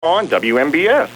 on WMBS.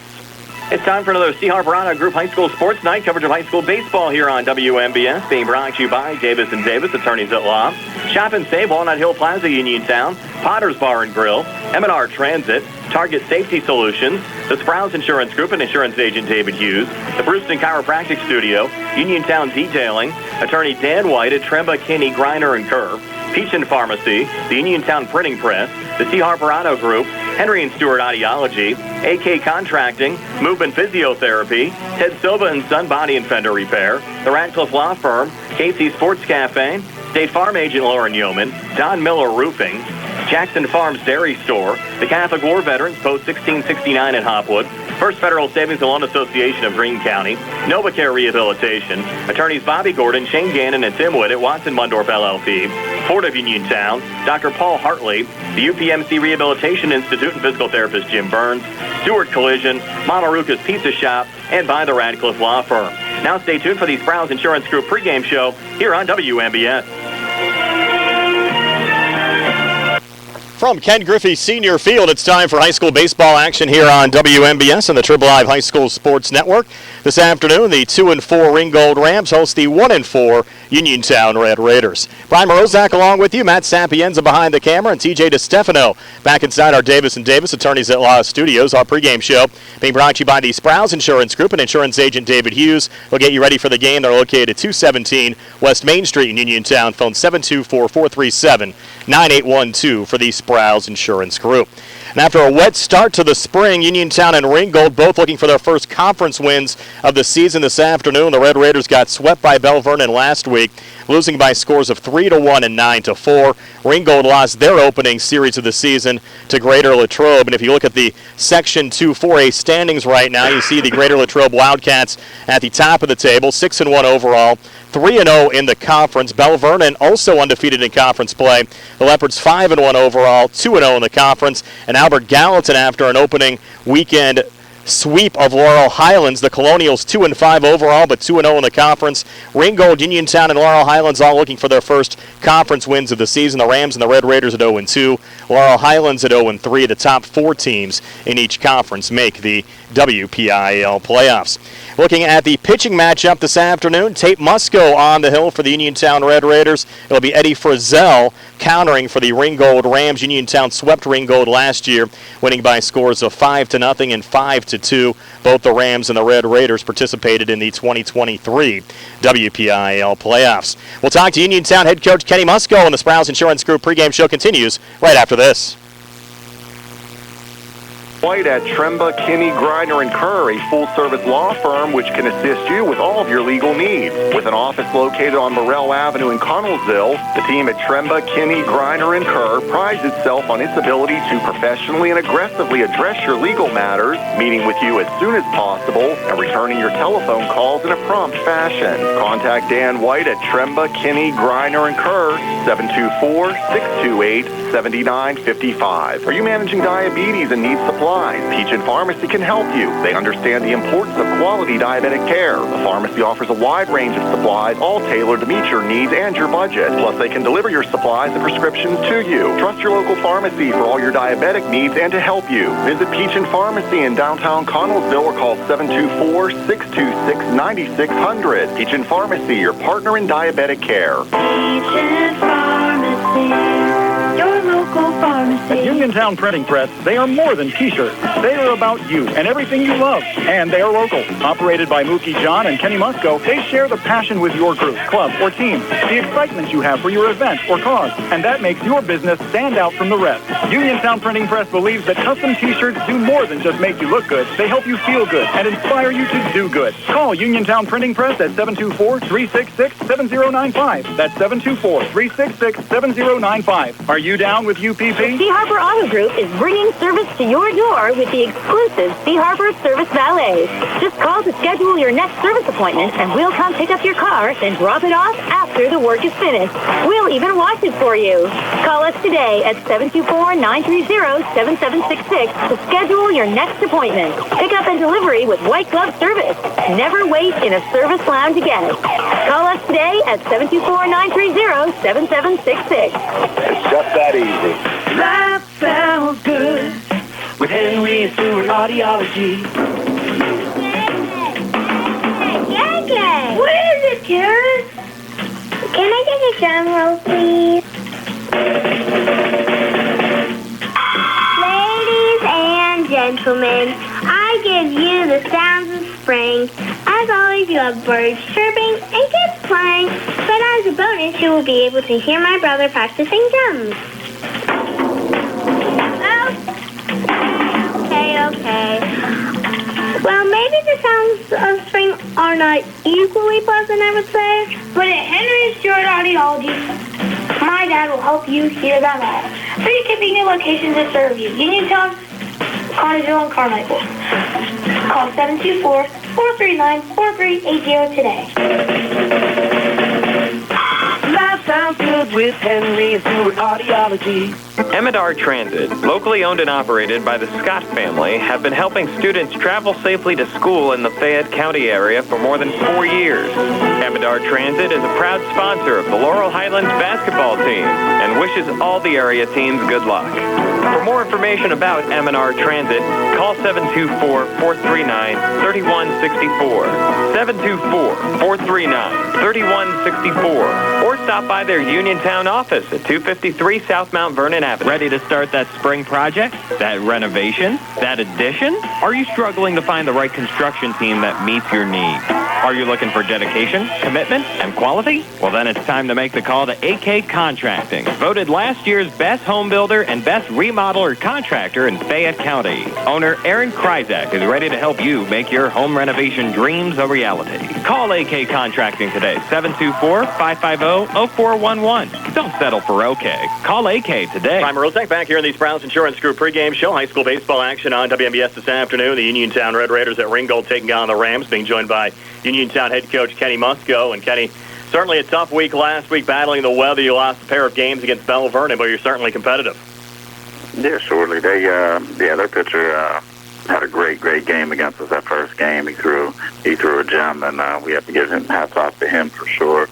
It's time for another C. Harper Auto Group High School Sports Night. Coverage of high school baseball here on WMBS. Being brought to you by Davis & Davis, attorneys at law. Shop and save, Walnut Hill Plaza, Uniontown. Potter's Bar and Grill. M&R Transit. Target Safety Solutions. The Sprouse Insurance Group and insurance agent David Hughes. The Brewston Chiropractic Studio. Uniontown Detailing. Attorney Dan White at Tremba, Kinney, Greiner, and Kerr. Peach and Pharmacy. The Uniontown Printing Press. The C. Harper Auto Group. Henry and Stewart Audiology. AK Contracting. Movement Physiotherapy. Ted Silva and Son Body and Fender Repair. The Radcliffe Law Firm. KC Sports Cafe. State Farm Agent Lauren Yeoman. Don Miller Roofing. Jackson Farms Dairy Store. The Catholic War Veterans, Post 1669 at Hopwood. First Federal Savings and Loan Association of Greene County. NovaCare Rehabilitation. Attorneys Bobby Gordon, Shane Gannon, and Tim Wood at Watson Mundorf LLP. Ford of Uniontown. Dr. Paul Hartley. The UPMC Rehabilitation Institute and physical therapist Jim Burns. Stewart Collision. Mama Ruka's Pizza Shop. And by the Radcliffe Law Firm. Now stay tuned for the Sprouse Insurance Group pregame show here on WMBS. From Ken Griffey Senior Field, it's time for high school baseball action here on WMBS and the Triple Live High School Sports Network. This afternoon, the 2-4 Ringgold Rams host the 1-4 Uniontown Red Raiders. Brian Morozak along with you, Matt Sapienza behind the camera, and TJ DeStefano back inside our Davis & Davis Attorneys at Law studios. Our pregame show being brought to you by the Sprouse Insurance Group and insurance agent David Hughes. They'll get you ready for the game. They're located at 217 West Main Street in Uniontown. Phone 724-437-9812 for the Sprouse Insurance Group. And after a wet start to the spring, Uniontown and Ringgold both looking for their first conference wins of the season this afternoon. The Red Raiders got swept by Bell Vernon last week, losing by scores of 3-1 and 9-4. Ringgold lost their opening series of the season to Greater Latrobe. And if you look at the Section 2 4A standings right now, you see the Greater Latrobe Wildcats at the top of the table, 6-1 overall. 3-0 in the conference. Bell Vernon also undefeated in conference play. The Leopards 5-1 overall, 2-0 in the conference. And Albert Gallatin, after an opening weekend sweep of Laurel Highlands, the Colonials 2-5 overall, but 2-0 in the conference. Ringgold, Uniontown, and Laurel Highlands all looking for their first conference wins of the season. The Rams and the Red Raiders at 0-2. Laurel Highlands at 0-3. The top four teams in each conference make the WPIAL playoffs. Looking at the pitching matchup this afternoon, Tate Musco on the hill for the Uniontown Red Raiders. It'll be Eddie Frizzell countering for the Ringgold Rams. Uniontown swept Ringgold last year, winning by scores of 5-0 and 5-2. Both the Rams and the Red Raiders participated in the 2023 WPIAL playoffs. We'll talk to Uniontown head coach Kenny Musco, and the Sprouse Insurance Group pregame show continues right after this. White at Tremba, Kinney, Greiner, and Kerr, a full-service law firm which can assist you with all of your legal needs. With an office located on Morrell Avenue in Connellsville, the team at Tremba, Kinney, Greiner, and Kerr prides itself on its ability to professionally and aggressively address your legal matters, meeting with you as soon as possible, and returning your telephone calls in a prompt fashion. Contact Dan White at Tremba, Kinney, Greiner, and Kerr, 724-628-7955. Are you managing diabetes and need supplies? Peach and Pharmacy can help you. They understand the importance of quality diabetic care. The pharmacy offers a wide range of supplies, all tailored to meet your needs and your budget. Plus, they can deliver your supplies and prescriptions to you. Trust your local pharmacy for all your diabetic needs and to help you. Visit Peach and Pharmacy in downtown Connellsville or call 724-626-9600. Peach and Pharmacy, your partner in diabetic care. Peach and Pharmacy. Your local pharmacy. At Uniontown Printing Press, they are more than T-shirts. They are about you and everything you love. And they are local. Operated by Mookie John and Kenny Musco, they share the passion with your group, club, or team, the excitement you have for your event or cause, and that makes your business stand out from the rest. Uniontown Printing Press believes that custom T-shirts do more than just make you look good. They help you feel good and inspire you to do good. Call Uniontown Printing Press at 724-366-7095. That's 724-366-7095. Are you down with UPP? The C. Harper Auto Group is bringing service to your door with the exclusive C. Harper Service Valet. Just call to schedule your next service appointment, and we'll come pick up your car, then drop it off after the work is finished. We'll even wash it for you. Call us today at 724-930-7766 to schedule your next appointment. Pickup and delivery with white glove service. Never wait in a service lounge again. Call us today at 724-930-7766. It's just that easy. That sounds good. with Henry and Stewart Audiology. What is it, Kerr? Can I get a drum roll, please? Ladies and gentlemen, I give you the sounds of spring. As always, you have birds chirping and kids playing. But as a bonus, you will be able to hear my brother practicing drums. Okay. Well, maybe the sounds of spring are not equally pleasant, I would say. But at Henry and Stewart Audiology, my dad will help you hear them all. 3 convenient locations to serve you: Uniontown, Connersville, and Carmichael. Call 724-439-4380 today. That sounds good with Henry and Stewart Audiology. Emidar Transit, locally owned and operated by the Scott family, have been helping students travel safely to school in the Fayette County area for more than 4 years. Emidar Transit is a proud sponsor of the Laurel Highlands basketball team and wishes all the area teams good luck. For more information about Emidar Transit, call 724-439-3164, 724-439-3164, or stop by their Uniontown office at 253 South Mount Vernon Avenue. Ready to start that spring project? That renovation? That addition? Are you struggling to find the right construction team that meets your needs? Are you looking for dedication, commitment, and quality? Well, then it's time to make the call to AK Contracting, voted last year's best home builder and best remodeler contractor in Fayette County. Owner Aaron Kryzak is ready to help you make your home renovation dreams a reality. Call AK Contracting today, 724-550-0411. Don't settle for OK. Call AK today. I'm Rozak back here in the Sprouse Insurance Group pregame show. High school baseball action on WMBS this afternoon. The Uniontown Red Raiders at Ringgold taking on the Rams, being joined by Uniontown head coach Kinney Musco. And Kenny, certainly a tough week last week battling the weather. You lost a pair of games against Belle Vernon, but you're certainly competitive. Yeah, surely. Their pitcher had a great game against us that first game. He threw a gem, and we have to give him hats off to him for sure.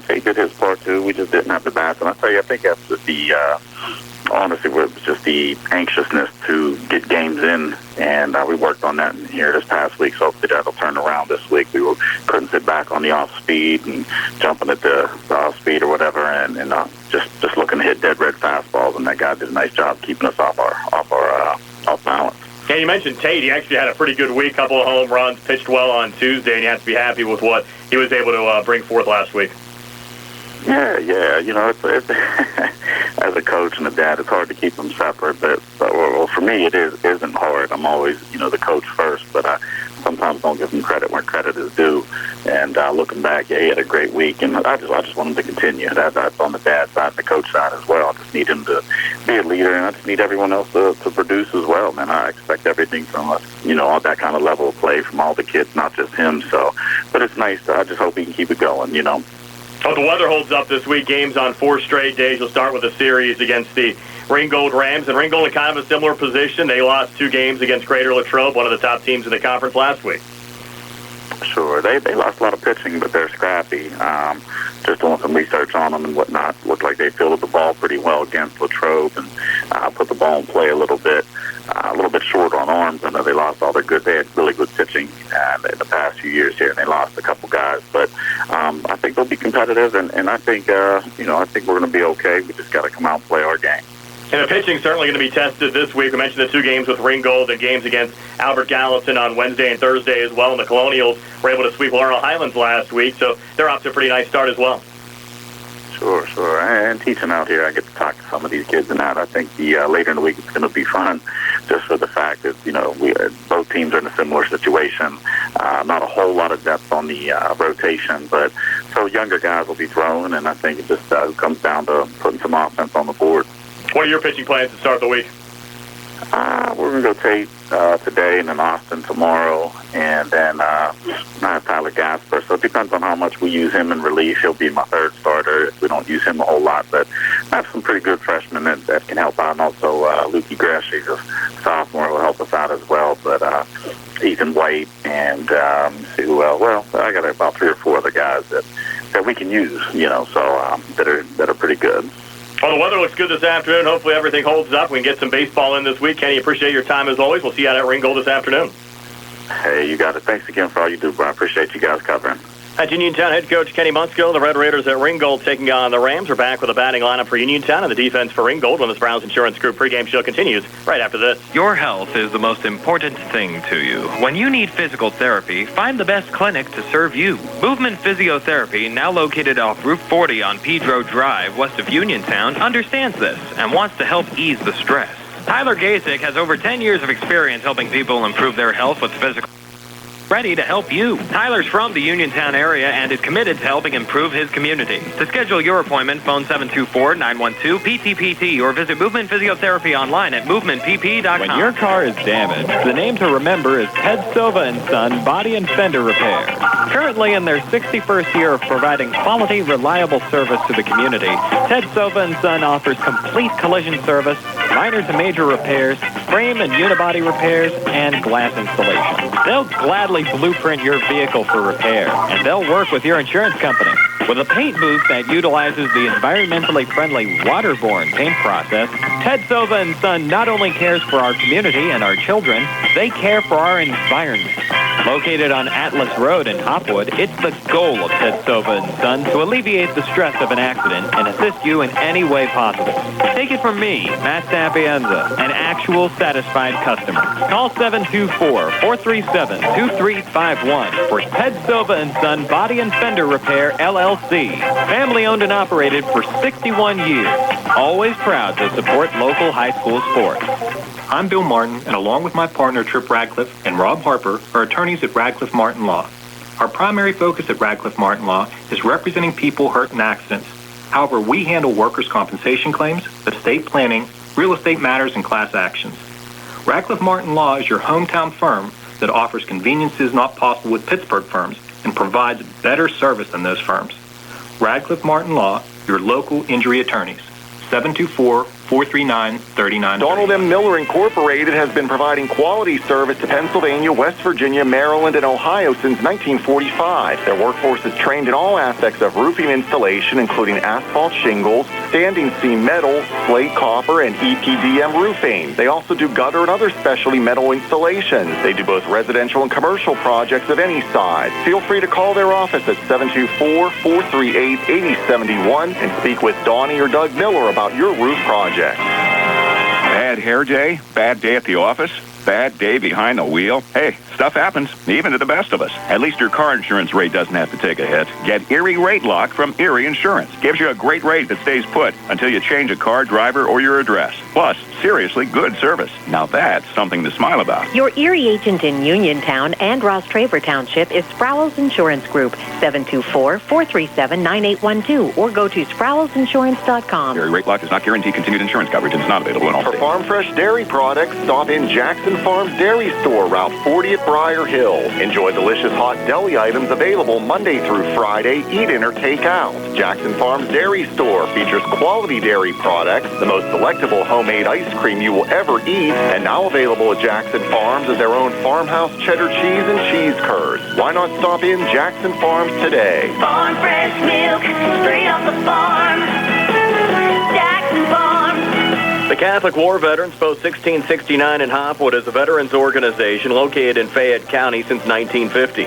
He did his part too. We just didn't have the bats, and I tell you, I think that's honestly, it was just the anxiousness to get games in, and we worked on that here this past week, so hopefully that'll turn around this week. We couldn't sit back on the off speed and jumping at the off speed or whatever, and just looking to hit dead red fastballs, and that guy did a nice job keeping us off balance. Yeah, you mentioned Tate. He actually had a pretty good week, couple of home runs, pitched well on Tuesday, and you have to be happy with what he was able to bring forth last week. Yeah. It's as a coach and a dad, it's hard to keep them separate. But for me, it isn't hard. I'm always, the coach first, but I sometimes don't give him credit where credit is due. And looking back, he had a great week, and I just want him to continue. That's on the dad side and the coach side as well. I just need him to be a leader, and I just need everyone else to produce as well. Man, I expect everything from us, all that kind of level of play from all the kids, not just him. But it's nice. I just hope he can keep it going. Well, the weather holds up this week. Games on 4 straight days. You'll start with a series against the Ringgold Rams. And Ringgold in kind of a similar position. They lost 2 games against Greiner Latrobe, one of the top teams in the conference last week. Sure. They lost a lot of pitching, but they're scrappy. Just doing some research on them and whatnot. Looked like they fielded the ball pretty well against Latrobe and put the ball in play a little bit short on arms. I know they lost all their they had really good pitching in the past few years here, and they lost a couple guys. But I think they'll be competitive, and I think, I think we're going to be okay. We just got to come out and play our game. And the pitching certainly going to be tested this week. We mentioned the 2 games with Ringgold and games against Albert Gallatin on Wednesday and Thursday as well. And the Colonials were able to sweep Laurel Highlands last week, so they're off to a pretty nice start as well. Sure. And teaching out here, I get to talk to some of these kids, and I think later in the week it's going to be fun, just for the fact that both teams are in a similar situation. Not a whole lot of depth on the rotation, but so younger guys will be thrown, and I think it just comes down to putting some offense on the board. What are your pitching plans to start the week? We're going to go Tate today, and then Austin tomorrow, and then Tyler Gasper. So it depends on how much we use him in relief. He'll be my 3rd starter if we don't use him a whole lot. But I have some pretty good freshmen that can help out, and also Lukey Gresh, he's a sophomore, will help us out as well. But Ethan White and see who else. Well, I got about 3 or 4 other guys that we can use, that are pretty good. Well, the weather looks good this afternoon. Hopefully everything holds up. We can get some baseball in this week. Kenny, appreciate your time as always. We'll see you out at Ringgold this afternoon. Hey, you got it. Thanks again for all you do, bro. I appreciate you guys covering. At Uniontown head coach Kenny Musko, the Red Raiders at Ringgold taking on the Rams. We're back with a batting lineup for Uniontown and the defense for Ringgold when the Sprouse Insurance Group pregame show continues right after this. Your health is the most important thing to you. When you need physical therapy, find the best clinic to serve you. Movement Physiotherapy, now located off Route 40 on Pedro Drive, west of Uniontown, understands this and wants to help ease the stress. Tyler Gasick has over 10 years of experience helping people improve their health with physical. Ready to help you. Tyler's from the Uniontown area and is committed to helping improve his community. To schedule your appointment, phone 724-912-PTPT or visit Movement Physiotherapy online at movementpp.com. When your car is damaged, the name to remember is Ted Silva and Son Body and Fender Repair. Currently in their 61st year of providing quality, reliable service to the community, Ted Silva and Son offers complete collision service, minor to major repairs, frame and unibody repairs, and glass installation. They'll gladly blueprint your vehicle for repair, and they'll work with your insurance company. With a paint booth that utilizes the environmentally friendly waterborne paint process, Ted Silva and Son not only cares for our community and our children, they care for our environment. Located on Atlas Road in Hopwood, it's the goal of Ted Silva and Son to alleviate the stress of an accident and assist you in any way possible. Take it from me, Matt Sapienza, an actual satisfied customer. Call 724-437-2351 for Ted Silva and Son Body and Fender Repair, LLC. Family owned and operated for 61 years. Always proud to support local high school sports. I'm Bill Martin, and along with my partner Trip Radcliffe and Rob Harper, are attorneys at Radcliffe Martin Law. Our primary focus at Radcliffe Martin Law is representing people hurt in accidents. However, we handle workers' compensation claims, estate planning, real estate matters, and class actions. Radcliffe Martin Law is your hometown firm that offers conveniences not possible with Pittsburgh firms and provides better service than those firms. Radcliffe Martin Law, your local injury attorneys. 724-439-3930. Donald M. Miller Incorporated has been providing quality service to Pennsylvania, West Virginia, Maryland, and Ohio since 1945. Their workforce is trained in all aspects of roofing installation, including asphalt shingles, standing seam metal, slate copper, and EPDM roofing. They also do gutter and other specialty metal installations. They do both residential and commercial projects of any size. Feel free to call their office at 724-438-8071 and speak with Donnie or Doug Miller about your roof project. Bad hair day? Bad day at the office? Bad day behind the wheel? Hey, stuff happens, even to the best of us. At least your car insurance rate doesn't have to take a hit. Get Erie Rate Lock from Erie Insurance. Gives you a great rate that stays put until you change a car, driver, or your address. Plus, seriously good service. Now that's something to smile about. Your Erie agent in Uniontown and Ross Traver Township is Sproul's Insurance Group, 724-437-9812, or go to SproulsInsurance.com. Erie Rate Lock does not guarantee continued insurance coverage and is not available in all states. For Farm Fresh Dairy products, stop in Jackson Farms Dairy Store, Route 40 at Briar Hill. Enjoy delicious hot deli items available Monday through Friday, eat in or take out. Jackson Farms Dairy Store features quality dairy products, the most delectable homemade ice cream you will ever eat, and now available at Jackson Farms is their own farmhouse cheddar cheese and cheese curds. Why not stop in Jackson Farms today? Farm fresh milk, straight off the farm. Jackson Farms. The Catholic War Veterans Post 1669 in Hopwood is a veterans organization located in Fayette County since 1950.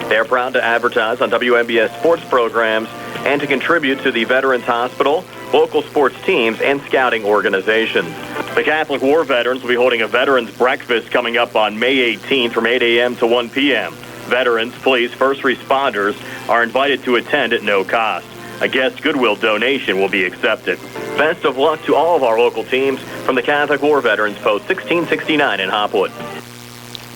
They are proud to advertise on WMBS sports programs and to contribute to the Veterans Hospital, local sports teams, and scouting organizations. The Catholic War Veterans will be holding a Veterans Breakfast coming up on May 18th from 8 a.m. to 1 p.m. Veterans, police, first responders are invited to attend at no cost. A guest Goodwill donation will be accepted. Best of luck to all of our local teams from the Catholic War Veterans Post 1669 in Hopwood.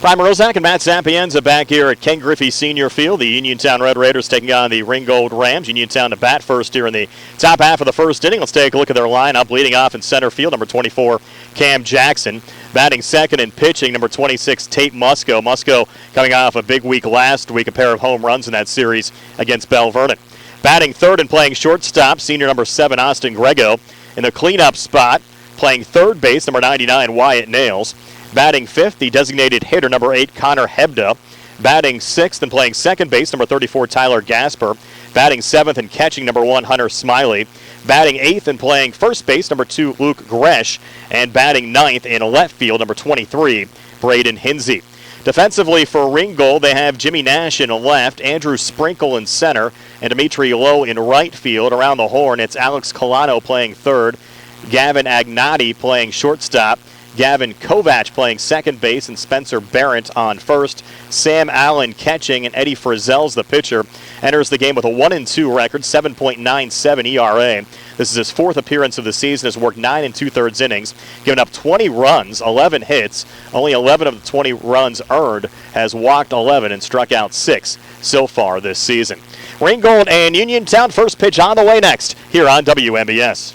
Brian Rozak and Matt Sapienza back here at Ken Griffey Senior Field. The Uniontown Red Raiders taking on the Ringgold Rams. Uniontown to bat first here in the top half of the first inning. Let's take a look at their lineup. Leading off in center field, number 24, Cam Jackson. Batting second and pitching, number 26, Tate Musko. Musko coming off a big week last week, a pair of home runs in that series against Bell Vernon. Batting third and playing shortstop, senior number 7, Austin Grego. In the cleanup spot, playing third base, number 99, Wyatt Nails. Batting fifth, the designated hitter, number 8, Connor Hebda. Batting sixth and playing second base, number 34, Tyler Gasper. Batting seventh and catching, number 1, Hunter Smiley. Batting 8th and playing first base, number 2, Luke Gresh. And batting 9th in left field, number 23, Braden Hinsey. Defensively for Ringgold, they have Jimmy Nash in left, Andrew Sprinkle in center, and Dimitri Lowe in right field. Around the horn, it's Alex Colano playing third, Gavin Agnati playing shortstop, Gavin Kovac playing second base, and Spencer Barrett on first. Sam Allen catching, and Eddie Frizzell's the pitcher. Enters the game with a 1-2 record, 7.97 ERA. This is his fourth appearance of the season. Has worked 9 2/3 innings, given up 20 runs, 11 hits. Only 11 of the 20 runs earned. Has walked 11 and struck out 6 so far this season. Ringgold and Uniontown, first pitch on the way next here on WMBS.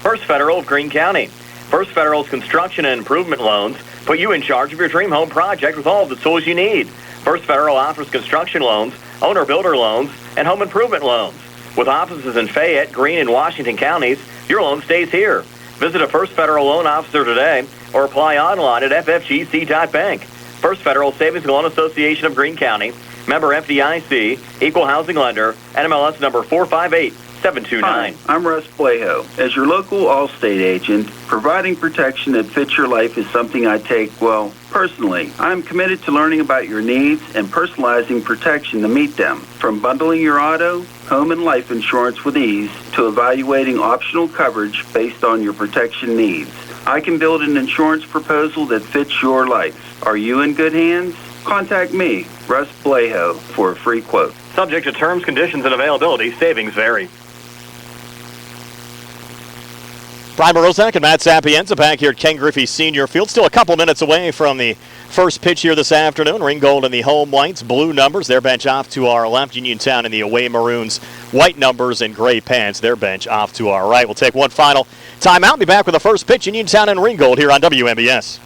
First Federal of Greene County. First Federal's construction and improvement loans put you in charge of your dream home project with all of the tools you need. First Federal offers construction loans, owner-builder loans, and home improvement loans. With offices in Fayette, Greene, and Washington counties, your loan stays here. Visit a First Federal loan officer today or apply online at ffgc.bank. First Federal Savings and Loan Association of Greene County, member FDIC, equal housing lender, NMLS number 458729. Hi, I'm Russ Plaho. As your local Allstate agent, providing protection that fits your life is something I take, well, personally. I'm committed to learning about your needs and personalizing protection to meet them. From bundling your auto, home, and life insurance with ease to evaluating optional coverage based on your protection needs. I can build an insurance proposal that fits your life. Are you in good hands? Contact me, Russ Plaho, for a free quote. Subject to terms, conditions, and availability. Savings vary. Brian Morozak and Matt Sapienza back here at Ken Griffey Senior Field. Still a couple minutes away from the first pitch here this afternoon. Ringgold in the home whites, blue numbers. Their bench off to our left. Uniontown in the away maroons, white numbers and gray pants. Their bench off to our right. We'll take one final timeout. Be back with the first pitch. Uniontown and Ringgold here on WMBS.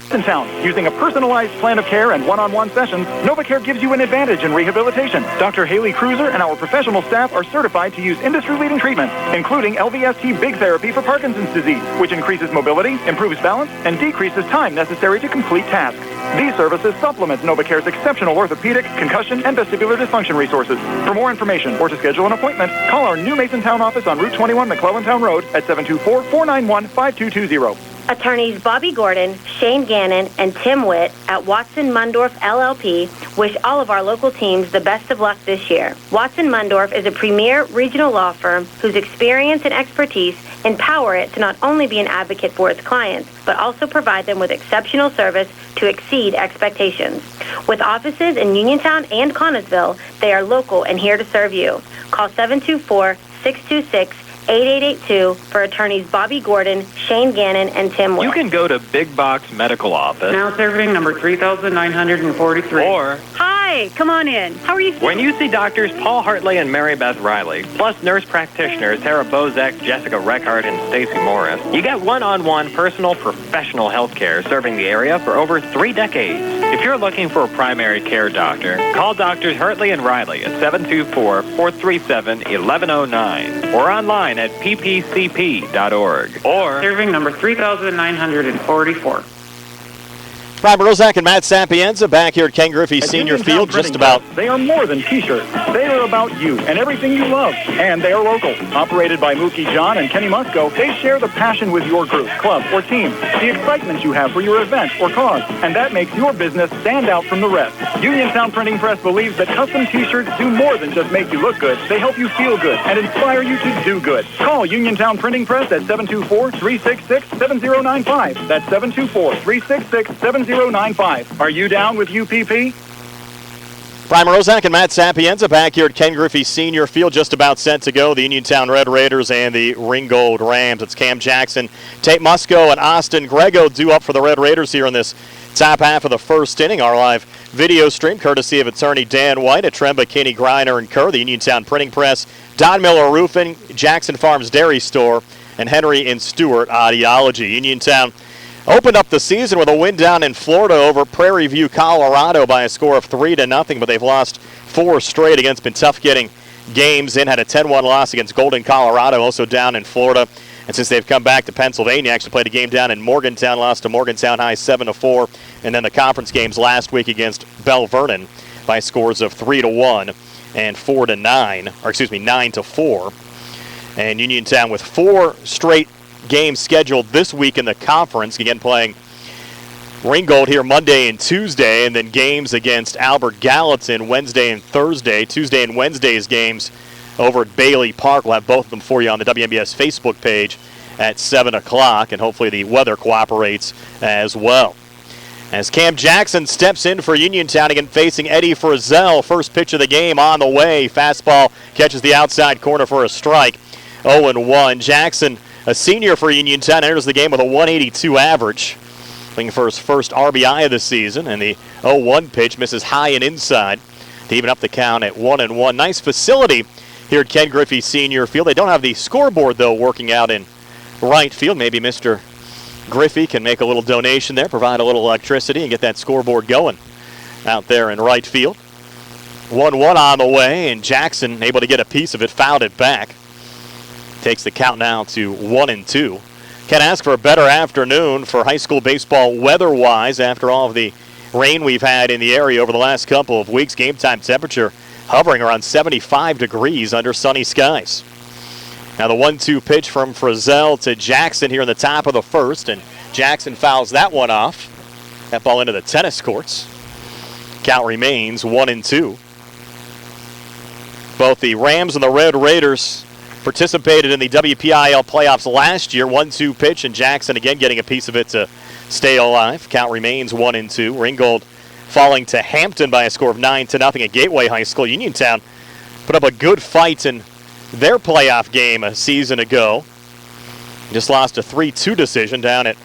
Uniontown. Using a personalized plan of care and one-on-one sessions, NovaCare gives you an advantage in rehabilitation. Dr. Haley Cruiser and our professional staff are certified to use industry-leading treatments, including LVST Big Therapy for Parkinson's disease, which increases mobility, improves balance, and decreases time necessary to complete tasks. These services supplement NovaCare's exceptional orthopedic, concussion, and vestibular dysfunction resources. For more information or to schedule an appointment, call our new Masontown office on Route 21 McClellantown Road at 724-491-5220. Attorneys Bobby Gordon, Shane Gannon, and Tim Witt at Watson Mundorf LLP wish all of our local teams the best of luck this year. Watson Mundorf is a premier regional law firm whose experience and expertise empower it to not only be an advocate for its clients, but also provide them with exceptional service to exceed expectations. With offices in Uniontown and Connellsville, they are local and here to serve you. Call 724-626-8882 for attorneys Bobby Gordon, Shane Gannon, and Tim Witt. You can go to Big Box Medical Office. Now serving number 3943. Or, hi, come on in. How are you? When you see doctors Paul Hartley and Mary Beth Riley, plus nurse practitioners Tara Bozek, Jessica Reckart, and Stacy Morris, you get one-on-one personal professional health care serving the area for over 3 decades. If you're looking for a primary care doctor, call Doctors Hartley and Riley at 724-437-1109 or online at ppcp.org. Or serving number 3944. Brian Morozak and Matt Sapienza back here at Ken Griffey Senior Field. Just about. They are more than T-shirts. They are about you and everything you love. And they are local. Operated by Mookie John and Kenny Musco, they share the passion with your group, club, or team. The excitement you have for your event or cause. And that makes your business stand out from the rest. Uniontown Printing Press believes that custom T-shirts do more than just make you look good. They help you feel good and inspire you to do good. Call Uniontown Printing Press at 724-366-7095. That's 724-366-7095. Are you down with UPP? Brian Morozak and Matt Sapienza back here at Ken Griffey Senior Field. Just about set to go. The Uniontown Red Raiders and the Ringgold Rams. It's Cam Jackson, Tate Musco, and Austin Grego due up for the Red Raiders here in this top half of the first inning. Our live video stream courtesy of attorney Dan White at Tremba, Kinney, Greiner, and Kerr. The Uniontown Printing Press, Don Miller Roofing, Jackson Farms Dairy Store, and Henry and Stewart Audiology. Uniontown opened up the season with a win down in Florida over Prairie View, Colorado by a score of 3-0, but they've lost 4 straight against. Been tough getting games in. Had a 10-1 loss against Golden, Colorado, also down in Florida. And since they've come back to Pennsylvania, actually played a game down in Morgantown, lost to Morgantown High 7-4, and then the conference games last week against Bell Vernon. by scores of 3-1 and 4-9, or excuse me, 9-4. And Uniontown with 4 straight games scheduled this week in the conference, again playing Ringgold here Monday and Tuesday, and then games against Albert Gallatin Wednesday and Thursday. Tuesday and Wednesday's games over at Bailey Park. We'll have both of them for you on the WMBS Facebook page at 7 o'clock, and hopefully the weather cooperates as well. As Cam Jackson steps in for Uniontown again, facing Eddie Frizzell. First pitch of the game on the way. Fastball catches the outside corner for a strike. 0-1. Jackson, a senior for Uniontown, enters the game with a 182 average. Looking for his first RBI of the season, and the 0-1 pitch misses high and inside to even up the count at 1-1. Nice facility here at Ken Griffey Senior Field. They don't have the scoreboard, though, working out in right field. Maybe Mr. Griffey can make a little donation there, provide a little electricity, and get that scoreboard going out there in right field. 1-1 on the way, and Jackson able to get a piece of it, fouled it back. Takes the count now to 1-2. Can't ask for a better afternoon for high school baseball weather-wise after all of the rain we've had in the area over the last couple of weeks. Game time temperature hovering around 75 degrees under sunny skies. Now the 1-2 pitch from Frizzell to Jackson here in the top of the first, and Jackson fouls that one off. That ball into the tennis courts. Count remains 1-2. Both the Rams and the Red Raiders participated in the WPIAL playoffs last year. 1-2 pitch, and Jackson again getting a piece of it to stay alive. Count remains 1-2. Ringgold falling to Hampton by a score of 9-0 at Gateway High School. Uniontown put up a good fight in their playoff game a season ago. Just lost a 3-2 decision down at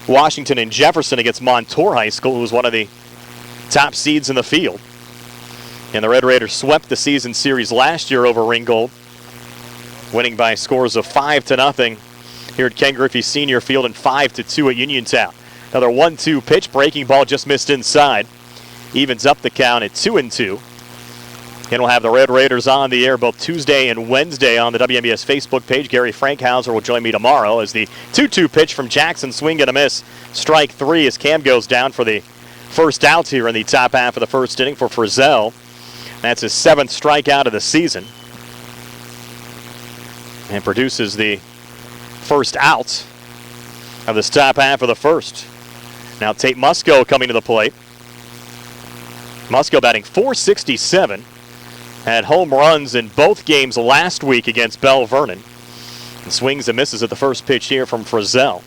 Washington and Jefferson against Montour High School, who was one of the top seeds in the field. And the Red Raiders swept the season series last year over Ringgold, winning by scores of 5-0 here at Ken Griffey Senior Field and 5-2 at Uniontown. Another 1-2 pitch, breaking ball just missed inside. Evens up the count at 2-2. And we'll have the Red Raiders on the air both Tuesday and Wednesday on the WMBS Facebook page. Gary Frankhauser will join me tomorrow as the 2-2 pitch from Jackson, swing and a miss. Strike 3 as Cam goes down for the first out here in the top half of the first inning for Frizzell. That's his 7th strikeout of the season, and produces the first out of this top half of the first. Now Tate Musco coming to the plate. Musco batting .467. Had home runs in both games last week against Bell Vernon. And swings and misses at the first pitch here from Frizzell.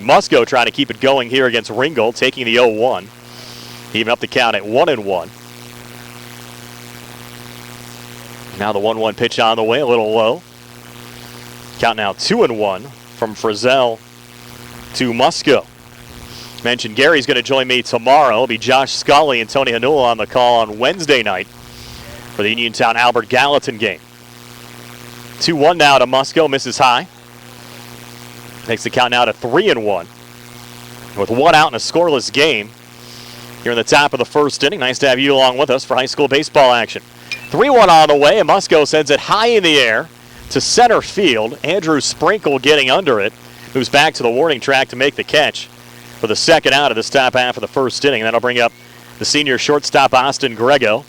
Musco trying to keep it going here against Ringgold, taking the 0-1. Even up the count at 1-1. Now the 1-1 pitch on the way, a little low. Count now 2-1 from Frizzell to Musco. Mentioned Gary's going to join me tomorrow. It'll be Josh Scully and Tony Hanul on the call on Wednesday night for the Uniontown Albert Gallatin game. 2-1 now to Musco, misses high. Takes the count now to 3-1. With 1 out in a scoreless game here in the top of the first inning. Nice to have you along with us for high school baseball action. 3-1 on the way, and Musco sends it high in the air to center field. Andrew Sprinkle getting under it. Moves back to the warning track to make the catch for the second out of this top half of the first inning. That'll bring up the senior shortstop Austin Grego,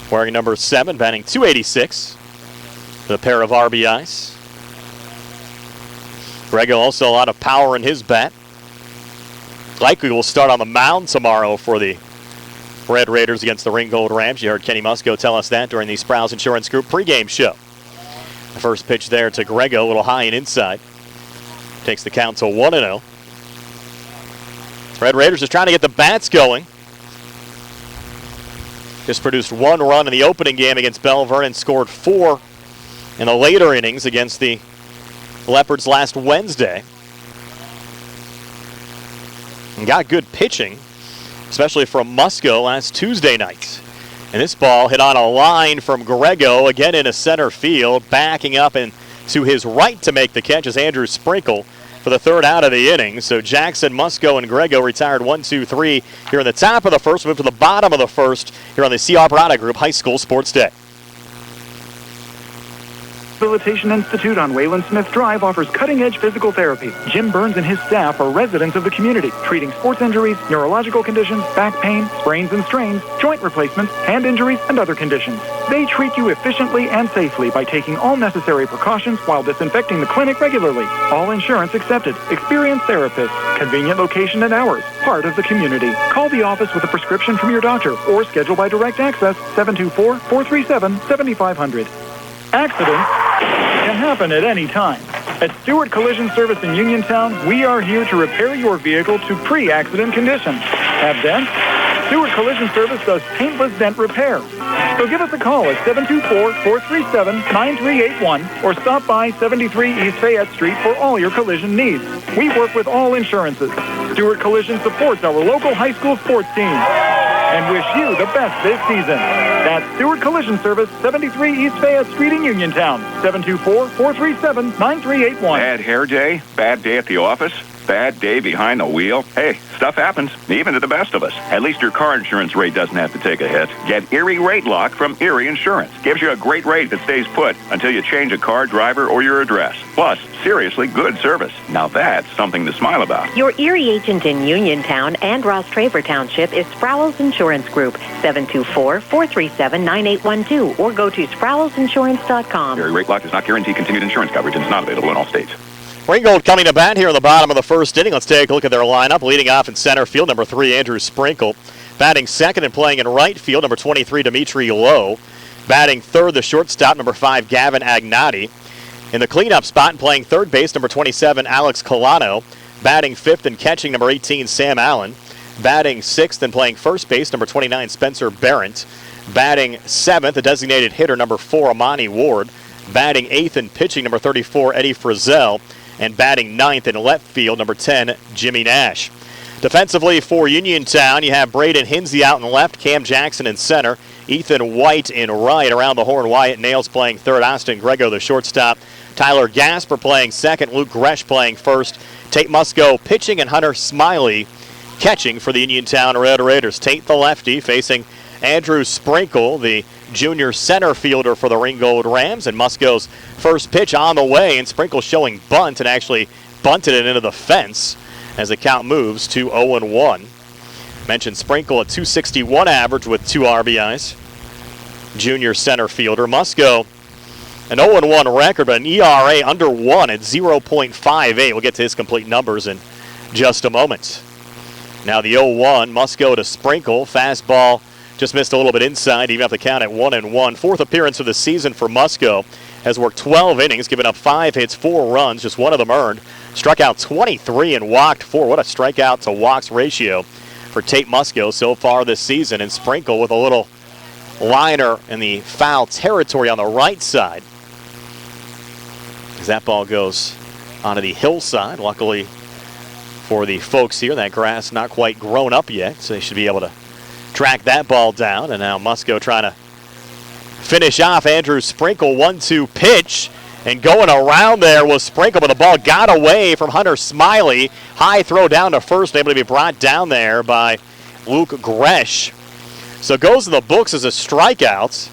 wearing number 7, batting .286 with a pair of RBIs. Grego also a lot of power in his bat. Likely will start on the mound tomorrow for the Red Raiders against the Ringgold Rams. You heard Kenny Musco tell us that during the Sprouse Insurance Group pregame show. The first pitch there to Grego, a little high and inside. Takes the count to 1-0. Red Raiders just trying to get the bats going. Just produced 1 run in the opening game against Bell Vernon, scored 4 in the later innings against the Leopards last Wednesday. And got good pitching, especially from Musco last Tuesday night. And this ball hit on a line from Grego, again into center field, backing up and to his right to make the catch is Andrew Sprinkle for the third out of the inning. So Jackson, Musco, and Grego retired 1, 2, 3 here in the top of the first. Move to the bottom of the first here on the C. Alvarado Group High School Sports Day. Rehabilitation Institute on Wayland Smith Drive offers cutting-edge physical therapy. Jim Burns and his staff are residents of the community, treating sports injuries, neurological conditions, back pain, sprains and strains, joint replacements, hand injuries, and other conditions. They treat you efficiently and safely by taking all necessary precautions while disinfecting the clinic regularly. All insurance accepted. Experienced therapists. Convenient location and hours. Part of the community. Call the office with a prescription from your doctor or schedule by direct access 724-437-7500. Accidents can happen at any time. At Stewart Collision Service in Uniontown, we are here to repair your vehicle to pre-accident condition. Have dents? Stewart Collision Service does paintless dent repair. So give us a call at 724-437-9381 or stop by 73 East Fayette Street for all your collision needs. We work with all insurances. Stewart Collision supports our local high school sports team and wish you the best this season. That's Stewart Collision Service, 73 East Fayette Street in Uniontown, 724-437-9381. Bad hair day? Bad day at the office? Bad day behind the wheel? Hey, stuff happens, even to the best of us. At least your car insurance rate doesn't have to take a hit. Get Erie Rate Lock from Erie Insurance. Gives you a great rate that stays put until you change a car, driver, or your address. Plus, seriously good service. Now that's something to smile about. Your Erie agent in Uniontown and Ross Traver Township is Sproul's Insurance Group, 724-437-9812, or go to SproulsInsurance.com. Erie Rate Lock does not guarantee continued insurance coverage and is not available in all states. Ringgold coming to bat here in the bottom of the first inning. Let's take a look at their lineup. Leading off in center field, number 3, Andrew Sprinkle. Batting second and playing in right field, number 23, Dimitri Lowe. Batting third, the shortstop, number 5, Gavin Agnati. In the cleanup spot and playing third base, number 27, Alex Colano. Batting fifth and catching, number 18, Sam Allen. Batting sixth and playing first base, number 29, Spencer Barrett. Batting seventh, the designated hitter, number 4, Amani Ward. Batting eighth and pitching, number 34, Eddie Frizzell. And batting ninth in left field, number 10, Jimmy Nash. Defensively for Uniontown, you have Braden Hinsey out in left, Cam Jackson in center, Ethan White in right. Around the horn, Wyatt Nails playing third, Austin Grego the shortstop, Tyler Gasper playing second, Luke Gresh playing first, Tate Musco pitching, and Hunter Smiley catching for the Uniontown Red Raiders. Tate the lefty facing Andrew Sprinkle, the junior center fielder for the Ringgold Rams, and Musco's first pitch on the way, and Sprinkle showing bunt and actually bunted it into the fence as the count moves to 0-1. Mentioned Sprinkle a .261 average with 2 RBIs. Junior center fielder. Musco an 0-1 record, but an ERA under 1 at 0.58. We'll get to his complete numbers in just a moment. Now the 0-1, Musco to Sprinkle. Fastball just missed a little bit inside, even up the count at 1-1. Fourth appearance of the season for Musco. Has worked 12 innings, given up 5 hits, 4 runs, just one of them earned. Struck out 23 and walked 4. What a strikeout to walks ratio for Tate Musco so far this season. And Sprinkle with a little liner in the foul territory on the right side. As that ball goes onto the hillside. Luckily for the folks here, that grass not quite grown up yet, so they should be able to track that ball down. And now Musco trying to finish off Andrew Sprinkle. 1-2 pitch. And going around there was Sprinkle, but the ball got away from Hunter Smiley. High throw down to first, able to be brought down there by Luke Gresh. So it goes in the books as a strikeout,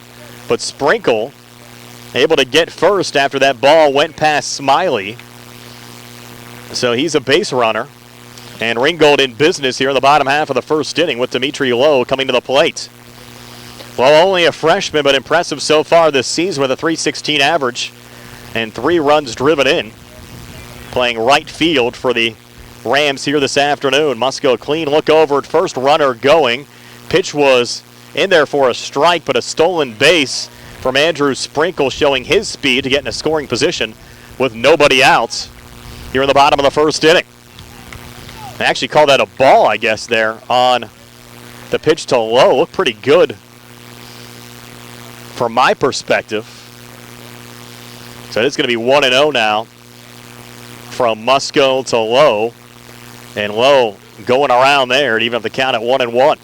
but Sprinkle able to get first after that ball went past Smiley. So he's a base runner. And Ringgold in business here in the bottom half of the first inning with Dimitri Lowe coming to the plate. Lowe only a freshman, but impressive so far this season with a .316 average and 3 runs driven in. Playing right field for the Rams here this afternoon. Musco clean look over at first, runner going. Pitch was in there for a strike, but a stolen base from Andrew Sprinkle showing his speed to get in a scoring position with nobody out here in the bottom of the first inning. They actually called that a ball, I guess, there on the pitch to Lowe. Looked pretty good from my perspective. So it's going to be 1-0 now from Musco to Lowe. And Lowe going around there and even up the count at 1-1.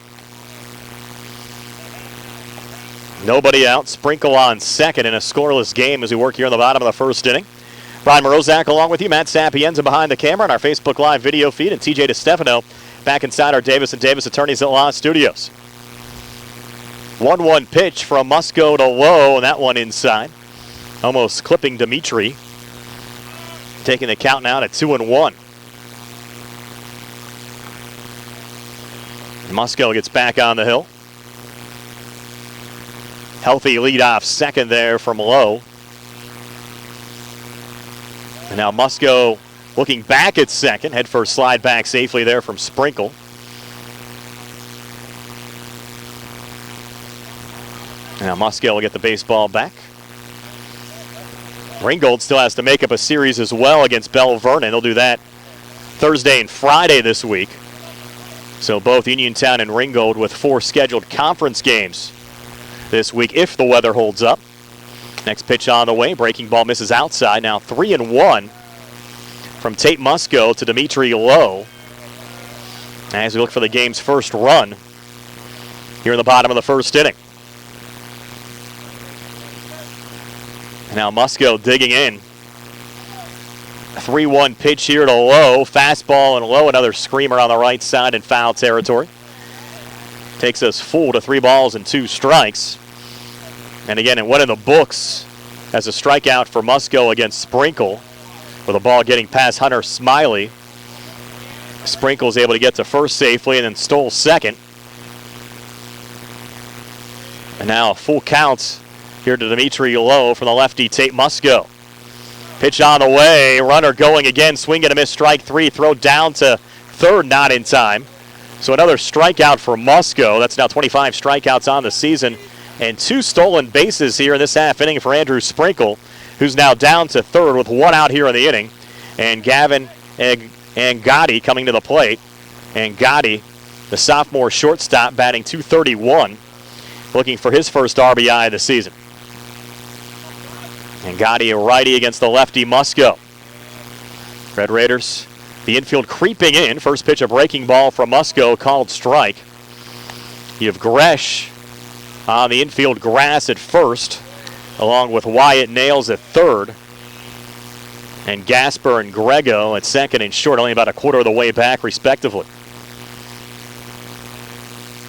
Nobody out. Sprinkle on second in a scoreless game as we work here in the bottom of the first inning. Brian Morozak along with you. Matt Sapienza behind the camera on our Facebook Live video feed. And TJ DeStefano back inside our Davis & Davis Attorneys at Law studios. 1-1 pitch from Musco to Lowe, and that one inside. almost clipping Dimitri. Taking the count now to 2-1. Musco gets back on the hill. Healthy leadoff second there from Lowe. And now Musco looking back at second. Head first slide back safely there from Sprinkle. And now Musco will get the baseball back. Ringgold still has to make up a series as well against Bell Vernon. They'll do that Thursday and Friday this week. So both Uniontown and Ringgold with 4 scheduled conference games this week if the weather holds up. Next pitch on the way. Breaking ball misses outside. Now 3-1 from Tate Musco to Dimitri Lowe as we look for the game's first run here in the bottom of the first inning. Now Musco digging in. A 3-1 pitch here to Lowe. Fastball and Lowe, another screamer on the right side in foul territory. Takes us full to 3 balls and 2 strikes. And again, it went in the books as a strikeout for Musco against Sprinkle, with the ball getting past Hunter Smiley. Sprinkle's able to get to first safely and then stole second. And now a full count here to Dimitri Lowe from the lefty Tate Musco. Pitch on the way, runner going again, swing and a miss, strike 3, throw down to third, not in time. So another strikeout for Musco. That's now 25 strikeouts on the season, and 2 stolen bases here in this half inning for Andrew Sprinkle, who's now down to third with 1 out here in the inning. And Gavin Gotti coming to the plate. And Gotti, the sophomore shortstop, batting .231, looking for his first RBI of the season. And Gotti, a righty against the lefty Musco. Red Raiders, the infield creeping in. First pitch, a breaking ball from Musco, called strike. You have Gresh on the infield grass at first, along with Wyatt Nails at third. And Gasper and Grego at second and short, only about a quarter of the way back, respectively.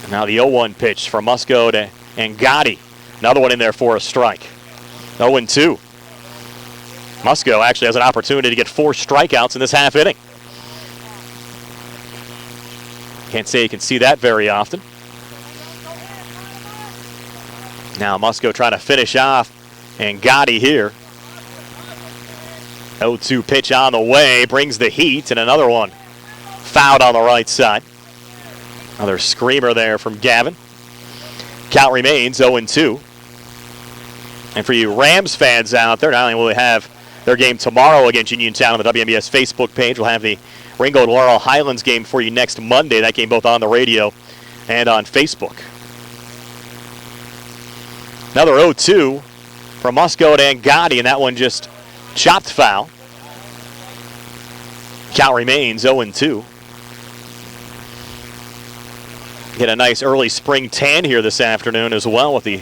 And now the 0-1 pitch from Musco to Gotti. Another one in there for a strike. 0-2. Musco actually has an opportunity to get 4 strikeouts in this half inning. Can't say you can see that very often. Now Musco trying to finish off, and Gotti here. 0-2 pitch on the way, brings the heat, and another one fouled on the right side. Another screamer there from Gavin. Count remains 0-2. And for you Rams fans out there, not only will they have their game tomorrow against Uniontown on the WMBS Facebook page, we'll have the Ringgold Laurel Highlands game for you next Monday. That game both on the radio and on Facebook. Another 0-2 from Musco and Gotti, and that one just chopped foul. Count remains 0-2. Get a nice early spring tan here this afternoon as well with the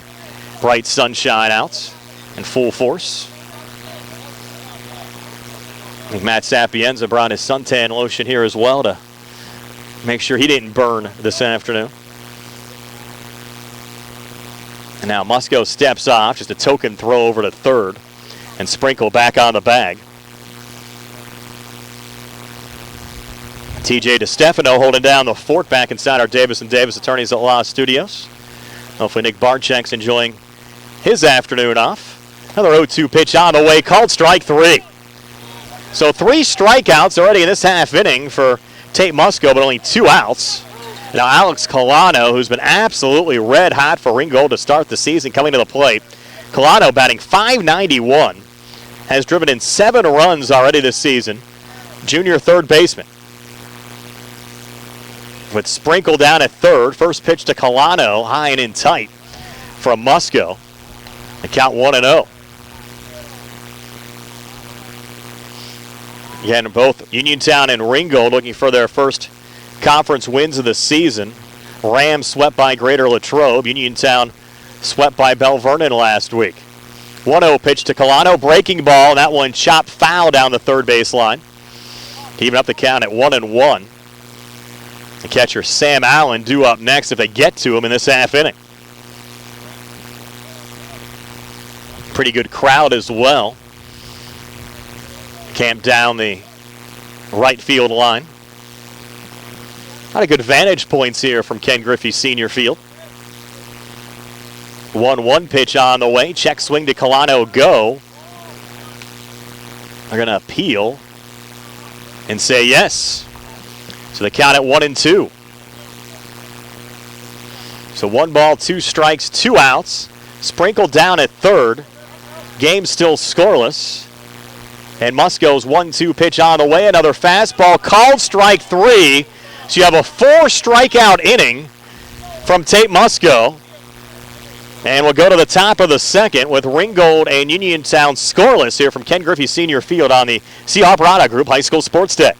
bright sunshine out in full force. I think Matt Sapienza brought his suntan lotion here as well to make sure he didn't burn this afternoon. And now Musco steps off, just a token throw over to third, and Sprinkle back on the bag. TJ DeStefano holding down the fort back inside our Davis & Davis Attorneys at Law Studios. Hopefully Nick Barczyk's enjoying his afternoon off. Another 0-2 pitch on the way, called strike 3. So 3 strikeouts already in this half inning for Tate Musco, but only 2 outs. Now Alex Colano, who's been absolutely red hot for Ringgold to start the season, coming to the plate. Colano batting .591, has driven in 7 runs already this season. Junior third baseman. With Sprinkle down at third, first pitch to Colano, high and in tight from Musco. The count 1-0. Again, both Uniontown and Ringgold looking for their first conference wins of the season. Rams swept by Greater Latrobe. Uniontown swept by Bell Vernon last week. 1-0 pitch to Colano, breaking ball, and that one chopped foul down the third base line. Even up the count at 1-1. The catcher Sam Allen due up next if they get to him in this half inning. Pretty good crowd as well. Camped down the right field line. A lot of good vantage points here from Ken Griffey Senior Field. 1-1 pitch on the way. Check swing to Colano, go. They're going to appeal and say yes. So the count at 1-2. So 1 ball, 2 strikes, 2 outs. Sprinkled down at third. Game still scoreless. And Musco's 1-2 pitch on the way. Another fastball called strike 3. So you have a 4 strikeout inning from Tate Musco. And we'll go to the top of the second with Ringgold and Uniontown scoreless here from Ken Griffey Senior Field on the C. Harper Group High School Sports Day.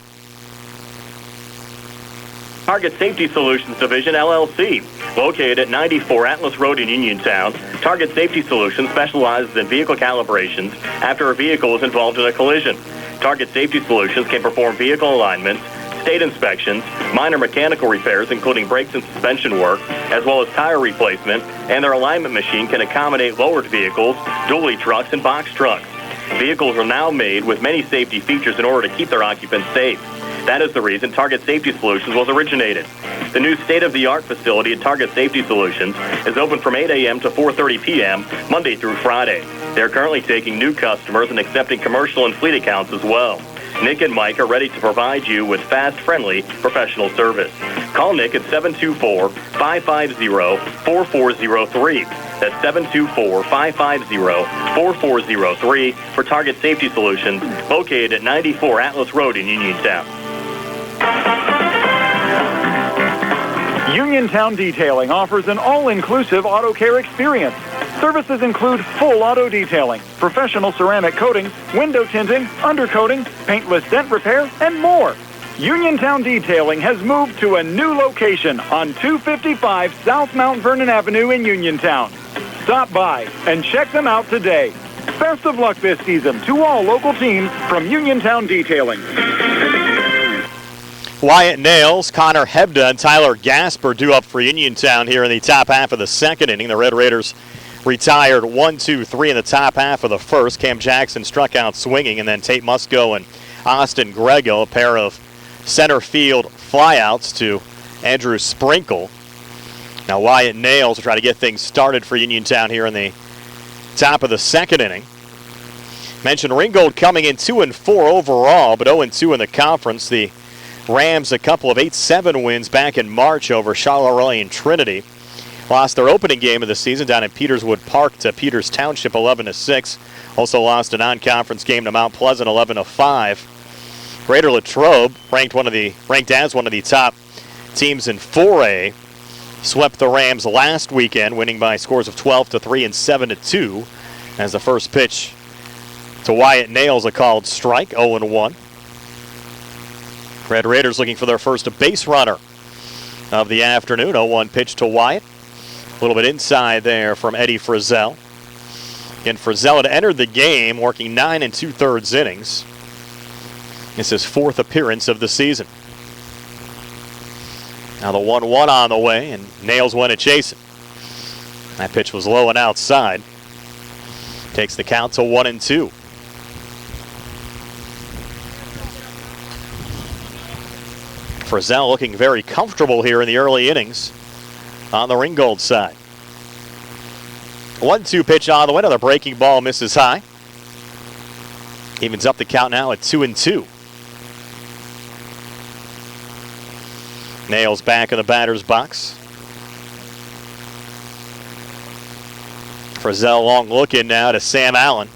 Target Safety Solutions Division, LLC, located at 94 Atlas Road in Uniontown. Target Safety Solutions specializes in vehicle calibrations after a vehicle is involved in a collision. Target Safety Solutions can perform vehicle alignments, state inspections, minor mechanical repairs, including brakes and suspension work, as well as tire replacement, and their alignment machine can accommodate lowered vehicles, dually trucks, and box trucks. Vehicles are now made with many safety features in order to keep their occupants safe. That is the reason Target Safety Solutions was originated. The new state-of-the-art facility at Target Safety Solutions is open from 8 a.m. to 4:30 p.m. Monday through Friday. They're currently taking new customers and accepting commercial and fleet accounts as well. Nick and Mike are ready to provide you with fast, friendly, professional service. Call Nick at 724-550-4403. That's 724-550-4403 for Target Safety Solutions, located at 94 Atlas Road in Uniontown. Uniontown Detailing offers an all-inclusive auto care experience. Services include full auto detailing, professional ceramic coatings, window tinting, undercoating, paintless dent repair, and more. Uniontown Detailing has moved to a new location on 255 South Mount Vernon Avenue in Uniontown. Stop by and check them out today. Best of luck this season to all local teams from Uniontown Detailing. Wyatt Nails, Connor Hebda, and Tyler Gasper due up for Uniontown here in the top half of the second inning. The Red Raiders retired 1-2-3 in the top half of the first. Cam Jackson struck out swinging, and then Tate Musco and Austin Grego, a pair of center field flyouts to Andrew Sprinkle. Now Wyatt Nails will try to get things started for Uniontown here in the top of the second inning. Mentioned Ringgold coming in 2-4 overall, but 0-2 in the conference. The Rams a couple of 8-7 wins back in March over Charleroi and Trinity. Lost their opening game of the season down in Peterswood Park to Peters Township 11-6. Also lost a non-conference game to Mount Pleasant 11-5. Greater Latrobe, ranked as one of the top teams in 4A, swept the Rams last weekend, winning by scores of 12-3 and 7-2. As the first pitch to Wyatt Nails, a called strike, 0-1. Red Raiders looking for their first base runner of the afternoon. 0-1 pitch to Wyatt. A little bit inside there from Eddie Frizzell. And Frizzell had entered the game working 9 2/3 innings. It's his 4th appearance of the season. Now the 1-1 on the way, and Nails went to chase it. That pitch was low and outside. Takes the count to 1-2. Frizzell looking very comfortable here in the early innings on the Ringgold side. 1-2 pitch on the way. Another breaking ball misses high. Evens up the count now at 2-2. Nails back in the batter's box. Frizzell long look in now to Sam Allen.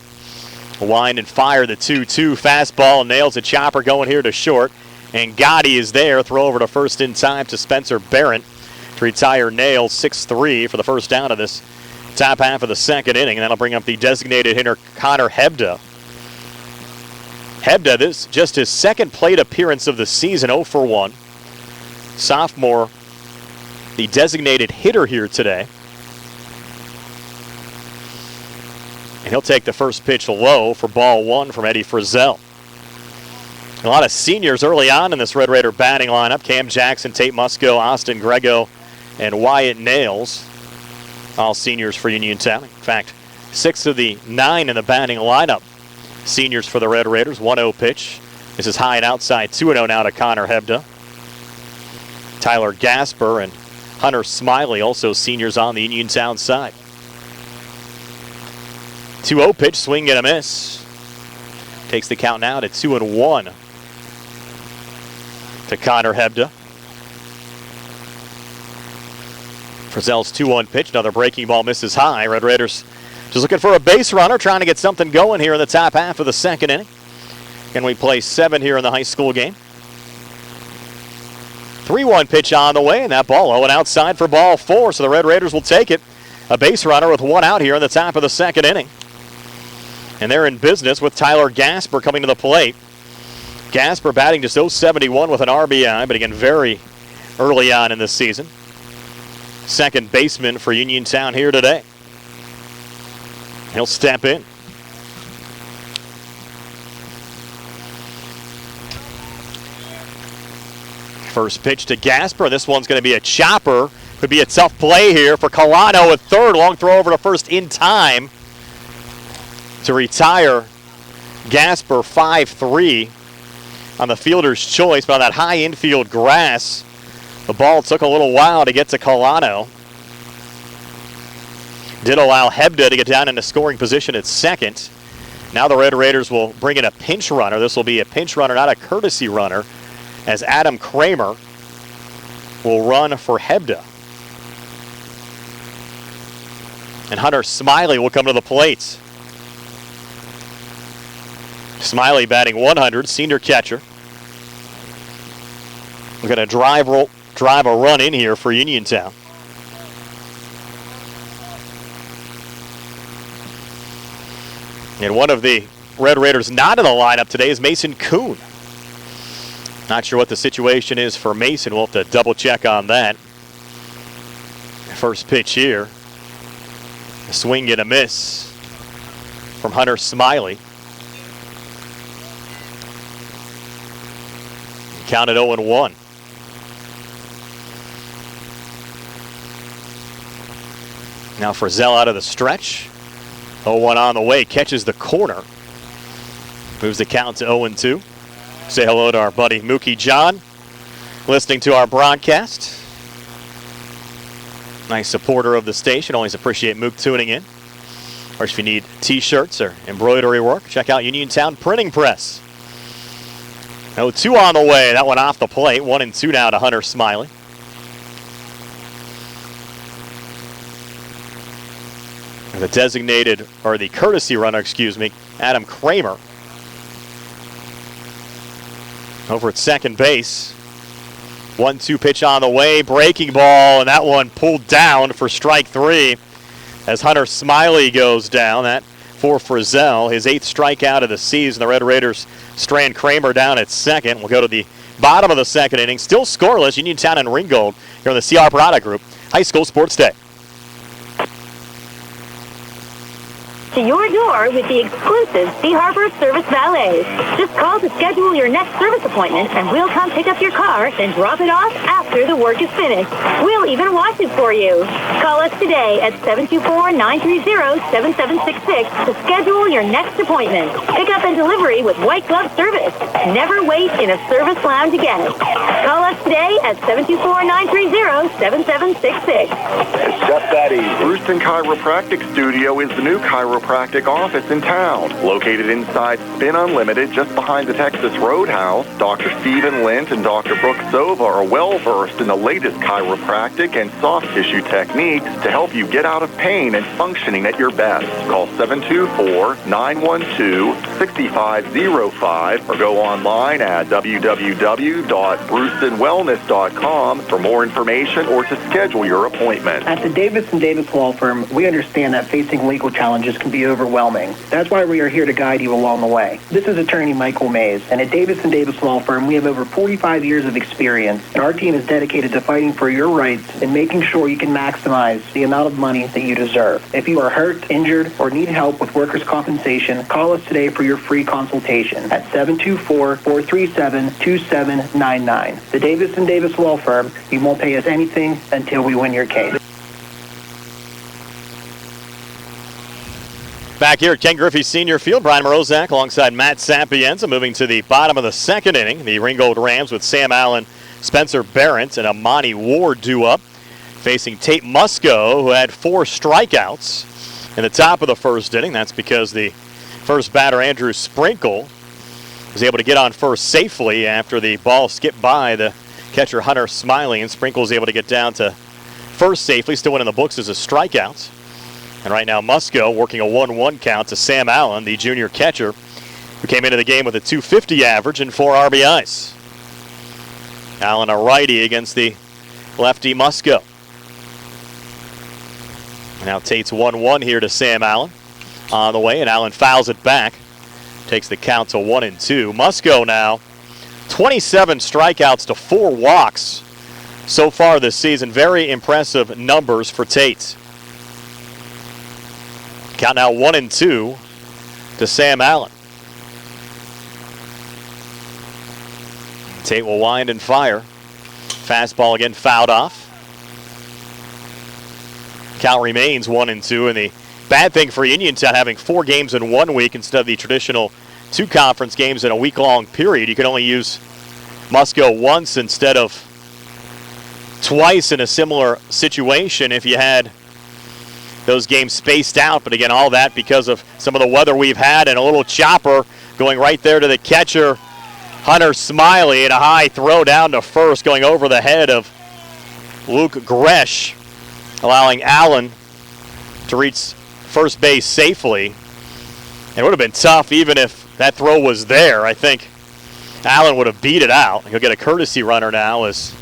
Wind and fire the 2-2 fastball. Nails a chopper going here to short. And Gotti is there. Throw over to first in time to Spencer Barrett to retire Nails 6-3 for the first down of this top half of the second inning. And that'll bring up the designated hitter Connor Hebda. Hebda, this just his second plate appearance of the season, 0-1. Sophomore, the designated hitter here today. And he'll take the first pitch low for ball 1 from Eddie Frizzell. A lot of seniors early on in this Red Raider batting lineup. Cam Jackson, Tate Musco, Austin Grego, and Wyatt Nails. All seniors for Uniontown. In fact, 6 of the 9 in the batting lineup. Seniors for the Red Raiders. 1-0 pitch. This is high and outside. 2-0 now to Connor Hebda. Tyler Gasper and Hunter Smiley, also seniors on the Uniontown side. 2-0 pitch, swing and a miss. Takes the count now to 2-1 to Connor Hebda. Frizzell's 2-1 pitch, another breaking ball misses high. Red Raiders just looking for a base runner, trying to get something going here in the top half of the second inning. Can we play 7 here in the high school game? 3-1 pitch on the way, and that ball low and outside for ball 4, so the Red Raiders will take it. A base runner with 1 out here in the top of the second inning. And they're in business with Tyler Gasper coming to the plate. Gasper batting just .071 with an RBI, but again, very early on in this season. Second baseman for Uniontown here today. He'll step in. First pitch to Gasper. This one's going to be a chopper. Could be a tough play here for Colano at third. Long throw over to first in time to retire Gasper 5-3 on the fielder's choice. But on that high infield grass, the ball took a little while to get to Colano. Did allow Hebda to get down into scoring position at second. Now the Red Raiders will bring in a pinch runner. This will be a pinch runner, not a courtesy runner, as Adam Kramer will run for Hebda. And Hunter Smiley will come to the plate. Smiley batting 100, senior catcher. We're going to drive a run in here for Uniontown. And one of the Red Raiders not in the lineup today is Mason Kuhn. Not sure what the situation is for Mason. We'll have to double check on that. First pitch here. A swing and a miss from Hunter Smiley. Counted 0-1. Now Frizzell out of the stretch. 0-1 on the way. Catches the corner. Moves the count to 0-2. Say hello to our buddy Mookie John, listening to our broadcast. Nice supporter of the station. Always appreciate Mook tuning in. Of course, if you need t-shirts or embroidery work, check out Uniontown Printing Press. 0-2 on the way. That one off the plate. 1-2 now to Hunter Smiley. And the designated, or the courtesy runner, Adam Kramer. Over at second base. 1-2 pitch on the way. Breaking ball, and that one pulled down for strike 3 as Hunter Smiley goes down. That for Frizzell, his 8th strikeout of the season. The Red Raiders strand Kramer down at second. We'll go to the bottom of the second inning. Still scoreless. Uniontown and Ringgold here on the CR Parada Group High School Sports Day. To your door with the exclusive Sea Harbor Service Valet. Just call to schedule your next service appointment, and we'll come pick up your car and drop it off after the work is finished. We'll even wash it for you. Call us today at 724-930-7766 to schedule your next appointment. Pick up and delivery with white glove service. Never wait in a service lounge again. Call us today at 724-930-7766. It's just that easy. Brewston Chiropractic Studio is the new chiropractic office in town. Located inside Spin Unlimited, just behind the Texas Roadhouse, Dr. Stephen Lint and Dr. Brooke Sova are well-versed in the latest chiropractic and soft tissue techniques to help you get out of pain and functioning at your best. Call 724-912-6505 or go online at www.brewstonwellness.com for more information or to schedule your appointment. At the Davis & Davis Law Firm, we understand that facing legal challenges can be overwhelming. That's why we are here to guide you along the way. This is attorney Michael Mays, and at Davis & Davis Law Firm, we have over 45 years of experience, and our team is dedicated to fighting for your rights and making sure you can maximize the amount of money that you deserve. If you are hurt, injured, or need help with workers' compensation, call us today for your free consultation at 724-437-2799. The Davis & Davis Law Firm, you won't pay us anything until we win your case. Back here at Ken Griffey Senior Field, Brian Morozak alongside Matt Sapienza moving to the bottom of the second inning. The Ringgold Rams with Sam Allen, Spencer Barrett, and Amani Ward due up, facing Tate Musco, who had 4 strikeouts in the top of the first inning. That's because the first batter, Andrew Sprinkle, was able to get on first safely after the ball skipped by the catcher Hunter Smiley, and Sprinkle was able to get down to first safely, still winning the books as a strikeout. And right now, Musco working a 1-1 count to Sam Allen, the junior catcher, who came into the game with a .250 average and 4 RBIs. Allen a righty against the lefty Musco. Now Tate's 1-1 here to Sam Allen on the way, and Allen fouls it back. Takes the count to 1-2. Musco now 27 strikeouts to 4 walks so far this season. Very impressive numbers for Tate. Count now 1-2 to Sam Allen. Tate will wind and fire. Fastball again fouled off. Count remains 1-2, and the bad thing for Uniontown having 4 games in 1 week instead of the traditional 2 conference games in a week-long period. You can only use Musco once instead of twice in a similar situation if you had those games spaced out. But again, all that because of some of the weather we've had, and a little chopper going right there to the catcher, Hunter Smiley, and a high throw down to first going over the head of Luke Gresh, allowing Allen to reach first base safely. It would have been tough even if that throw was there. I think Allen would have beat it out. He'll get a courtesy runner now as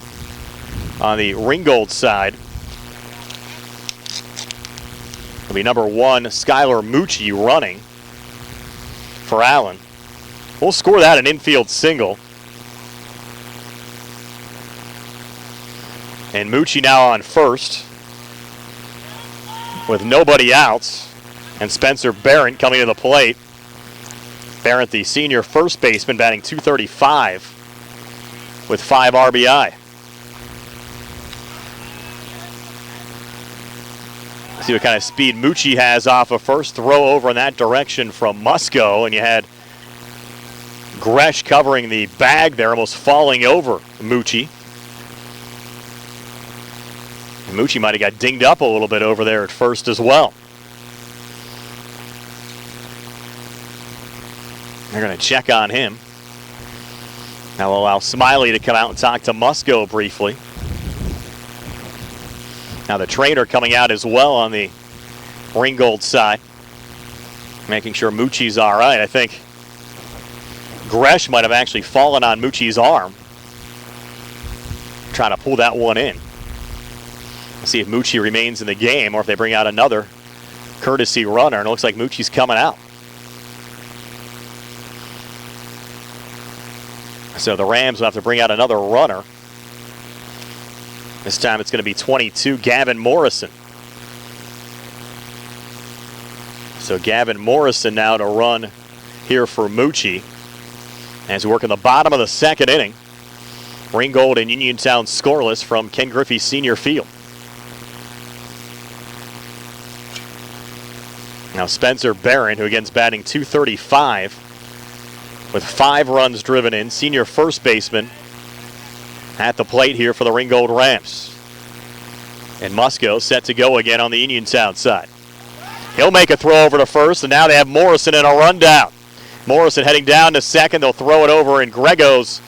on the Ringgold side. It'll be number 1, Skylar Mucci running for Allen. We'll score that an infield single. And Mucci now on first with nobody out, and Spencer Barrett coming to the plate. Barrett, the senior first baseman, batting .235 with 5 RBI. See what kind of speed Mucci has off of first. Throw over in that direction from Musco, and you had Gresh covering the bag there, almost falling over Mucci. And Mucci might have got dinged up a little bit over there at first as well. They're going to check on him. Now we'll allow Smiley to come out and talk to Musco briefly. Now the trainer coming out as well on the Ringgold side, making sure Mucci's all right. I think Gresh might have actually fallen on Mucci's arm, trying to pull that one in. We'll see if Mucci remains in the game or if they bring out another courtesy runner, and it looks like Mucci's coming out. So the Rams will have to bring out another runner. This time it's going to be 22, Gavin Morrison. So Gavin Morrison now to run here for Mucci as we work in the bottom of the second inning. Ringgold and Uniontown scoreless from Ken Griffey Senior Field. Now Spencer Barrett, who again's batting .235 with 5 runs driven in, senior first baseman, at the plate here for the Ringgold Rams. And Musco set to go again on the Uniontown side. He'll make a throw over to first, and now they have Morrison in a rundown. Morrison heading down to second. They'll throw it over in Grego's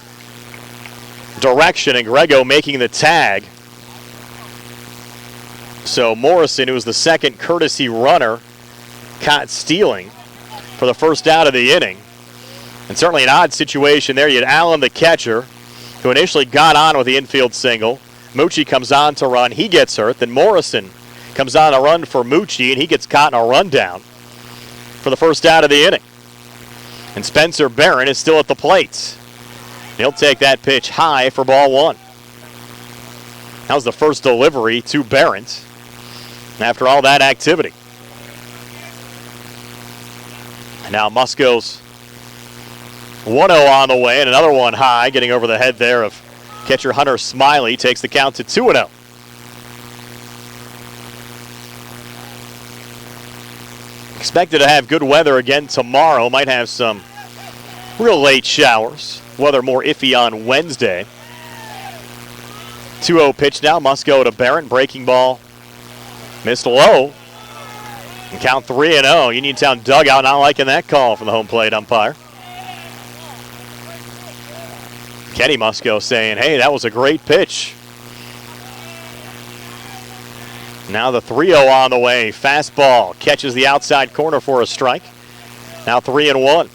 direction, and Grego making the tag. So Morrison, who was the second courtesy runner, caught stealing for the first out of the inning. And certainly an odd situation there. You had Allen, the catcher, who initially got on with the infield single. Mucci comes on to run. He gets hurt. Then Morrison comes on to run for Mucci, and he gets caught in a rundown for the first out of the inning. And Spencer Barrett is still at the plate. He'll take that pitch high for ball 1. That was the first delivery to Barrett after all that activity. And now Musco's 1-0 on the way, and another one high, getting over the head there of catcher Hunter Smiley. Takes the count to 2-0. Expected to have good weather again tomorrow. Might have some real late showers. Weather more iffy on Wednesday. 2-0 pitch now. Must go to Barrett. Breaking ball. Missed low. And count 3-0. Uniontown dugout not liking that call from the home plate umpire. Kenny Musco saying, hey, that was a great pitch. Now the 3-0 on the way. Fastball catches the outside corner for a strike. Now 3-1.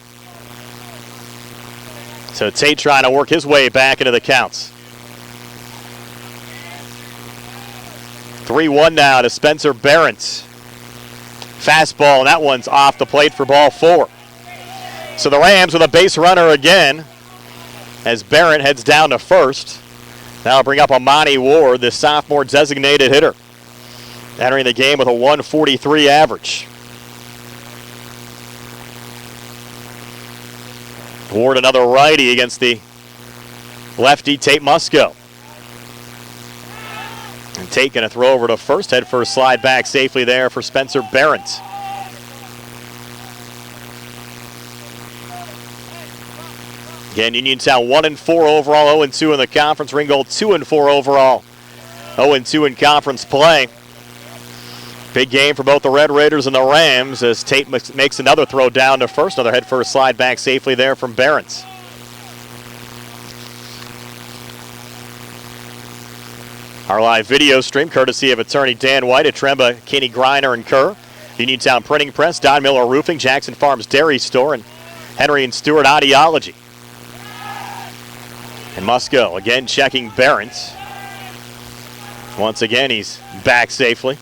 So Tate trying to work his way back into the counts. 3-1 now to Spencer Barrett. Fastball, and that one's off the plate for ball 4. So the Rams with a base runner again as Barrett heads down to first. Now I'll bring up Amani Ward, the sophomore designated hitter, entering the game with a 143 average. Ward another righty against the lefty Tate Musco. And Tate going to throw over to first. Head first slide back safely there for Spencer Barrett. Again, Uniontown 1-4 overall, 0-2 in the conference. Ringgold 2-4 overall, 0-2 in conference play. Big game for both the Red Raiders and the Rams as Tate makes another throw down to first. Another head first slide back safely there from Barrett. Our live video stream, courtesy of attorney Dan White at Tremba, Kinney, Greiner, and Kerr. Uniontown Printing Press, Don Miller Roofing, Jackson Farms Dairy Store, and Henry and Stewart Audiology. And Musco again checking Barrett. Once again, he's back safely.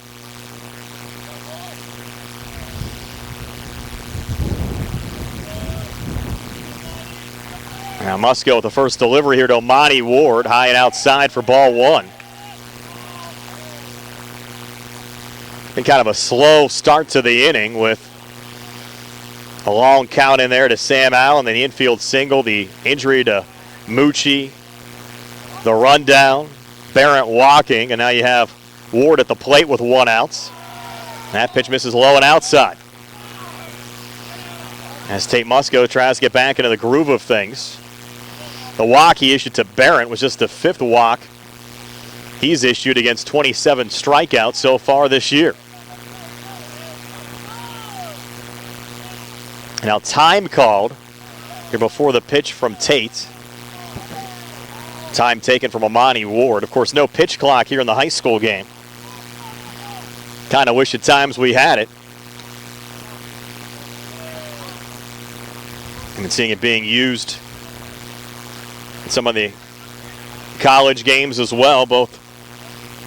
Now Musco with the first delivery here to Amani Ward, high and outside for ball 1. Been kind of a slow start to the inning with a long count in there to Sam Allen, the infield single, the injury to Mucci, the rundown, Barrett walking, and now you have Ward at the plate with 1 out. That pitch misses low and outside. As Tate Musco tries to get back into the groove of things. The walk he issued to Barrett was just the 5th walk he's issued against 27 strikeouts so far this year. Now time called here before the pitch from Tate. Time taken from Amani Ward. Of course, no pitch clock here in the high school game. Kind of wish at times we had it. I've been seeing it being used in some of the college games as well, both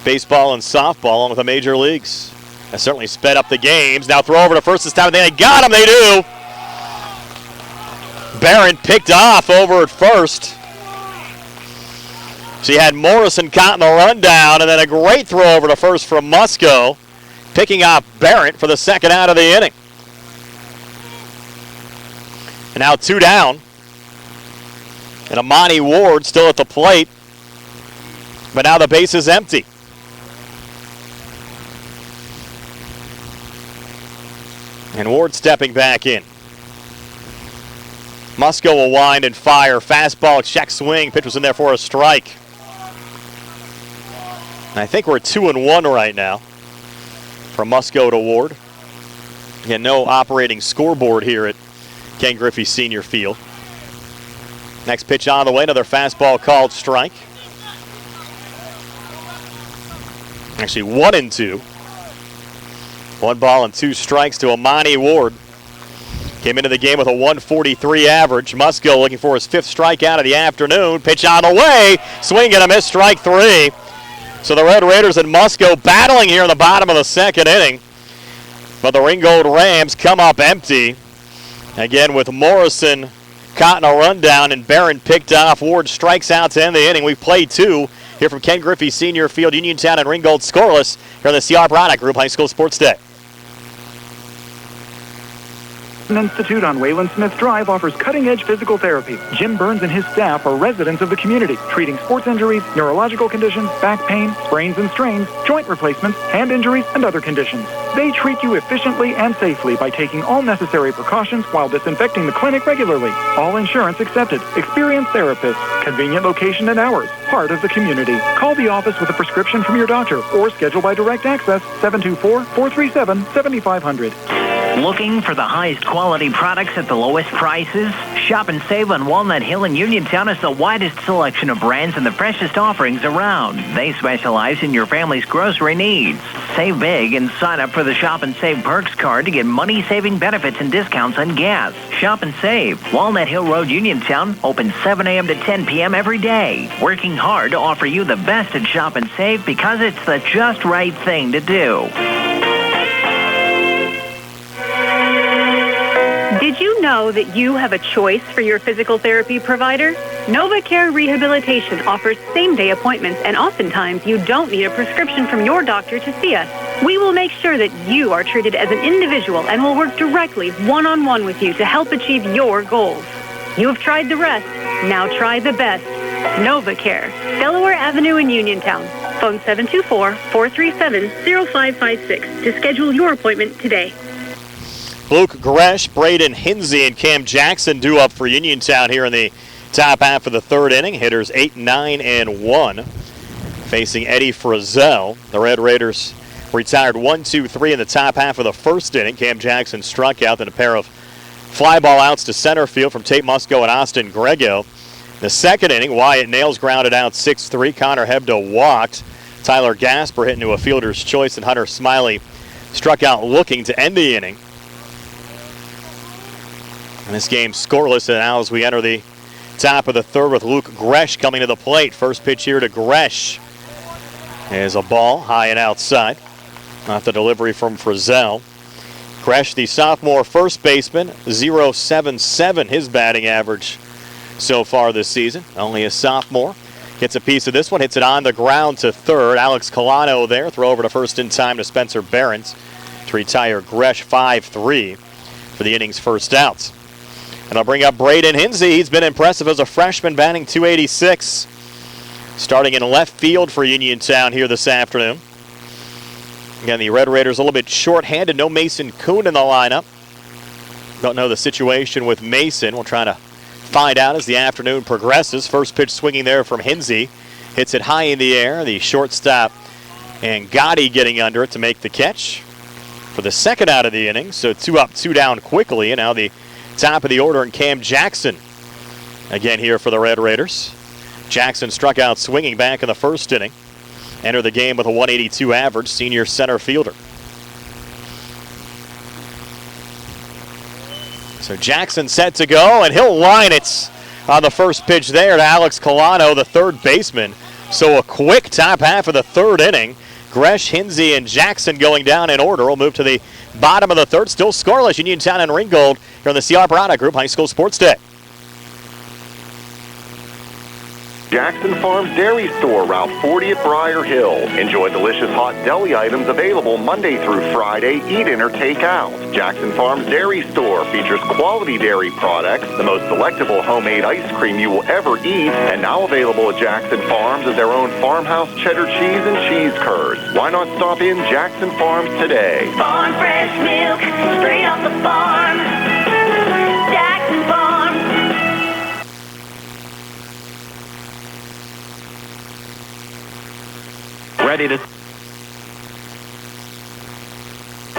baseball and softball, along with the major leagues. That certainly sped up the games. Now throw over to first this time, and they got him, they do. Barrett picked off over at first. So you had Morrison caught in the rundown, and then a great throw over to first from Musco, picking off Barrett for the second out of the inning. And now 2 down. And Amani Ward still at the plate, but now the base is empty. And Ward stepping back in. Musco will wind and fire. Fastball, check swing. Pitch was in there for a strike. And I think we're 2-1 right now from Musco to Ward. Again, no operating scoreboard here at Ken Griffey Senior Field. Next pitch on the way, another fastball called strike. Actually 1-2. 1 ball and 2 strikes to Amani Ward. Came into the game with a 143 average. Musco looking for his 5th strikeout of the afternoon. Pitch on the way. Swing and a miss, strike 3. So the Red Raiders and Musco battling here in the bottom of the 2nd inning. But the Ringgold Rams come up empty. Again with Morrison caught in a rundown and Barron picked off. Ward strikes out to end the inning. We play 2 here from Ken Griffey Senior Field. Uniontown and Ringgold scoreless here on the C.R. Braddock Group High School Sports Day. Institute on Wayland Smith Drive offers cutting-edge physical therapy. Jim Burns and his staff are residents of the community, treating sports injuries, neurological conditions, back pain, sprains and strains, joint replacements, hand injuries, and other conditions. They treat you efficiently and safely by taking all necessary precautions while disinfecting the clinic regularly. All insurance accepted. Experienced therapists. Convenient location and hours. Part of the community. Call the office with a prescription from your doctor or schedule by direct access 724-437-7500. Looking for the highest quality products at the lowest prices? Shop and save on Walnut Hill and Uniontown has the widest selection of brands and the freshest offerings around. They specialize in your family's grocery needs. Save big and sign up for the Shop and Save Perks card to get money-saving benefits and discounts on gas. Shop and save. Walnut Hill Road, Uniontown, open 7 a.m. to 10 p.m. every day. Working hard to offer you the best at Shop and Save because it's the just right thing to do. Did you know that you have a choice for your physical therapy provider? NovaCare Rehabilitation offers same-day appointments, and oftentimes you don't need a prescription from your doctor to see us. We will make sure that you are treated as an individual and will work directly one-on-one with you to help achieve your goals. You have tried the rest. Now try the best. NovaCare, Delaware Avenue in Uniontown. Phone 724-437-0556 to schedule your appointment today. Luke Gresh, Braden Hinsey, and Cam Jackson due up for Uniontown here in the top half of the third inning. Hitters 8, 9, and 1. Facing Eddie Frizzell. The Red Raiders retired 1, 2, 3 in the top half of the first inning. Cam Jackson struck out, then a pair of fly ball outs to center field from Tate Musco and Austin Grego. The second inning, Wyatt Nails grounded out 6-3. Connor Hebda walked. Tyler Gasper hit into a fielder's choice, and Hunter Smiley struck out looking to end the inning. And this game scoreless now as we enter the top of the third with Luke Gresh coming to the plate. First pitch here to Gresh is a ball high and outside. Not the delivery from Frizzell. Gresh, the sophomore first baseman, .077 his batting average so far this season. Only a sophomore. Gets a piece of this one, hits it on the ground to third. Alex Colano there. Throw over to first in time to Spencer Behrens to retire Gresh 5-3 for the inning's first outs. And I'll bring up Braden Hinsey. He's been impressive as a freshman, batting .286. Starting in left field for Uniontown here this afternoon. Again, the Red Raiders a little bit short-handed. No Mason Kuhn in the lineup. Don't know the situation with Mason. We'll try to find out as the afternoon progresses. First pitch swinging there from Hinsey. Hits it high in the air. The shortstop and Gotti getting under it to make the catch for the second out of the inning. So 2 up, 2 down quickly. And now the top of the order, and Cam Jackson again here for the Red Raiders. Jackson struck out swinging back in the first inning. Entered the game with a 182 average, senior center fielder. So Jackson set to go, and he'll line it on the first pitch there to Alex Colano, the third baseman. So a quick top half of the third inning. Gresh, Hinsey, and Jackson going down in order. We'll move to the bottom of the third. Still scoreless. Uniontown and Ringgold here on the C.R. Barada Group High School Sports Day. Jackson Farms Dairy Store, Route 40 at Briar Hill. Enjoy delicious hot deli items available Monday through Friday. Eat in or take out. Jackson Farms Dairy Store features quality dairy products, the most delectable homemade ice cream you will ever eat, and now available at Jackson Farms is their own farmhouse cheddar cheese and cheese curds. Why not stop in Jackson Farms today? Farm fresh milk, straight off the farm. Jackson Farms.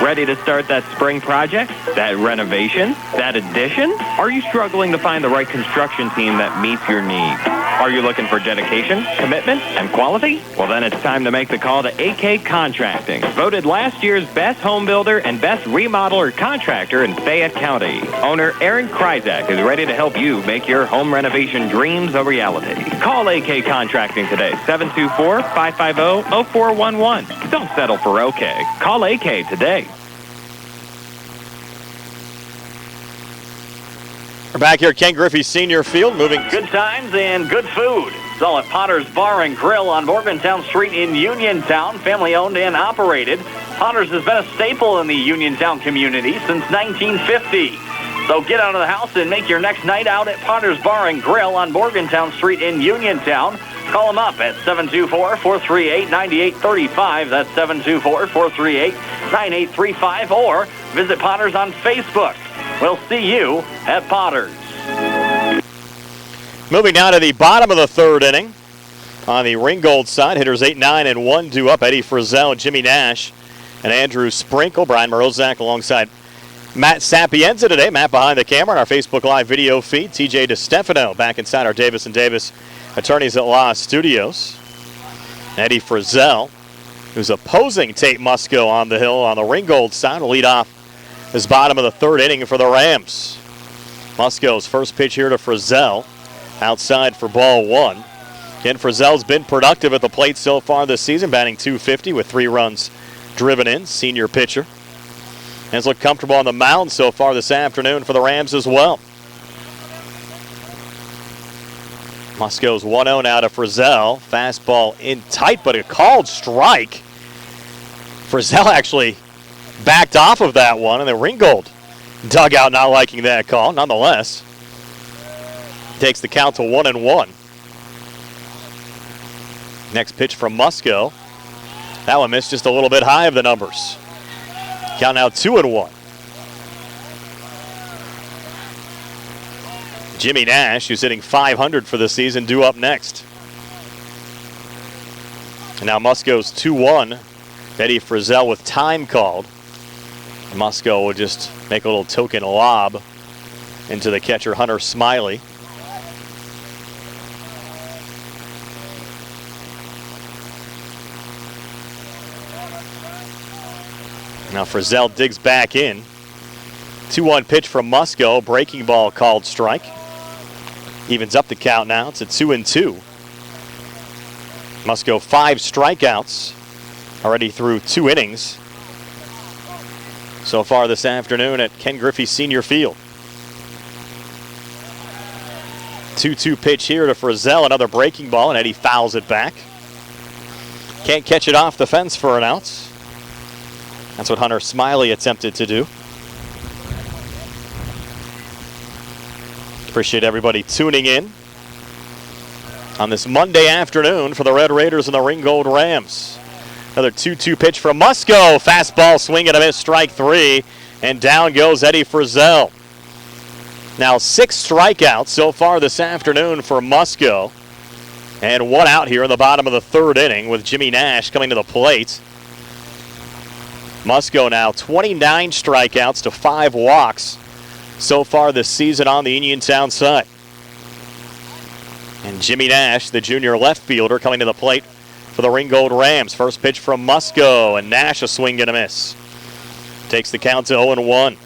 Ready to start that spring project? That renovation? That addition? Are you struggling to find the right construction team that meets your needs? Are you looking for dedication, commitment, and quality? Well, then it's time to make the call to AK Contracting. Voted last year's best home builder and best remodeler contractor in Fayette County. Owner Aaron Kryzak is ready to help you make your home renovation dreams a reality. Call AK Contracting today, 724-550-0411. Don't settle for OK. Call AK today. We're back here at Ken Griffey Senior Field, moving. Good times and good food. It's all at Potter's Bar and Grill on Morgantown Street in Uniontown, family owned and operated. Potter's has been a staple in the Uniontown community since 1950. So get out of the house and make your next night out at Potter's Bar and Grill on Morgantown Street in Uniontown. Call them up at 724-438-9835. That's 724-438-9835. Or visit Potter's on Facebook. We'll see you at Potter's. Moving down to the bottom of the third inning. On the Ringgold side, hitters 8, 9, and 1 due up. Eddie Frizzell, Jimmy Nash, and Andrew Sprinkle. Brian Morozak alongside Matt Sapienza today. Matt behind the camera on our Facebook Live video feed. TJ DeStefano back inside our Davis & Davis Attorneys at Law studios. Eddie Frizzell, who's opposing Tate Musco on the hill on the Ringgold side, will lead off this bottom of the third inning for the Rams. Musco's first pitch here to Frizzell, outside for ball 1. Ken Frizzell's been productive at the plate so far this season, batting .250 with 3 runs driven in, senior pitcher. Has looked comfortable on the mound so far this afternoon for the Rams as well. Musco's 1-0 now to Frizzell. Fastball in tight, but a called strike. Frizzell actually backed off of that one, and then Ringgold dug out not liking that call. Nonetheless, takes the count to 1-1. Next pitch from Musco. That one missed just a little bit high of the numbers. Count now 2-1. Jimmy Nash, who's hitting .500 for the season, due up next. And now Musco's 2-1. Eddie Frizzell with time called. Musco will just make a little token lob into the catcher, Hunter Smiley. Now Frizzell digs back in. 2-1 pitch from Musco. Breaking ball called strike. Evens up the count now. It's a 2-2. Musco 5 strikeouts already through 2 innings so far this afternoon at Ken Griffey Senior Field. 2-2 pitch here to Frizzell. Another breaking ball, and Eddie fouls it back. Can't catch it off the fence for an out. That's what Hunter Smiley attempted to do. Appreciate everybody tuning in on this Monday afternoon for the Red Raiders and the Ringgold Rams. Another 2-2 pitch from Musco. Fastball swing and a miss, strike 3. And down goes Eddie Frizzell. Now 6 strikeouts so far this afternoon for Musco. And 1 out here in the bottom of the third inning with Jimmy Nash coming to the plate. Musco now 29 strikeouts to 5 walks so far this season on the Uniontown side. And Jimmy Nash, the junior left fielder, coming to the plate for the Ringgold Rams. First pitch from Musco, and Nash a swing and a miss. Takes the count to 0-1.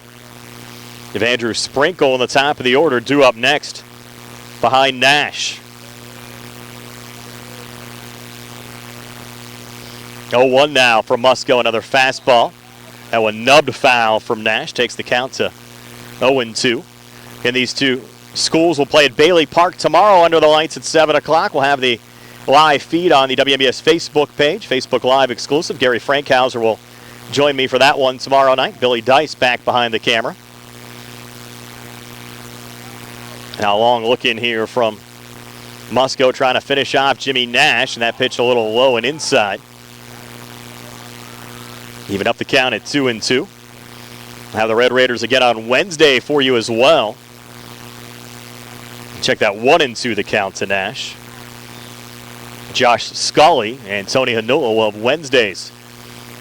If Andrew Sprinkle in the top of the order, due up next behind Nash. 0-1 now from Musco, another fastball. That one nubbed foul from Nash, takes the count to 0-2. And these two schools will play at Bailey Park tomorrow under the lights at 7 o'clock. We'll have the live feed on the WMBS Facebook page, Facebook Live exclusive. Gary Frankhauser will join me for that one tomorrow night. Billy Dice back behind the camera. Now a long look in here from Musco trying to finish off Jimmy Nash, and that pitch a little low and inside. Even up the count at 2-2. We'll have the Red Raiders again on Wednesday for you as well. Check that 1-2 the count to Nash. Josh Scully and Tony Hanula will have Wednesday's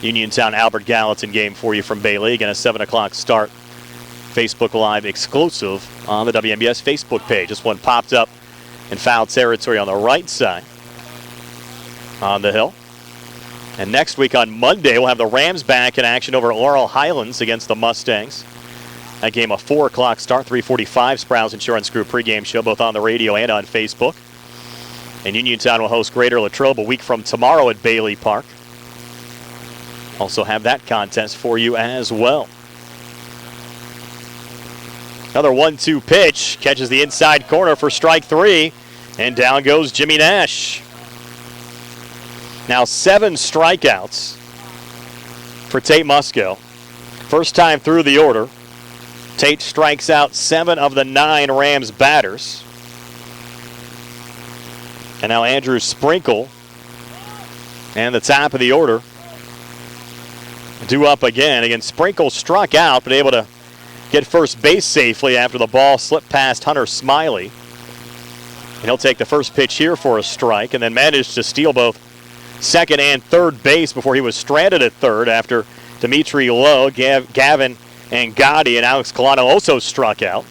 Uniontown Albert Gallatin game for you from Bay League, and a 7 o'clock start. Facebook Live exclusive on the WMBS Facebook page. This one popped up in foul territory on the right side on the hill. And next week on Monday, we'll have the Rams back in action over at Laurel Highlands against the Mustangs. That game a 4 o'clock start, 3:45 Sprouse Insurance Group pregame show, both on the radio and on Facebook. And Uniontown will host Greater Latrobe a week from tomorrow at Bailey Park. Also have that contest for you as well. Another 1-2 pitch, catches the inside corner for strike 3, and down goes Jimmy Nash. Now 7 strikeouts for Tate Musco. First time through the order. Tate strikes out 7 of the 9 Rams batters. And now Andrew Sprinkle, and the top of the order, due up again. Again, Sprinkle struck out, but able to get first base safely after the ball slipped past Hunter Smiley. And he'll take the first pitch here for a strike, and then managed to steal both second and third base before he was stranded at third after Dimitri Lowe, Gavin and Gotti, and Alex Colano also struck out.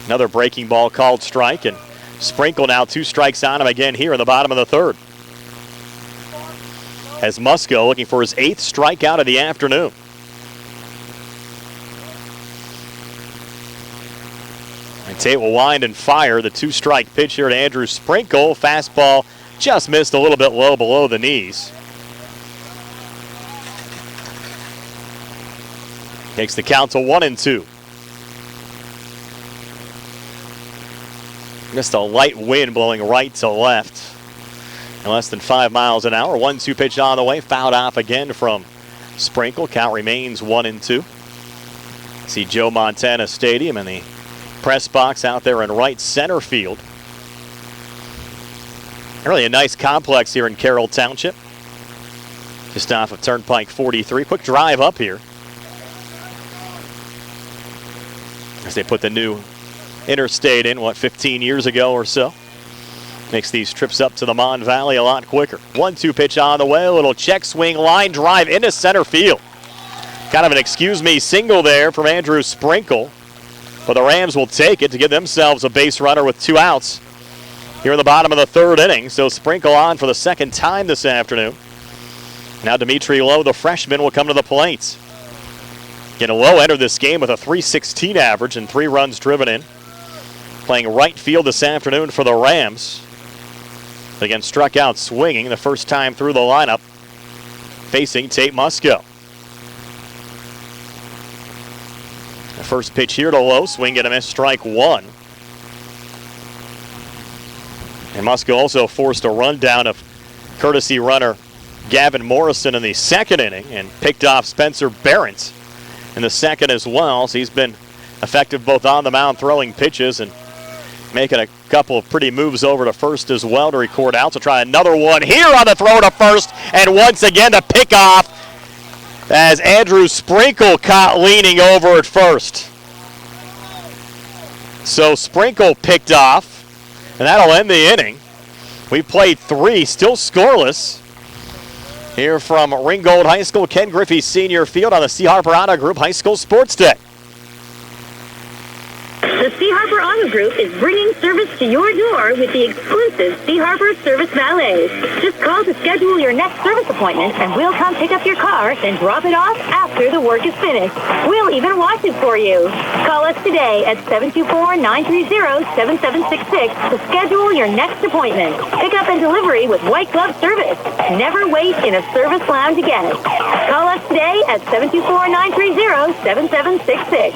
Another breaking ball called strike, and Sprinkle now 2 strikes on him again here in the bottom of the third. As Musco looking for his 8th strikeout of the afternoon. And Tate will wind and fire the 2-strike pitch here to Andrew Sprinkle. Fastball just missed a little bit low below the knees. Takes the count to 1-2. Just a light wind blowing right to left. And less than 5 miles an hour. 1-2 pitch on the way. Fouled off again from Sprinkle. Count remains 1-2. See Joe Montana Stadium and the press box out there in right center field. Really a nice complex here in Carroll Township. Just off of Turnpike 43. Quick drive up here. As they put the new interstate in, 15 years ago or so. Makes these trips up to the Mon Valley a lot quicker. 1-2 pitch on the way. A little check swing line drive into center field. Kind of an excuse me single there from Andrew Sprinkle. But the Rams will take it to give themselves a base runner with 2 outs here in the bottom of the third inning. So Sprinkle on for the second time this afternoon. Now Dimitri Lowe, the freshman, will come to the plate. Again, Lowe entered this game with a .316 average and 3 runs driven in. Playing right field this afternoon for the Rams. Again, struck out swinging the first time through the lineup, facing Tate Musco. The first pitch here to Lowe, swing and a miss, strike 1. And Musco also forced a rundown of courtesy runner Gavin Morrison in the second inning and picked off Spencer Barrett in the second as well. So he's been effective both on the mound throwing pitches and making a couple of pretty moves over to first as well to record out. So try another one here on the throw to first. And once again the pickoff as Andrew Sprinkle caught leaning over at first. So Sprinkle picked off, and that'll end the inning. We played 3, still scoreless. Here from Ringgold High School, Ken Griffey Senior Field on the C. Harper Auto Group High School Sports Day. The C. Harper Auto Group is bringing service to your door with the exclusive C. Harper Service Valets. Just call to schedule your next service appointment, and we'll come pick up your car, then drop it off after the work is finished. We'll even wash it for you. Call us today at 724-930-7766 to schedule your next appointment. Pickup and delivery with white glove service. Never wait in a service lounge again. Call us today at 724-930-7766.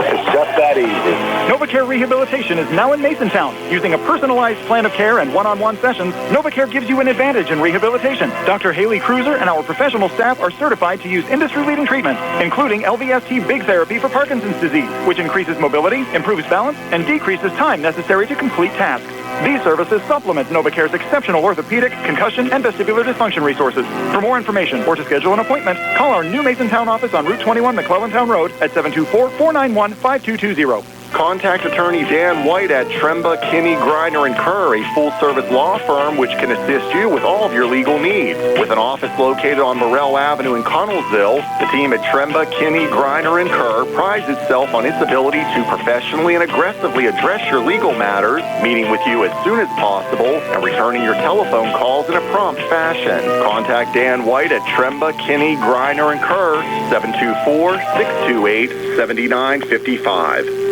It's just that easy. NovaCare Rehabilitation is now in Masontown. Using a personalized plan of care and one-on-one sessions, NovaCare gives you an advantage in rehabilitation. Dr. Haley Cruiser and our professional staff are certified to use industry-leading treatments, including LVST Big Therapy for Parkinson's disease, which increases mobility, improves balance, and decreases time necessary to complete tasks. These services supplement NovaCare's exceptional orthopedic, concussion, and vestibular dysfunction resources. For more information or to schedule an appointment, call our new Masontown office on Route 21 McClellantown Road at 724-491-5220. Contact attorney Dan White at Tremba, Kinney, Greiner, and Kerr, a full-service law firm which can assist you with all of your legal needs. With an office located on Morrell Avenue in Connellsville, the team at Tremba, Kinney, Greiner, and Kerr prides itself on its ability to professionally and aggressively address your legal matters, meeting with you as soon as possible, and returning your telephone calls in a prompt fashion. Contact Dan White at Tremba, Kinney, Greiner, and Kerr, 724-628-7955.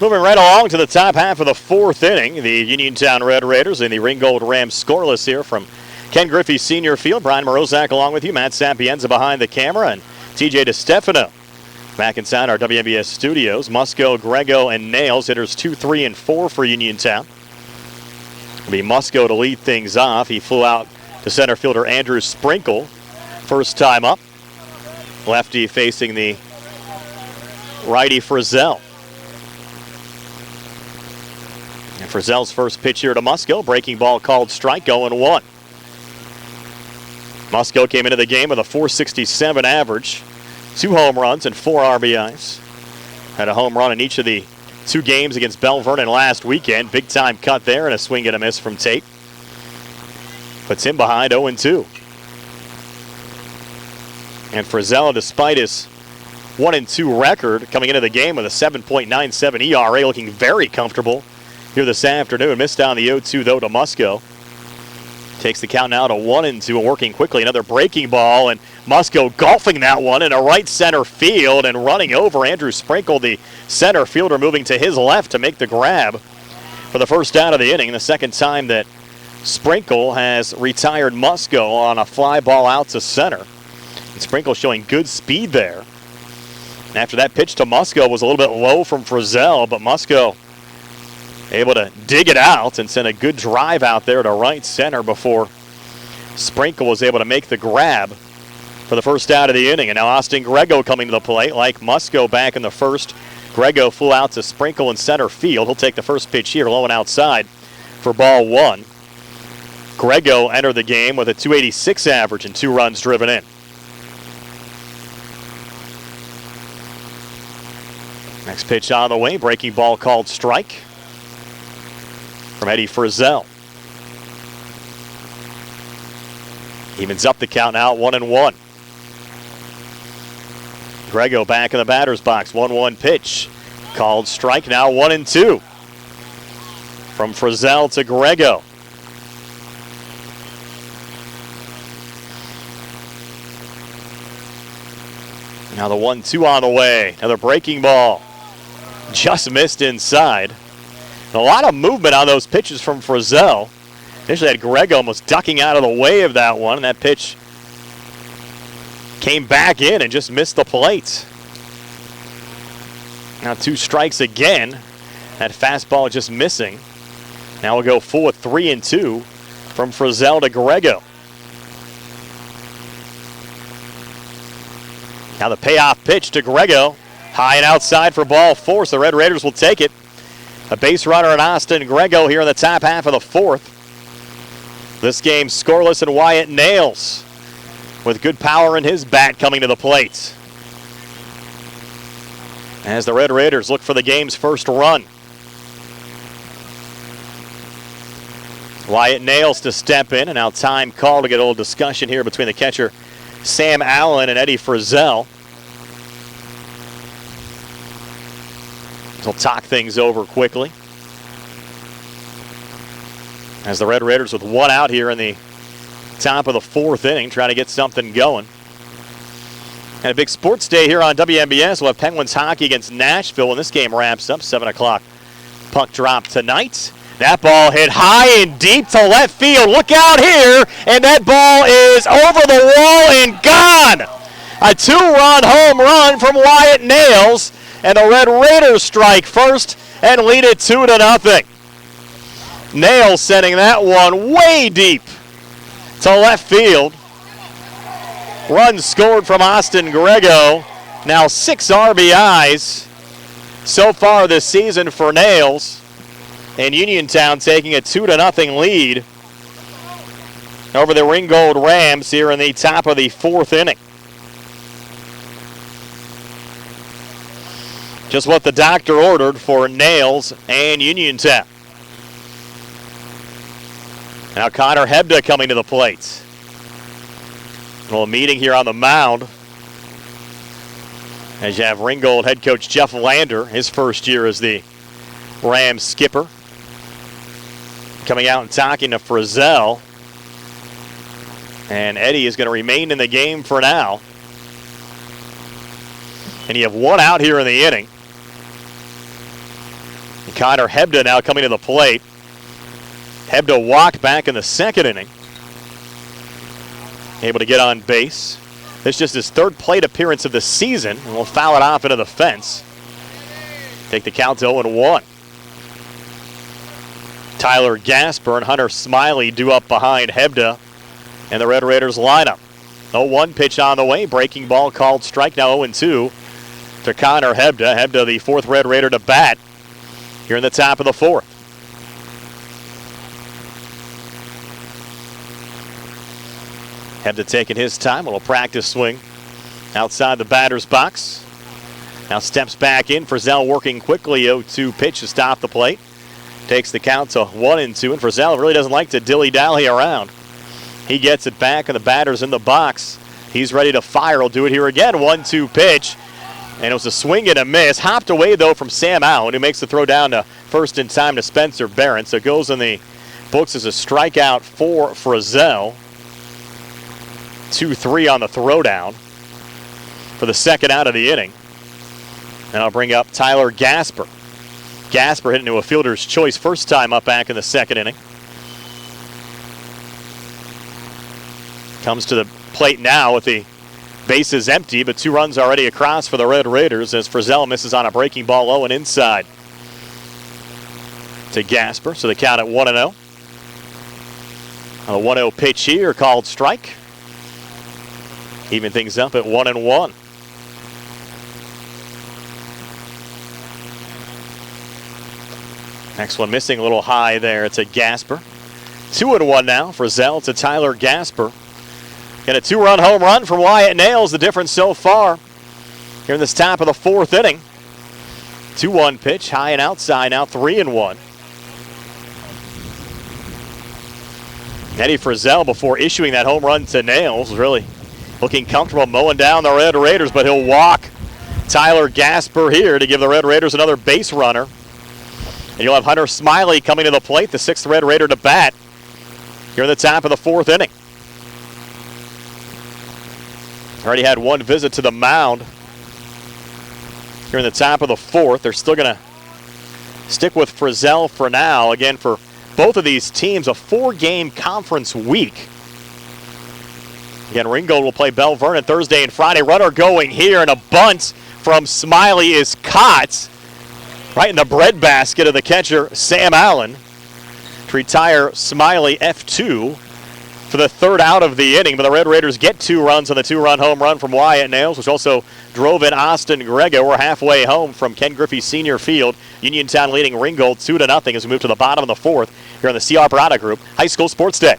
Moving right along to the top half of the fourth inning, the Uniontown Red Raiders and the Ringgold Rams scoreless here from Ken Griffey Senior Field. Brian Morozak along with you, Matt Sapienza behind the camera, and TJ DeStefano back inside our WMBS studios. Musco, Grego, and Nails, hitters 2, 3, and 4 for Uniontown. It'll be Musco to lead things off. He flew out to center fielder Andrew Sprinkle, first time up. Lefty facing the righty Frizzell. And Frizzell's first pitch here to Musco. Breaking ball called strike, 0-1. Musco came into the game with a .467 average, 2 home runs and 4 RBIs. Had a home run in each of the 2 games against Bell Vernon last weekend. Big time cut there and a swing and a miss from Tate. Puts him behind 0-2. And Frizzell, despite his 1-2 record, coming into the game with a 7.97 ERA, looking very comfortable here this afternoon. Missed down the 0-2 though to Musco. Takes the count now to 1-2 and working quickly. Another breaking ball, and Musco golfing that one in a right center field and running over Andrew Sprinkle, the center fielder, moving to his left to make the grab for the first out of the inning. The second time that Sprinkle has retired Musco on a fly ball out to center. And Sprinkle showing good speed there. And after that pitch to Musco was a little bit low from Frizzell, but Musco able to dig it out and send a good drive out there to right center before Sprinkle was able to make the grab for the first out of the inning. And now Austin Grego coming to the plate like Musco back in the first. Grego flew out to Sprinkle in center field. He'll take the first pitch here, low and outside for ball 1. Grego entered the game with a .286 average and 2 runs driven in. Next pitch on the way, breaking ball called strike from Eddie Frizzell. Evens up the count now, 1-1. Grego back in the batter's box, 1-1 pitch. Called strike now, 1-2. From Frizzell to Grego. Now the 1-2 on the way. Another breaking ball. Just missed inside. And a lot of movement on those pitches from Frizzell. Initially had Grego almost ducking out of the way of that one, and that pitch came back in and just missed the plate. Now 2 strikes again. That fastball just missing. Now we'll go full with 3-2 from Frizzell to Grego. Now the payoff pitch to Grego. High and outside for ball 4, so the Red Raiders will take it. A base runner in Austin Grego here in the top half of the 4th. This game scoreless, and Wyatt Nails with good power in his bat coming to the plate. As the Red Raiders look for the game's first run. Wyatt Nails to step in, and now time call to get a little discussion here between the catcher Sam Allen and Eddie Frizzell. He'll talk things over quickly. As the Red Raiders with 1 out here in the top of the 4th inning, trying to get something going. And a big sports day here on WMBS. We'll have Penguins hockey against Nashville when this game wraps up. 7 o'clock puck drop tonight. That ball hit high and deep to left field. Look out here, and that ball is over the wall and gone. A 2-run home run from Wyatt Nails, and the Red Raiders strike first and lead it 2-0. Nails sending that one way deep to left field. Run scored from Austin Grego. Now 6 RBIs so far this season for Nails. And Uniontown taking a 2-0 lead over the Ringgold Rams here in the top of the 4th inning. Just what the doctor ordered for Nails and Uniontown. Now Connor Hebda coming to the plate. A little meeting here on the mound. As you have Ringgold head coach Jeff Lander, his first year as the Rams skipper, coming out and talking to Frizzell. And Eddie is going to remain in the game for now. And you have 1 out here in the inning. And Connor Hebda now coming to the plate. Hebda walked back in the 2nd inning. Able to get on base. This is just his 3rd plate appearance of the season. And we'll foul it off into the fence. Take the count to 0-1. Tyler Gasper and Hunter Smiley due up behind Hebda and the Red Raiders lineup. 0-1 pitch on the way. Breaking ball called strike, now 0-2 to to Connor Hebda. Hebda, the fourth Red Raider to bat here in the top of the fourth. Hebda taking his time, a little practice swing outside the batter's box. Now steps back in. Frizzell working quickly. 0-2 pitch to stop the plate. Takes the count to 1-2. And Frizzell really doesn't like to dilly-dally around. He gets it back, and the batter's in the box. He's ready to fire. He'll do it here again. 1-2 pitch. And it was a swing and a miss. Hopped away, though, from Sam Allen, who makes the throw down to first in time to Spencer Barron. So it goes in the books as a strikeout for Frizzell. 2-3 on the throwdown for the second out of the inning. And I'll bring up Tyler Gasper. Gasper hit into a fielder's choice first time up back in the second inning. Comes to the plate now with the bases empty, but 2 runs already across for the Red Raiders as Frizzell misses on a breaking ball low and inside to Gasper. So the count at 1-0. A 1-0 pitch here called strike. Even things up at 1-1. Next one missing a little high there to Gasper. 2-1 now. Frizzell to Tyler Gasper. And a 2-run home run from Wyatt Nails, the difference so far here in this top of the fourth inning. 2-1 pitch, high and outside, now 3-1. Eddie Frizzell, before issuing that home run to Nails, was really looking comfortable mowing down the Red Raiders, but he'll walk Tyler Gasper here to give the Red Raiders another base runner. And you'll have Hunter Smiley coming to the plate, the 6th Red Raider to bat here in the top of the fourth inning. Already had one visit to the mound here in the top of the fourth. They're still going to stick with Frizzell for now. Again, for both of these teams, a 4-game conference week. Again, Ringgold will play Bell Vernon Thursday and Friday. Runner going here, and a bunt from Smiley is caught right in the breadbasket of the catcher, Sam Allen, to retire Smiley F2 for the third out of the inning. But the Red Raiders get 2 runs on the 2-run home run from Wyatt Nails, which also drove in Austin Grego. We're halfway home from Ken Griffey Senior Field. Uniontown leading Ringgold 2-0 as we move to the bottom of the fourth here on the C.R. Parada Group High School Sports Day.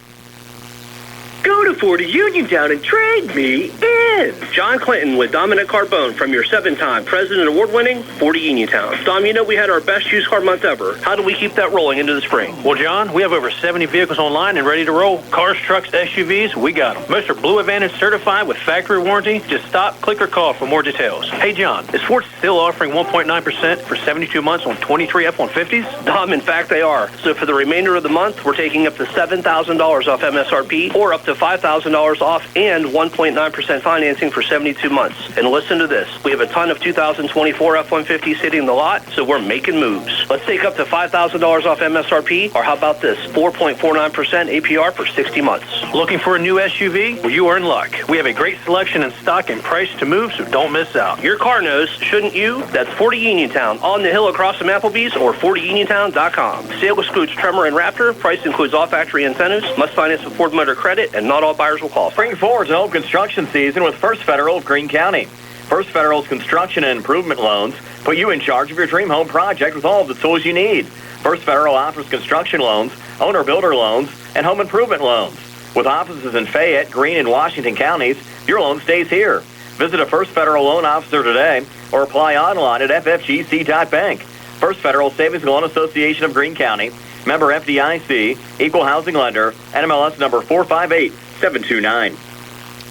Go to 40 Uniontown and trade me in. John Clinton with Dominic Carbone from your 7-time President Award-winning 40 Uniontown. Dom, you know we had our best used car month ever. How do we keep that rolling into the spring? Well, John, we have over 70 vehicles online and ready to roll. Cars, trucks, SUVs, we got them. Most are Blue Advantage certified with factory warranty. Just stop, click, or call for more details. Hey, John, is Ford still offering 1.9% for 72 months on 23 F-150s? Dom, in fact, they are. So for the remainder of the month, we're taking up to $7,000 off MSRP or up to $5,000 off and 1.9% financing for 72 months. And listen to this. We have a ton of 2024 F-150 sitting in the lot, so we're making moves. Let's take up to $5,000 off MSRP, or how about this? 4.49% APR for 60 months. Looking for a new SUV? Well, you are in luck. We have a great selection in stock and price to move, so don't miss out. Your car knows, shouldn't you? That's 40 Uniontown, on the hill across from Applebee's, or 40uniontown.com. Sale excludes Tremor and Raptor. Price includes all factory incentives. Must finance with Ford Motor Credit, and not all buyers will qualify. Spring forward to home construction season with First Federal of Greene County. First Federal's construction and improvement loans put you in charge of your dream home project with all of the tools you need. First Federal offers construction loans, owner-builder loans, and home improvement loans. With offices in Fayette, Greene, and Washington counties, your loan stays here. Visit a First Federal loan officer today or apply online at ffgc.bank. First Federal Savings Loan Association of Greene County, member FDIC, equal housing lender, NMLS number 458729.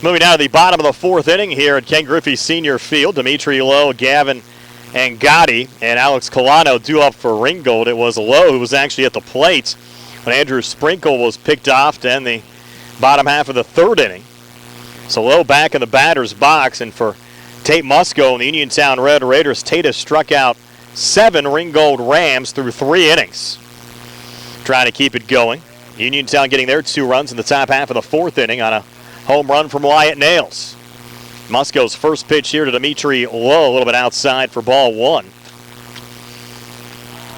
Moving down to the bottom of the fourth inning here at Ken Griffey Senior Field. Dimitri Lowe, Gavin and Gotti, and Alex Colano due up for Ringgold. It was Lowe who was actually at the plate when Andrew Sprinkle was picked off to end the bottom half of the third inning. So Lowe back in the batter's box, and for Tate Musco and the Uniontown Red Raiders, Tate has struck out 7 Ringgold Rams through 3 innings. Trying to keep it going. Uniontown getting their 2 runs in the top half of the fourth inning on a home run from Wyatt Nails. Musco's first pitch here to Dimitri Lowe, a little bit outside for ball 1.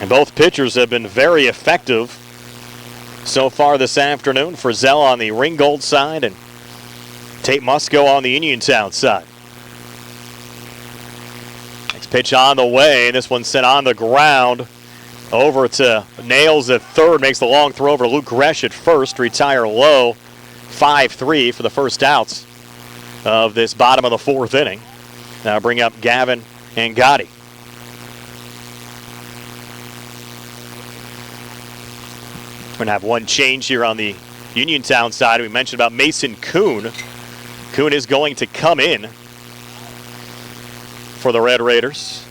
And both pitchers have been very effective so far this afternoon. Frizzell on the Ringgold side and Tate Musco on the Uniontown side. Pitch on the way, and this one's sent on the ground over to Nails at third. Makes the long throw over to Luke Gresh at first. Retire low. 5-3 for the first outs of this bottom of the fourth inning. Now bring up Gavin and Gotti. We're going to have one change here on the Uniontown side. We mentioned about Mason Kuhn. Kuhn is going to come in for the Red Raiders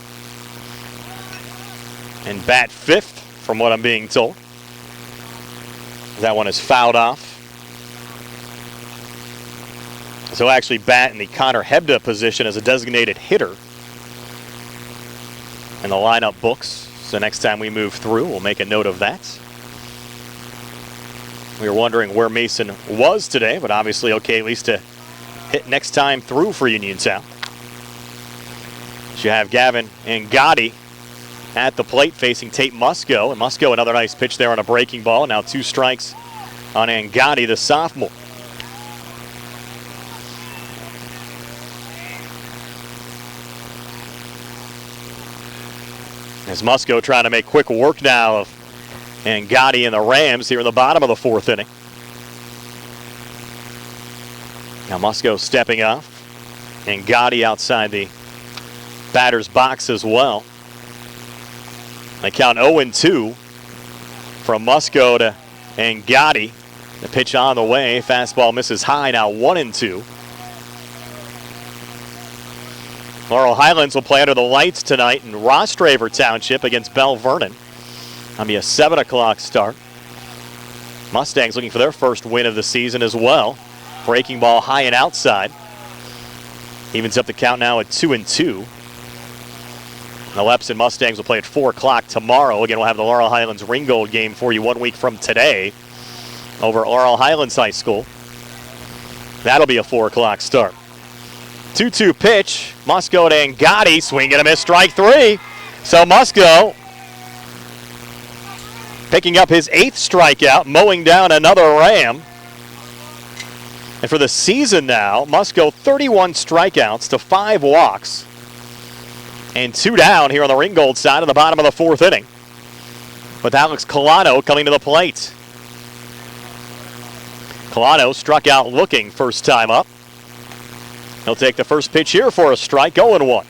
and bat fifth, from what I'm being told. That one is fouled off. So actually bat in the Connor Hebda position as a designated hitter in the lineup books. So next time we move through, we'll make a note of that. We were wondering where Mason was today, but obviously okay at least to hit next time through for Uniontown. So you have Gavin and Gotti at the plate facing Tate Musco. And Musco, another nice pitch there on a breaking ball. Now 2 strikes on Angotti, the sophomore. As Musco trying to make quick work now of Angotti and the Rams here in the bottom of the fourth inning. Now Musco stepping off. Angotti outside the batter's box as well. They count 0-2 from Musco to Angotti. The pitch on the way. Fastball misses high. Now 1-2. Laurel Highlands will play under the lights tonight in Rostraver Township against Bell Vernon. That'll be a 7 o'clock start. Mustangs looking for their first win of the season as well. Breaking ball high and outside. Evens up the count now at 2-2. The Lepson Mustangs will play at 4 o'clock tomorrow. Again, we'll have the Laurel Highlands Ringgold game for you 1 week from today over at Laurel Highlands High School. That'll be a 4 o'clock start. 2-2 pitch. Musco to Angotti. Swing and a miss. Strike 3. So Musco picking up his 8th strikeout, mowing down another Ram. And for the season now, Musco 31 strikeouts to 5 walks. And 2 down here on the Ringgold side of the bottom of the fourth inning. With Alex Colano coming to the plate. Colano struck out looking first time up. He'll take the first pitch here for a strike, 0-1.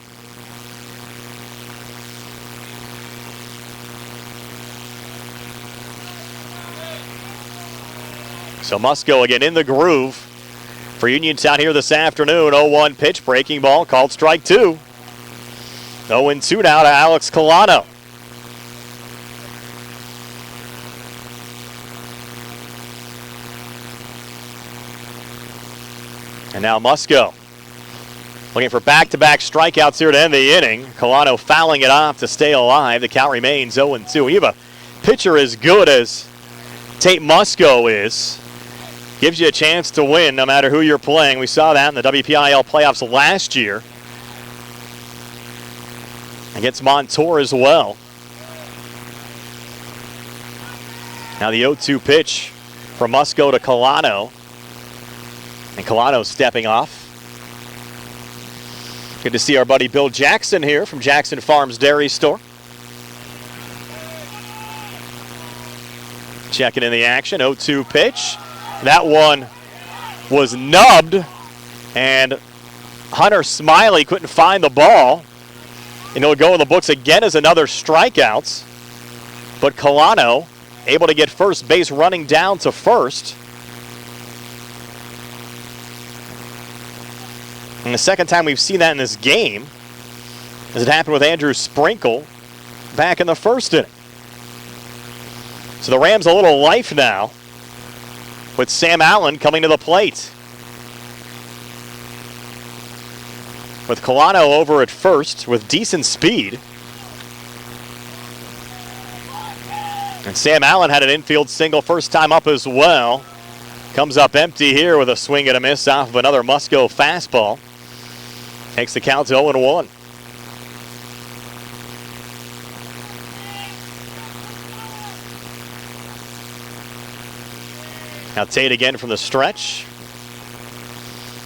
So Musco again in the groove for Uniontown here this afternoon. 0-1 pitch, breaking ball, called strike 2. 0-2 now to Alex Colano. And now Musco looking for back-to-back strikeouts here to end the inning. Colano fouling it off to stay alive. The count remains 0-2. You have a pitcher as good as Tate Musco is. Gives you a chance to win no matter who you're playing. We saw that in the WPIAL playoffs last year against Montour as well. Now the 0-2 pitch from Musco to Colano. And Colano stepping off. Good to see our buddy Bill Jackson here from Jackson Farms Dairy Store. Checking in the action, 0-2 pitch. That one was nubbed, and Hunter Smiley couldn't find the ball. And it'll go in the books again as another strikeouts. But Colano able to get first base running down to first. And the second time we've seen that in this game, as it happened with Andrew Sprinkle back in the first inning. So the Rams a little life now with Sam Allen coming to the plate. With Colano over at first with decent speed. And Sam Allen had an infield single first time up as well. Comes up empty here with a swing and a miss off of another Musco fastball. Takes the count to 0-1. Now Tate again from the stretch.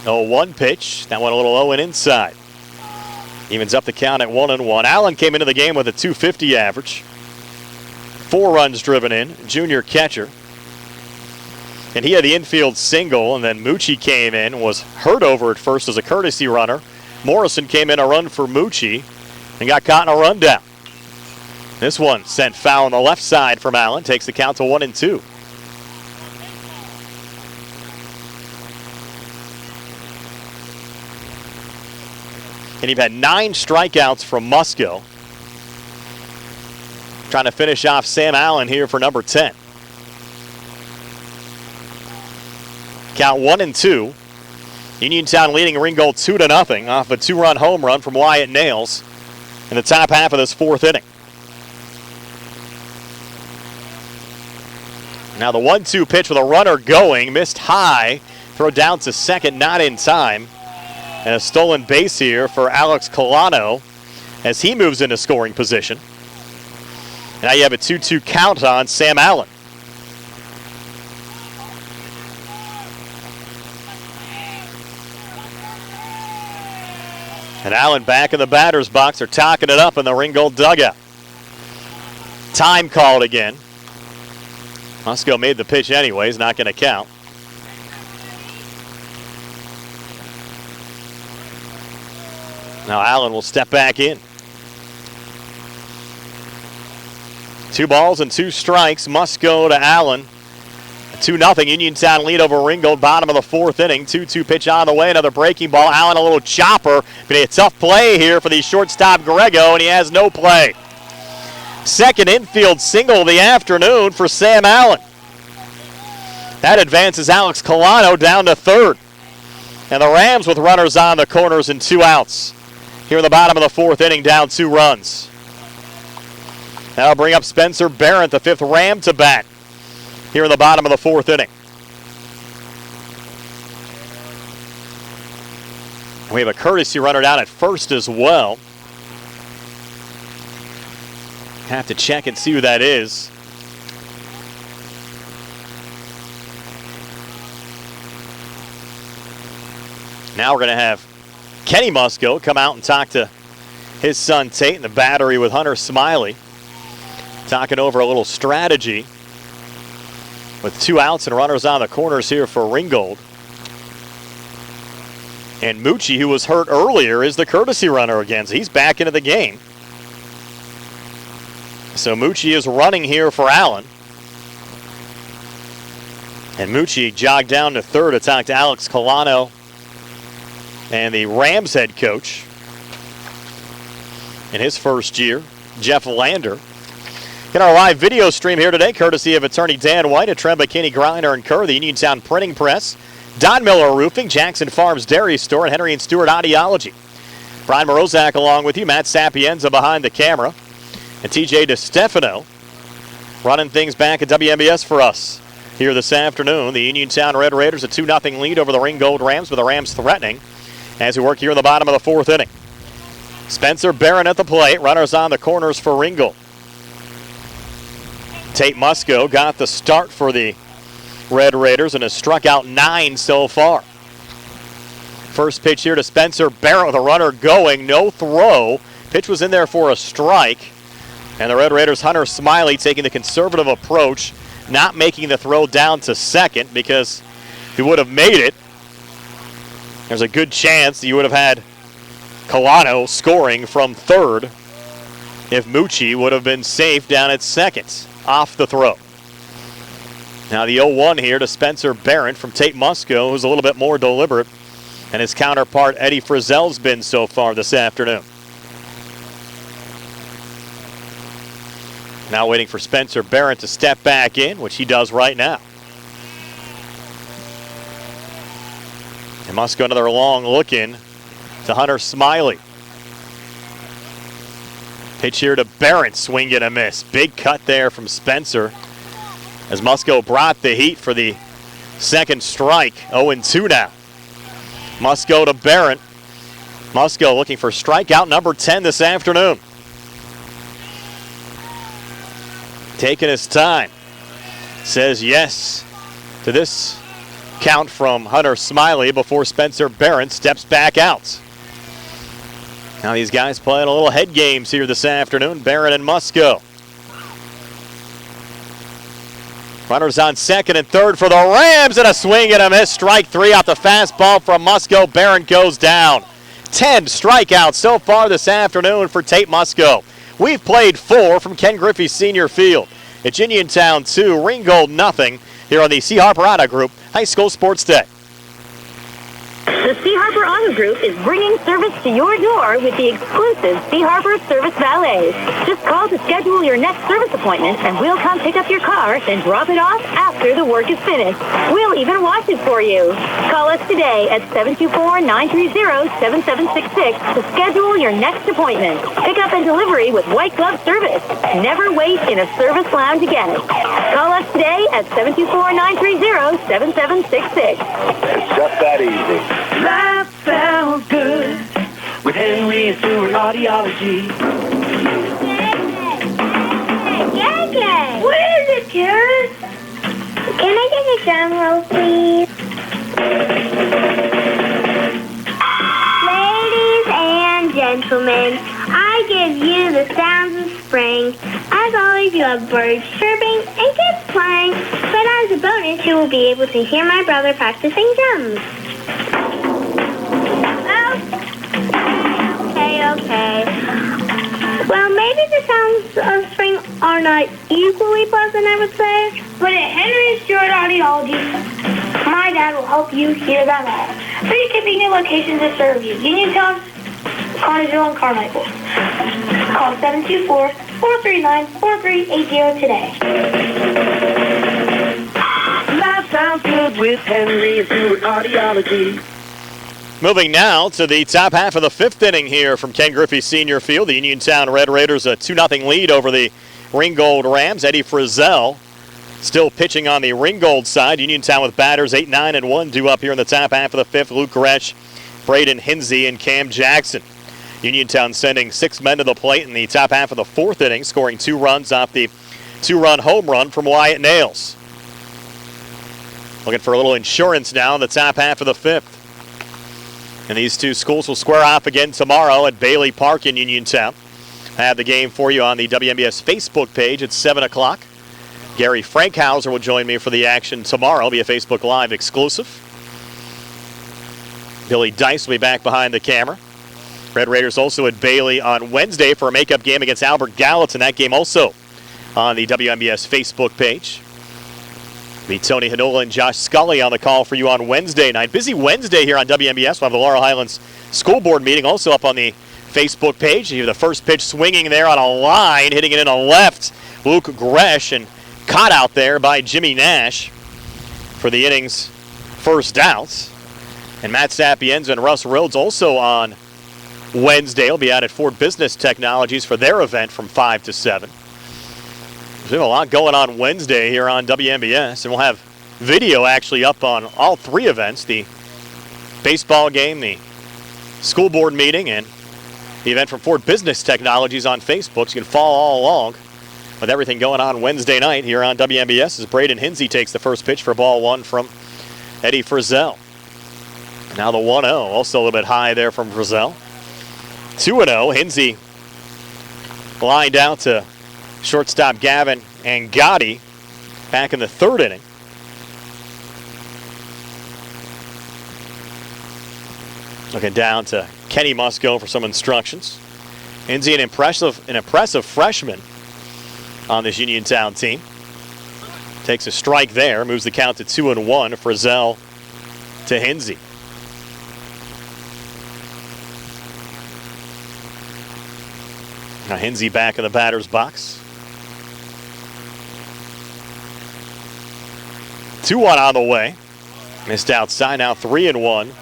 0-1 pitch. That one a little low and inside. Evens up the count at 1-1. Allen came into the game with a .250 average. 4 runs driven in, junior catcher. And he had the infield single, and then Mucci came in, was hurt over at first as a courtesy runner. Morrison came in a run for Mucci and got caught in a rundown. This one sent foul on the left side from Allen, takes the count to 1-2. And you've had 9 strikeouts from Musco. Trying to finish off Sam Allen here for number 10. Count 1-2. Uniontown leading Ringgold 2-0 off a 2-run home run from Wyatt Nails in the top half of this 4th inning. Now the 1-2 pitch with a runner going, missed high, throw down to second, not in time. And a stolen base here for Alex Colano as he moves into scoring position. Now you have a 2-2 count on Sam Allen. And Allen back in the batter's box. They're talking it up in the Ringgold dugout. Time called again. Musco made the pitch anyways, not going to count. Now Allen will step back in. 2 balls and 2 strikes. Musco to Allen. A 2-0 Uniontown lead over Ringgold, bottom of the 4th inning. 2-2 pitch on the way, another breaking ball. Allen a little chopper. But a tough play here for the shortstop Grego, and he has no play. Second infield single of the afternoon for Sam Allen. That advances Alex Colano down to third. And the Rams with runners on the corners and 2 outs. Here in the bottom of the 4th inning, down 2 runs. Now bring up Spencer Barrett, the 5th Ram to bat. Here in the bottom of the 4th inning. We have a courtesy runner down at first as well. Have to check and see who that is. Now we're going to have Kenny Musco come out and talk to his son Tate in the battery with Hunter Smiley. Talking over a little strategy with 2 outs and runners on the corners here for Ringgold. And Mucci, who was hurt earlier, is the courtesy runner again. So he's back into the game. So Mucci is running here for Allen. And Mucci jogged down to third to talk to Alex Colano and the Rams head coach in his first year, Jeff Lander. In our live video stream here today, courtesy of attorney Dan White at Tremba, Kinney, Greiner, and Kerr, the Uniontown Printing Press, Don Miller Roofing, Jackson Farms Dairy Store, and Henry and Stewart Audiology. Brian Morozak along with you, Matt Sapienza behind the camera, and TJ DeStefano running things back at WMBS for us here this afternoon. The Uniontown Red Raiders a 2-0 lead over the Ringgold Rams, with the Rams threatening as we work here in the bottom of the 4th inning. Spencer Barron at the plate, runners on the corners for Ringgold. Tate Musco got the start for the Red Raiders and has struck out 9 so far. First pitch here to Spencer Barron with a runner going, no throw. Pitch was in there for a strike. And the Red Raiders' Hunter Smiley taking the conservative approach, not making the throw down to second, because if he would have made it, there's a good chance you would have had Colano scoring from third if Mucci would have been safe down at second off the throw. Now the 0-1 here to Spencer Barron from Tate Musco, who's a little bit more deliberate, and his counterpart Eddie Frizzell's been so far this afternoon. Now waiting for Spencer Barron to step back in, which he does right now. And Musco another long look in to Hunter Smiley. Pitch here to Barron, swing and a miss. Big cut there from Spencer as Musco brought the heat for the second strike. 0-2 now. Musco to Barron. Musco looking for strikeout number 10 this afternoon. Taking his time. Says yes to this count from Hunter Smiley before Spencer Barron steps back out. Now these guys playing a little head games here this afternoon, Barron and Musco. Runners on second and third for the Rams, and a swing and a miss. Strike three off the fastball from Musco. Barron goes down. 10 strikeouts so far this afternoon for Tate Musco. We've played 4 from Ken Griffey Senior Field. It's Uniontown 2, Ringgold nothing here on the C. Harper Auto Group High School Sports Day. The C. Harper Auto Group is bringing service to your door with the exclusive C. Harper Service Valet. Just call to schedule your next service appointment, and we'll come pick up your car and drop it off after the work is finished. We'll even wash it for you. Call us today at 724-930-7766 to schedule your next appointment. Pickup and delivery with white glove service. Never wait in a service lounge again. Call us today at 724-930-7766. It's just that easy. Life sounds good with Henry and Stewart Audiology. Yay! What is it, Kerr? Can I get a drum roll, please? Ladies and gentlemen, I give you the sounds of spring. As always, you have birds chirping and kids playing. But as a bonus, you will be able to hear my brother practicing drums. Okay. Well, maybe the sounds of spring are not equally pleasant, I would say. But at Henry and Stewart Audiology, my dad will help you hear them all. 3 convenient locations to serve you: Uniontown, Carnersville, and Carmichael. Call 724-439-4380 today. Life sounds good with Henry and Stewart Audiology. Moving now to the top half of the 5th inning here from Ken Griffey Senior Field. The Uniontown Red Raiders a 2-0 lead over the Ringgold Rams. Eddie Frizzell still pitching on the Ringgold side. Uniontown with batters 8, 9, and 1 due up here in the top half of the 5th. Luke Gresh, Braden Hinsey, and Cam Jackson. Uniontown sending 6 men to the plate in the top half of the 4th inning, scoring 2 runs off the 2-run home run from Wyatt Nails. Looking for a little insurance now in the top half of the 5th. And these two schools will square off again tomorrow at Bailey Park in Uniontown. I have the game for you on the WMBS Facebook page at 7 o'clock. Gary Frankhauser will join me for the action tomorrow via Facebook Live exclusive. Billy Dice will be back behind the camera. Red Raiders also at Bailey on Wednesday for a makeup game against Albert Gallatin. That game also on the WMBS Facebook page. Be Tony Hanola and Josh Scully on the call for you on Wednesday night. Busy Wednesday here on WMBS. We'll have the Laurel Highlands School Board meeting also up on the Facebook page. You have the first pitch swinging there on a line, hitting it in a left. Luke Gresh, and caught out there by Jimmy Nash for the inning's first outs. And Matt Sapienza and Russ Rhodes also on Wednesday will be out at Ford Business Technologies for their event from 5 to 7. There's a lot going on Wednesday here on WMBS, and we'll have video actually up on all 3 events: the baseball game, the school board meeting, and the event from Ford Business Technologies on Facebook. So you can follow all along with everything going on Wednesday night here on WMBS as Braden Hinsey takes the first pitch for ball 1 from Eddie Frizzell. Now the 1-0, also a little bit high there from Frizzell. 2-0, Hinsey lined out to shortstop Gavin Angotti back in the 3rd inning. Looking down to Kenny Musco for some instructions. Hinsey, an impressive freshman on this Uniontown team. Takes a strike there, moves the count to 2-1. Frizzell to Hinsey. Now Hinsey back in the batter's box. 2-1 on the way. Missed outside, now 3-1.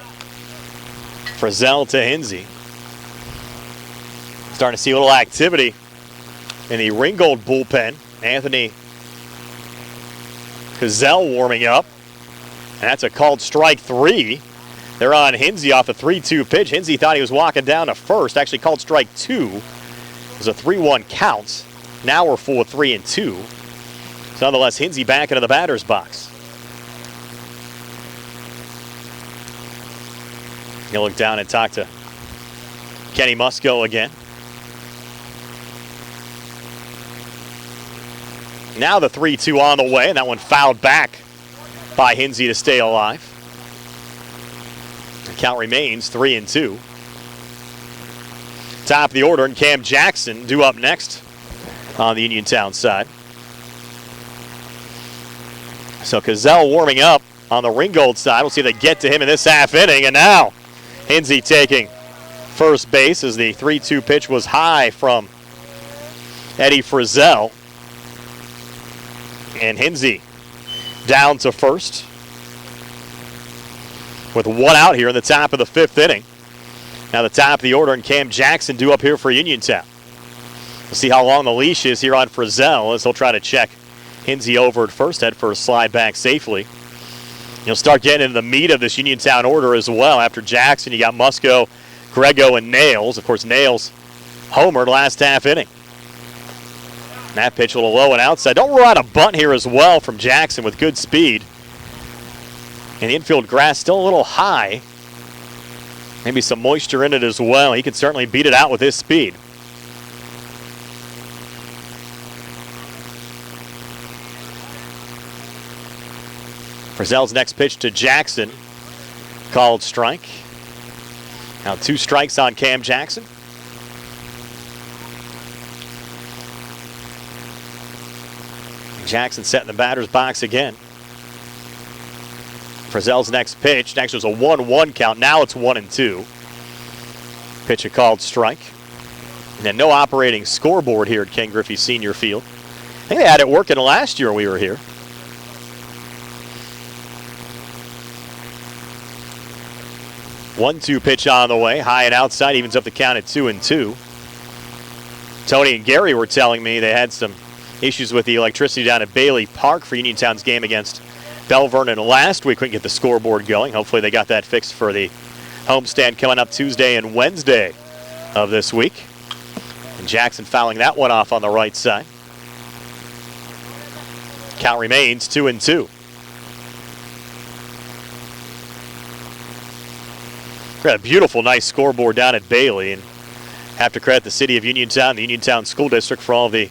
Frizzell to Hinsey. Starting to see a little activity in the Ringgold bullpen. Anthony Cazell warming up. And that's a called strike 3. They're on Hinsey off a 3-2 pitch. Hinsey thought he was walking down to first. Actually called strike 2. It was a 3-1 count. Now we're full of 3-2. So nonetheless, Hinsey back into the batter's box. He'll look down and talk to Kenny must go again. Now the 3-2 on the way, and that one fouled back by Hinsey to stay alive. The count remains 3-2. Top of the order, and Cam Jackson due up next on the Uniontown side. So Cazell warming up on the Ringgold side. We'll see if they get to him in this half inning, and now Hinsey taking first base as the 3-2 pitch was high from Eddie Frizzell. And Hinsey down to first with one out here in the top of the fifth inning. Now the top of the order, and Cam Jackson due up here for Uniontown. We'll see how long the leash is here on Frizzell as he'll try to check Hinsey over at first, head for a slide back safely. You'll start getting into the meat of this Uniontown order as well. After Jackson, you got Musco, Grego, and Nails. Of course, Nails homered last half inning. And that pitch a little low and outside. Don't rule out a bunt here as well from Jackson with good speed. And the infield grass still a little high. Maybe some moisture in it as well. He could certainly beat it out with his speed. Frizzell's next pitch to Jackson. Called strike. Now 2 strikes on Cam Jackson. Jackson set in the batter's box again. Frizzell's next pitch. Next was a 1-1 count. Now it's 1-2. Pitch a called strike. And then no operating scoreboard here at Ken Griffey Senior Field. I think they had it working last year we were here. 1-2 pitch on the way. High and outside. Evens up the count at 2-2. Tony and Gary were telling me they had some issues with the electricity down at Bailey Park for Uniontown's game against Bell Vernon last week. Couldn't get the scoreboard going. Hopefully they got that fixed for the homestand coming up Tuesday and Wednesday of this week. And Jackson fouling that one off on the right side. Count remains 2-2. Got a beautiful, nice scoreboard down at Bailey, and have to credit the city of Uniontown, the Uniontown School District, for all the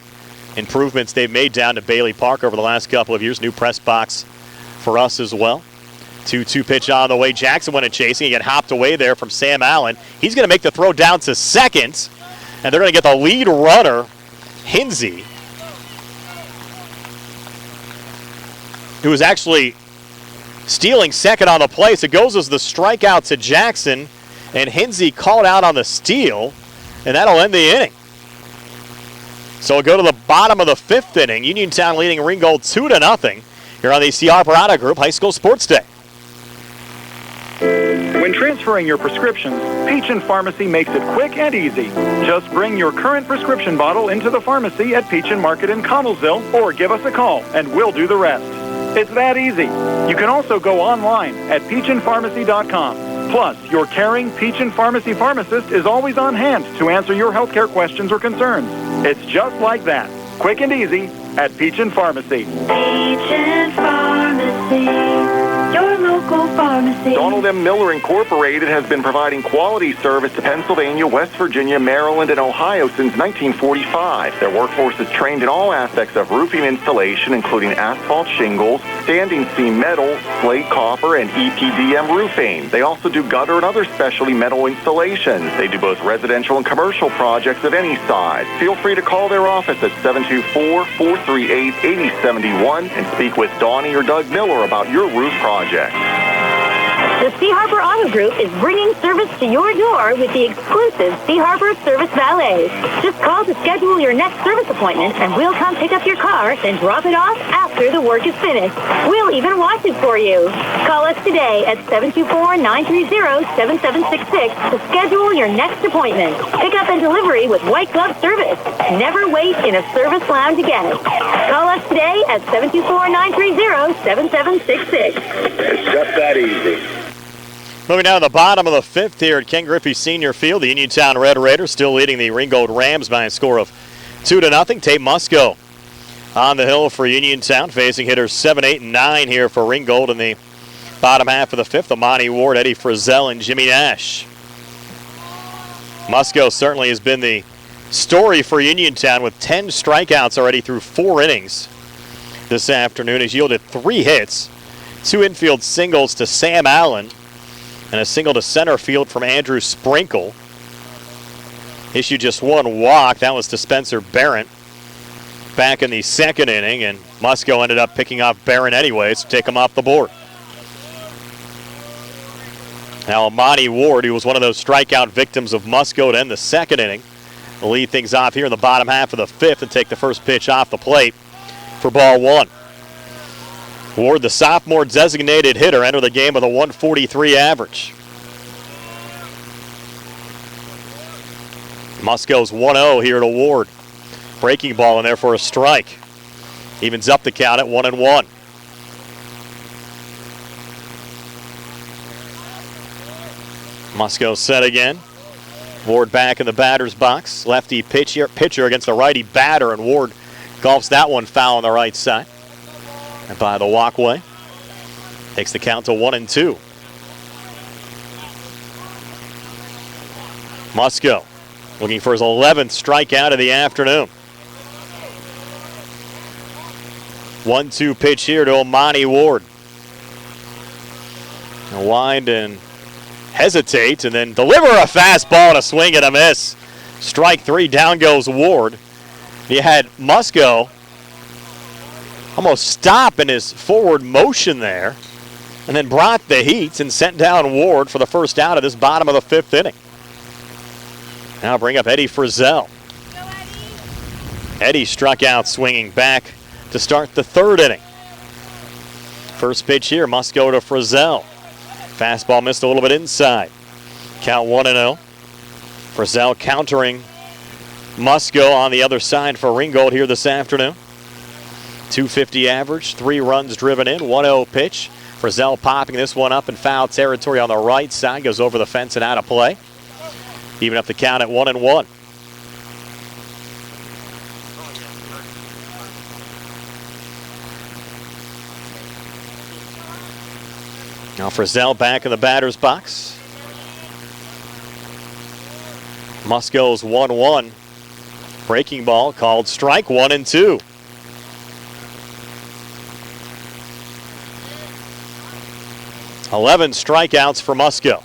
improvements they've made down to Bailey Park over the last couple of years. New press box for us as well. 2-2 pitch on the way. Jackson went a chasing. He got hopped away there from Sam Allen. He's going to make the throw down to second, and they're going to get the lead runner, Hinsey, who was actually stealing second on the play. So it goes as the strikeout to Jackson, and Hinsey called out on the steal, and that'll end the inning. So we'll go to the bottom of the fifth inning. Uniontown leading Ringgold 2-0 here on the C. Harper Auto Group High School Sports Day. When transferring your prescriptions, Peach & Pharmacy makes it quick and easy. Just bring your current prescription bottle into the pharmacy at Peach & Market in Connellsville, or give us a call, and we'll do the rest. It's that easy. You can also go online at peachandpharmacy.com. Plus, your caring Peach & Pharmacy pharmacist is always on hand to answer your healthcare questions or concerns. It's just like that. Quick and easy at Peach & Pharmacy. Peach & Pharmacy, your local pharmacy. Donald M. Miller Incorporated has been providing quality service to Pennsylvania, West Virginia, Maryland, and Ohio since 1945. Their workforce is trained in all aspects of roofing installation, including asphalt shingles, standing seam metal, slate copper, and EPDM roofing. They also do gutter and other specialty metal installations. They do both residential and commercial projects of any size. Feel free to call their office at 724-438-8071 and speak with Donnie or Doug Miller about your roof project. The C. Harper Auto Group is bringing service to your door with the exclusive C. Harper Service Valet. Just call to schedule your next service appointment, and we'll come pick up your car, then drop it off after the work is finished. We'll even wash it for you. Call us today at 724-930-7766 to schedule your next appointment. Pickup and delivery with white glove service. Never wait in a service lounge again. Call us today at 724-930-7766. It's just that easy. Moving down to the bottom of the fifth here at Ken Griffey Senior Field, the Uniontown Red Raiders still leading the Ringgold Rams by a score of 2-0. Tate Musco on the hill for Uniontown, facing hitters 7, 8, and 9 here for Ringgold in the bottom half of the fifth. Amani Ward, Eddie Frizzell, and Jimmy Nash. Musco certainly has been the story for Uniontown with 10 strikeouts already through 4 innings this afternoon. He's yielded 3 hits, 2 infield singles to Sam Allen, and a single to center field from Andrew Sprinkle. Issued just 1 walk. That was to Spencer Barrett back in the 2nd inning, and Musco ended up picking off Barrett anyways to take him off the board. Now Amani Ward, who was one of those strikeout victims of Musco to end the 2nd inning, will lead things off here in the bottom half of the 5th and take the first pitch off the plate for ball 1. Ward, the sophomore designated hitter, entered the game with a 143 average. Musco's 1-0 here to Ward. Breaking ball in there for a strike. Evens up the count at 1-1. Musco set again. Ward back in the batter's box. Lefty pitcher against the righty batter, and Ward golfs that one foul on the right side. And by the walkway, takes the count to 1-2. Musco looking for his 11th strikeout of the afternoon. 1-2 pitch here to Amani Ward. A wind and hesitate, and then deliver a fastball and a swing and a miss. Strike 3, down goes Ward. You had Musco almost stop in his forward motion there, and then brought the heat and sent down Ward for the first out of this bottom of the 5th inning. Now bring up Eddie Frizzell. Eddie struck out swinging back to start the 3rd inning. First pitch here, Musco to Frizzell. Fastball missed a little bit inside. Count 1-0. Frizzell countering Musco on the other side for Ringgold here this afternoon. 250 average, 3 runs driven in, 1-0 pitch. Frizzell popping this one up in foul territory on the right side, goes over the fence and out of play. Even up the count at 1-1. Now Frizzell back in the batter's box. Musco's 1-1. Breaking ball called strike 1-2. Eleven strikeouts for Musco.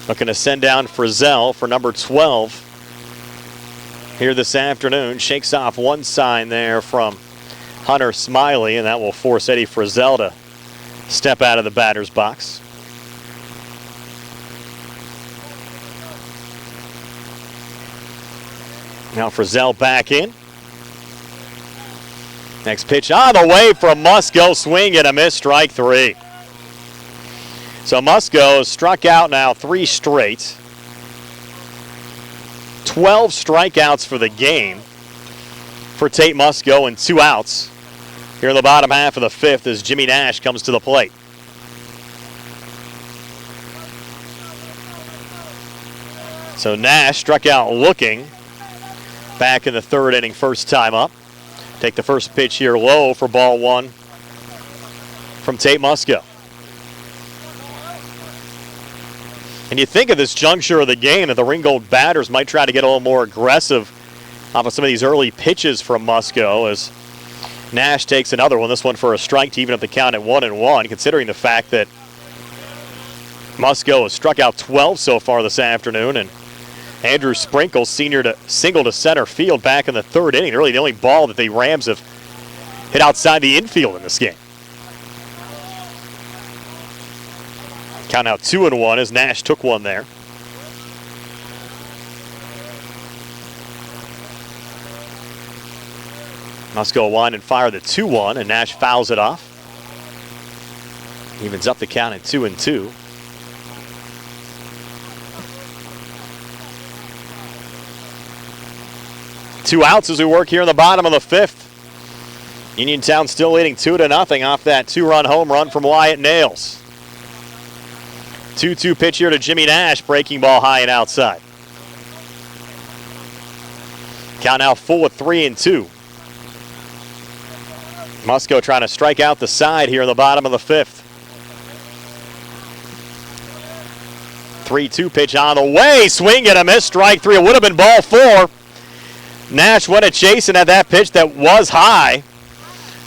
Looking to send down Frizzell for number 12 here this afternoon. Shakes off one sign there from Hunter Smiley, and that will force Eddie Frizzell to step out of the batter's box. Now Frizzell back in. Next pitch on the way from Musco. Swing and a miss, strike 3. So Musco has struck out now 3 straight. 12 strikeouts for the game for Tate Musco and 2 outs here in the bottom half of the 5th as Jimmy Nash comes to the plate. So Nash struck out looking back in the 3rd inning, first time up. Take the first pitch here low for ball 1 from Tate Musco. And you think at this juncture of the game that the Ringgold batters might try to get a little more aggressive off of some of these early pitches from Musco as Nash takes another one, this one for a strike to even up the count at 1-1, considering the fact that Musco has struck out 12 so far this afternoon, and Andrew Sprinkle, senior, to single to center field back in the 3rd inning. Really the only ball that the Rams have hit outside the infield in this game. Count out 2-1 as Nash took one there. Musco wind and fire the 2-1, and Nash fouls it off. Evens up the count at 2-2. Two outs as we work here in the bottom of the 5th. Uniontown still leading 2-0 off that 2-run home run from Wyatt Nails. 2-2 pitch here to Jimmy Nash, breaking ball high and outside. Count now full at 3-2. Musco trying to strike out the side here in the bottom of the 5th. 3-2 pitch on the way. Swing and a miss. Strike three. It would have been ball four. Nash went a chasing at that pitch that was high.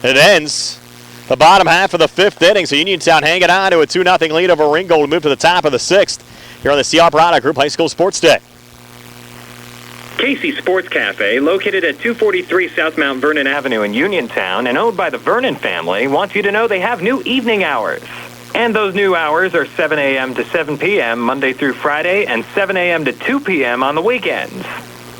It ends the bottom half of the fifth inning. So Uniontown hanging on to a 2-0 lead over Ringgold to move to the top of the sixth here on the C.R. Product Group High School Sports Day. Casey Sports Cafe, located at 243 South Mount Vernon Avenue in Uniontown and owned by the Vernon family, wants you to know they have new evening hours. And those new hours are 7 a.m. to 7 p.m. Monday through Friday and 7 a.m. to 2 p.m. on the weekends.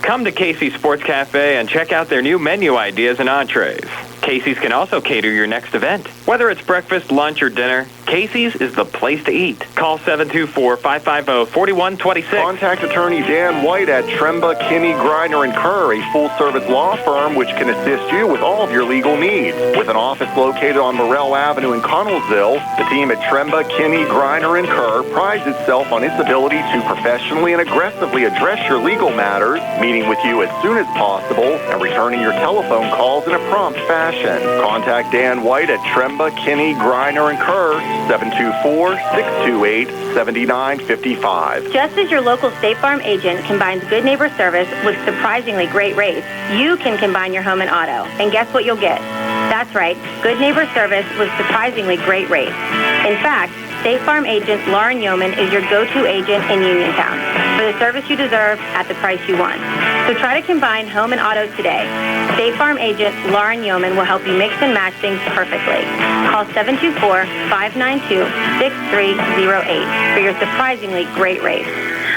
Come to Casey Sports Cafe and check out their new menu ideas and entrees. Casey's can also cater your next event. Whether it's breakfast, lunch, or dinner, Casey's is the place to eat. Call 724-550-4126. Contact attorney Dan White at Tremba, Kinney, Greiner, and Kerr, a full-service law firm which can assist you with all of your legal needs. With an office located on Morrell Avenue in Connellsville, the team at Tremba, Kinney, Greiner, and Kerr prides itself on its ability to professionally and aggressively address your legal matters, meeting with you as soon as possible, and returning your telephone calls in a prompt fashion. Contact Dan White at Tremba, Kinney, Greiner, and Kerr, 724-628-7955. Just as your local State Farm agent combines good neighbor service with surprisingly great rates, you can combine your home and auto. And guess what you'll get? That's right, good neighbor service with surprisingly great rates. In fact, State Farm agent Lauren Yeoman is your go-to agent in Uniontown for the service you deserve at the price you want. So try to combine home and auto today. State Farm agent Lauren Yeoman will help you mix and match things perfectly. Call 724-592-6308 for your surprisingly great rates.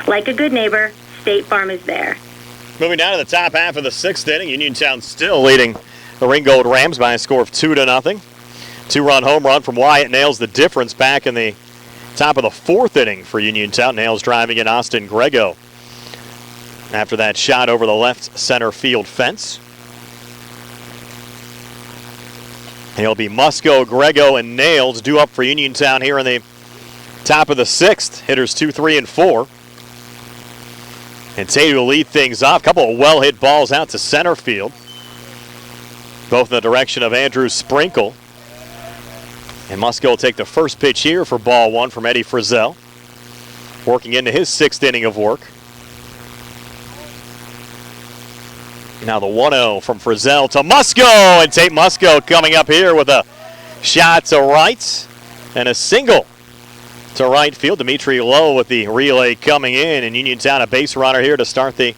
Like a good neighbor, State Farm is there. Moving down to the top half of the sixth inning, Uniontown still leading the Ringgold Rams by a score of 2-0. Two-run home run from Wyatt nails the difference back in the top of the fourth inning for Uniontown. Nails driving in Austin Grego after that shot over the left center field fence. It'll be Musco, Grego, and Nails due up for Uniontown here in the top of the sixth. Hitters 2, 3, and 4. And Tate will lead things off. A couple of well-hit balls out to center field, both in the direction of Andrew Sprinkle. And Musco will take the first pitch here for ball one from Eddie Frizzell, working into his sixth inning of work. Now the 1-0 from Frizzell to Musco, and Tate Musco coming up here with a shot to right and a single to right field. Dimitri Lowe with the relay coming in, and Uniontown a base runner here to start the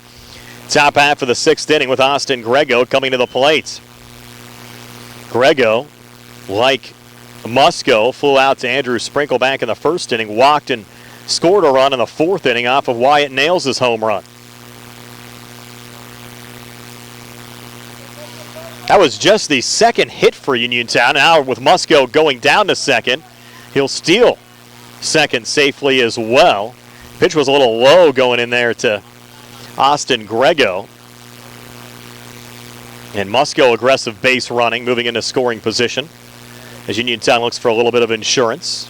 top half of the sixth inning with Austin Grego coming to the plate. Grego, like Musco, flew out to Andrew Sprinkle back in the first inning, walked and scored a run in the fourth inning off of Wyatt Nails' home run. That was just the second hit for Uniontown. Now with Musco going down to second, he'll steal second safely as well. Pitch was a little low going in there to Austin Grego. And Musco aggressive base running, moving into scoring position as Uniontown looks for a little bit of insurance.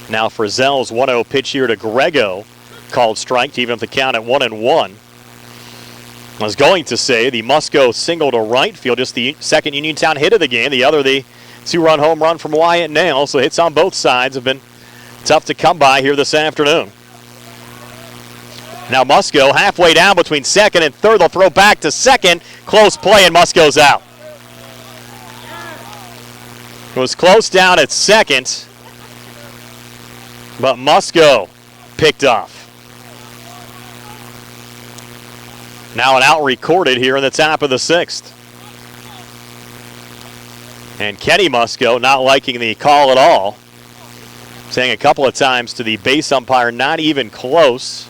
Now Frizzell's 1-0 pitch here to Grego, called strike to even up the count at 1-1. I was going to say the Musco single to right field, just the second Uniontown hit of the game. The other, the two-run home run from Wyatt Nail. So hits on both sides have been tough to come by here this afternoon. Now Musco halfway down between second and third. They'll throw back to second. Close play, and Musco's out. It was close down at second, but Musco picked off. Now an out recorded here in the top of the sixth. And Kenny Musco not liking the call at all, saying a couple of times to the base umpire, not even close.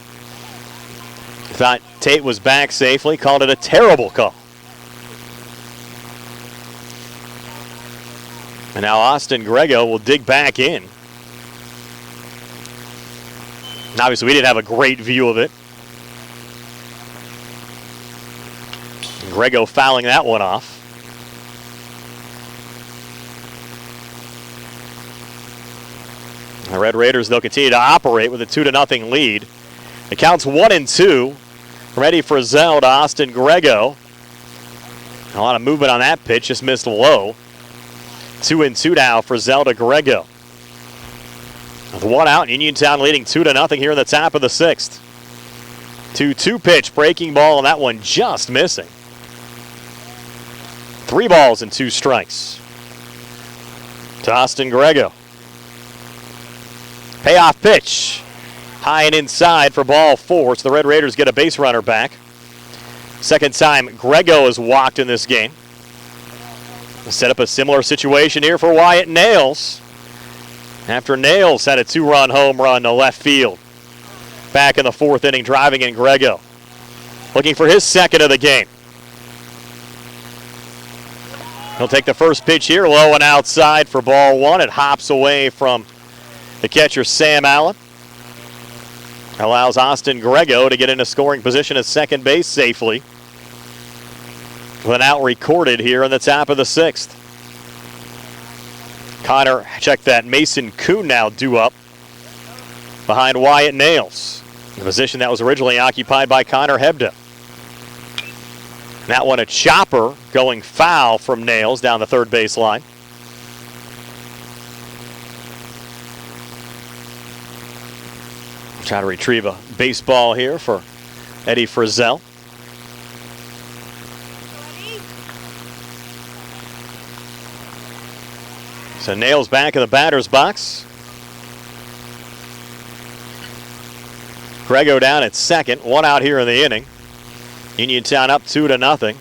Thought Tate was back safely, called it a terrible call. And now Austin Grego will dig back in. And obviously we didn't have a great view of it. And Grego fouling that one off. The Red Raiders, they'll continue to operate with a 2-0 lead. The count's 1-2. Ready for Frizzell to Austin Grego. A lot of movement on that pitch, just missed low. 2-2 now for Frizzell to Grego. With one out, Uniontown leading 2-0 here in the top of the 6th. 2-2 pitch, breaking ball, and that one just missing. 3 balls and 2 strikes to Austin Grego. Payoff pitch, high and inside for ball 4, so the Red Raiders get a base runner back. Second time Grego is walked in this game. We'll set up a similar situation here for Wyatt Nails. After Nails had a 2-run home run to left field. Back in the 4th inning, driving in Grego. Looking for his second of the game. He'll take the first pitch here, low and outside for ball 1. It hops away from the catcher, Sam Allen. Allows Austin Grego to get into scoring position at second base safely. With an out recorded here in the top of the 6th. Connor, check that, Mason Kuhn now due up behind Wyatt Nails. The position that was originally occupied by Connor Hebda. That one a chopper going foul from Nails down the third base line. Try to retrieve a baseball here for Eddie Frizzell. So Nails back in the batter's box. Grego down at second, 1 out here in the inning. Uniontown up 2-0.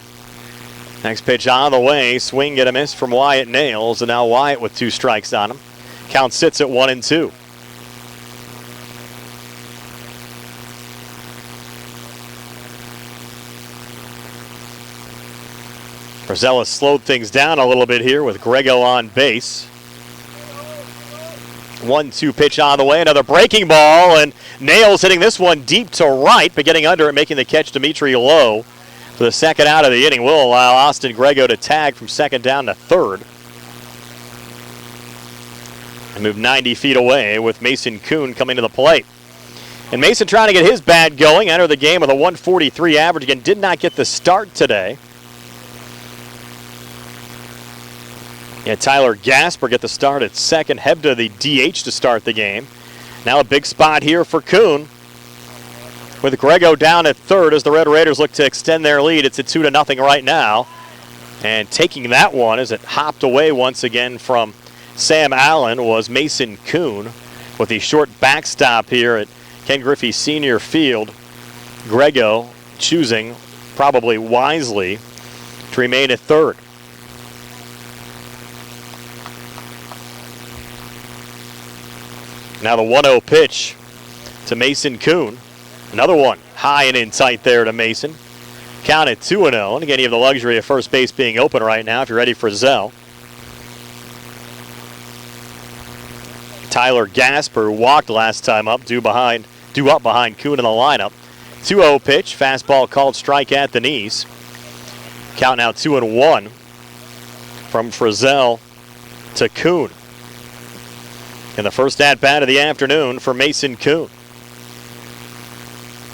Next pitch on the way, swing and a miss from Wyatt Nails, and now Wyatt with 2 strikes on him. Count sits at 1-2. Frizzell has slowed things down a little bit here with Grego on base. 1-2 pitch on the way, another breaking ball, and Nails hitting this one deep to right, but getting under it, making the catch, Dimitri Lowe, for the second out of the inning. Will allow Austin Grego to tag from second down to third. And move 90 feet away with Mason Kuhn coming to the plate. And Mason trying to get his bat going, enter the game with a 143 average. Again, did not get the start today. Yeah, Tyler Gasper get the start at second. Hebda the DH to start the game. Now a big spot here for Kuhn. With Grego down at third as the Red Raiders look to extend their lead. It's at 2-0 right now. And taking that one as it hopped away once again from Sam Allen was Mason Kuhn with the short backstop here at Ken Griffey Senior Field. Grego choosing, probably wisely, to remain at third. Now the 1-0 pitch to Mason Kuhn. Another one high and in tight there to Mason. Count at 2-0. And again, you have the luxury of first base being open right now if you're ready for Frizzell. Tyler Gasper, who walked last time up, due up behind Kuhn in the lineup. 2-0 pitch, fastball called strike at the knees. Count now 2-1 from Frizzell to Kuhn. In the first at-bat of the afternoon for Mason Kuhn.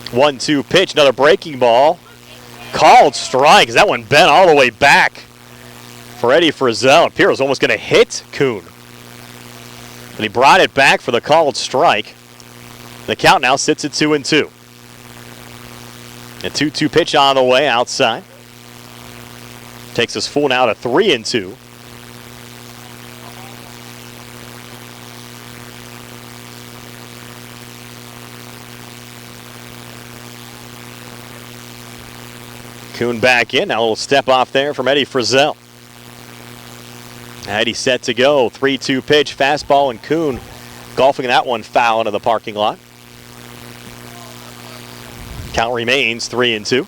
1-2 pitch, another breaking ball. Called strike. That one bent all the way back for Eddie Frizzell. Piero's almost going to hit Kuhn. But he brought it back for the called strike. The count now sits at 2-2. A 2-2 pitch on the way outside. Takes us full now to 3-2. Kuhn back in. Now a little step off there from Eddie Frizzell. Eddie set to go. 3-2 pitch, fastball, and Kuhn golfing that one foul into the parking lot. Count remains 3-2.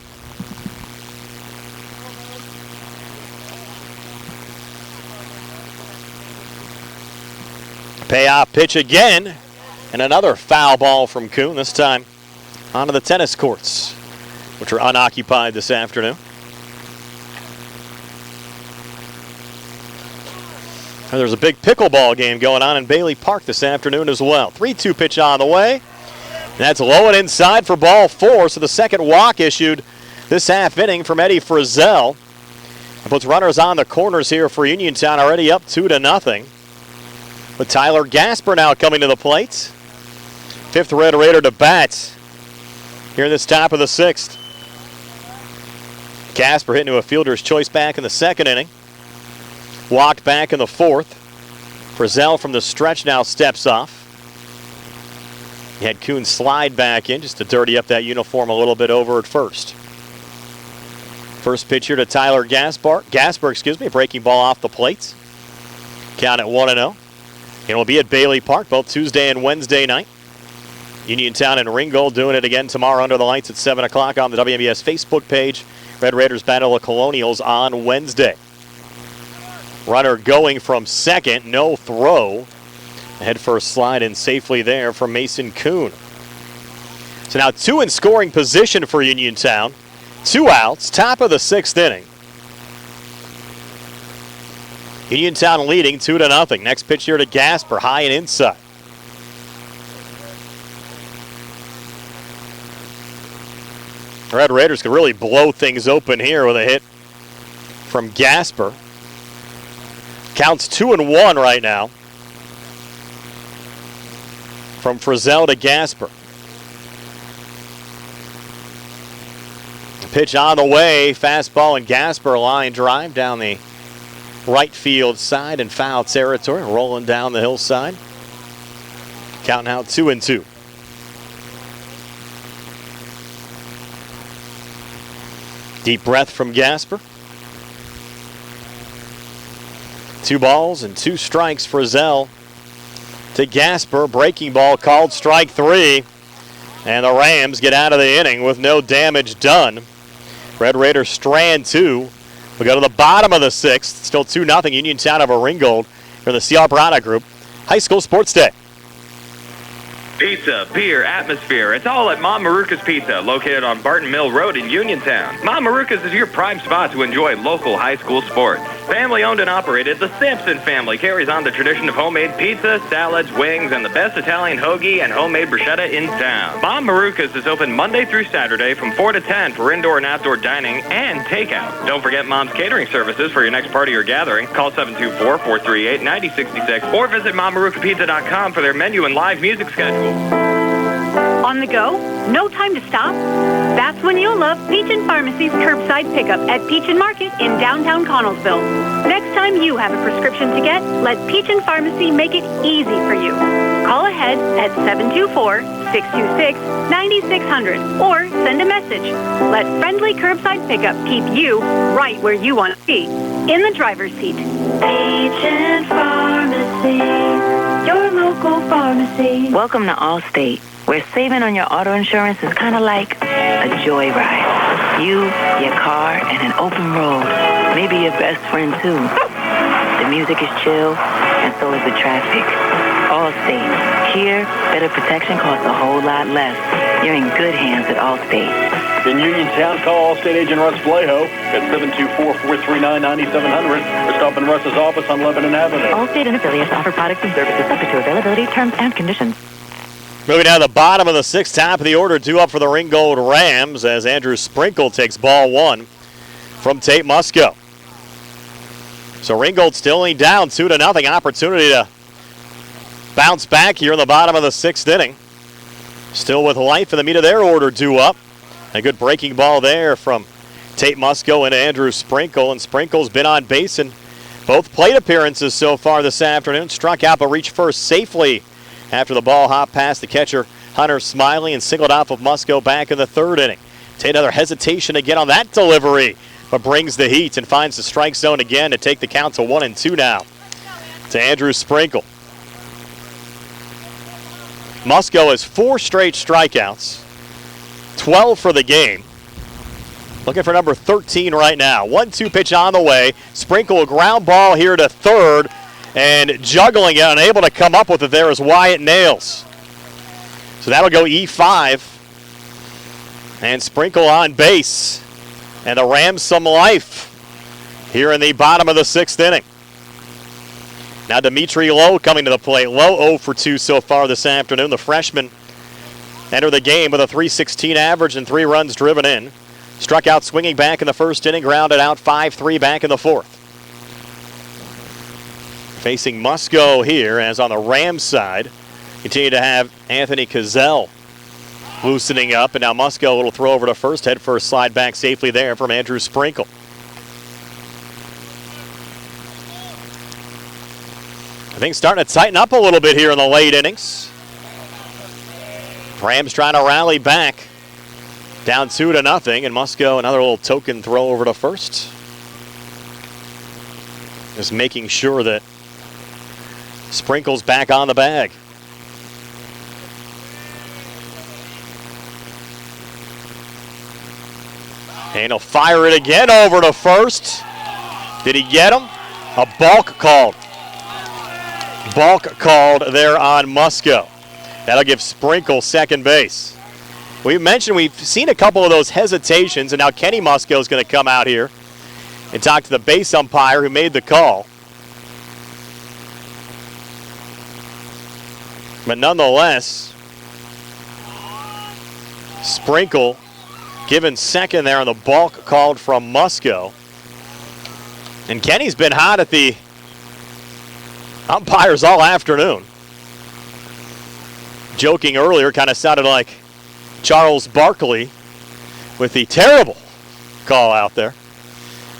Payoff pitch again, and another foul ball from Kuhn, this time onto the tennis courts, which are unoccupied this afternoon. And there's a big pickleball game going on in Bailey Park this afternoon as well. 3-2 pitch on the way. That's low and inside for ball 4, so the second walk issued this half inning from Eddie Frizzell. It puts runners on the corners here for Uniontown, already up 2-0. with Tyler Gasper now coming to the plate. Fifth Red Raider to bat here in this top of the sixth. Gasper hit into a fielder's choice back in the second inning. Walked back in the fourth. Frizzell from the stretch now steps off. He had Kuhn slide back in just to dirty up that uniform a little bit over at first. First pitch here to Tyler Gasper, breaking ball off the plate. Count at 1-0. It will be at Bailey Park both Tuesday and Wednesday night. Uniontown and Ringgold doing it again tomorrow under the lights at 7 o'clock on the WMBS Facebook page. Red Raiders battle the Colonials on Wednesday. Runner going from second, no throw. Head first slide in safely there from Mason Kuhn. So now two in scoring position for Uniontown. 2 outs, top of the sixth inning. Uniontown leading 2-0. Next pitch here to Gasper, high and inside. Red Raiders could really blow things open here with a hit from Gasper. Counts 2-1 right now. From Frizzell to Gasper. Pitch on the way, fastball and Gasper line drive down the right field side in foul territory, rolling down the hillside. Counting out 2-2. Deep breath from Gasper. 2 balls and 2 strikes for Frizzell to Gasper. Breaking ball called strike 3. And the Rams get out of the inning with no damage done. Red Raiders strand 2. We go to the bottom of the sixth. Still 2-0 Uniontown over Ringgold for the C.R. Brana Group High School Sports Day. Pizza, beer, atmosphere. It's all at Mom Maruka's Pizza, located on Barton Mill Road in Uniontown. Mom Maruka's is your prime spot to enjoy local high school sports. Family owned and operated, the Sampson family carries on the tradition of homemade pizza, salads, wings, and the best Italian hoagie and homemade bruschetta in town. Mom Maruka's is open Monday through Saturday from 4 to 10 for indoor and outdoor dining and takeout. Don't forget Mom's catering services for your next party or gathering. Call 724-438-9066 or visit mommarukapizza.com for their menu and live music schedule. On the go? No time to stop? That's when you'll love Peach & Pharmacy's curbside pickup at Peach & Market in downtown Connellsville. Next time you have a prescription to get, let Peach & Pharmacy make it easy for you. Call ahead at 724-626-9600 or send a message. Let friendly curbside pickup keep you right where you want to be, in the driver's seat. Peach & Pharmacy, your local pharmacy. Welcome to Allstate, where saving on your auto insurance is kind of like a joyride. You, your car, and an open road. Maybe your best friend, too. The music is chill, and so is the traffic. Allstate. Here, better protection costs a whole lot less. You're in good hands at Allstate. In Uniontown, call Allstate agent Russ Flaho at 724-439-9700 or stop in Russ's office on Lebanon Avenue. Allstate and affiliates offer products and services subject to availability, terms, and conditions. Moving down to the bottom of the sixth, top of the order, 2 up for the Ringgold Rams as Andrew Sprinkle takes ball 1 from Tate Musco. So Ringgold still only down 2-0. Opportunity to bounce back here in the bottom of the sixth inning. Still with life in the meat of their order, 2 up. A good breaking ball there from Tate Musco and Andrew Sprinkle. And Sprinkle's been on base in both plate appearances so far this afternoon. Struck out but reached first safely after the ball hopped past the catcher, Hunter Smiley, and singled off of Musco back in the third inning. Tate another hesitation again on that delivery, but brings the heat and finds the strike zone again to take the count to 1-2 now to Andrew Sprinkle. Musco has 4 straight strikeouts, 12 for the game. Looking for number 13 right now. 1-2 pitch on the way. Sprinkle a ground ball here to third. And juggling it, unable to come up with it there is Wyatt Nails. So that'll go E5. And Sprinkle on base. And the Rams some life here in the bottom of the sixth inning. Now Dimitri Lowe coming to the plate. Lowe 0 for 2 so far this afternoon. The freshman entered the game with a .316 average and 3 runs driven in. Struck out swinging back in the first inning, grounded out 5-3 back in the fourth. Facing Musco here, as on the Rams side, continue to have Anthony Cazell loosening up, and now Musco, a little throw over to first, head first slide back safely there from Andrew Sprinkle. I think starting to tighten up a little bit here in the late innings. Rams trying to rally back, down 2-0, and Musco another little token throw over to first. Just making sure that Sprinkle's back on the bag. And he'll fire it again over to first. Did he get him? A balk called. Balk called there on Musco. That'll give Sprinkle second base. We mentioned we've seen a couple of those hesitations, and now Kenny Musco is going to come out here and talk to the base umpire who made the call. But nonetheless, Sprinkle given second there on the balk called from Musco. And Kenny's been hot at the umpires all afternoon. Joking earlier, kind of sounded like Charles Barkley with the terrible call out there.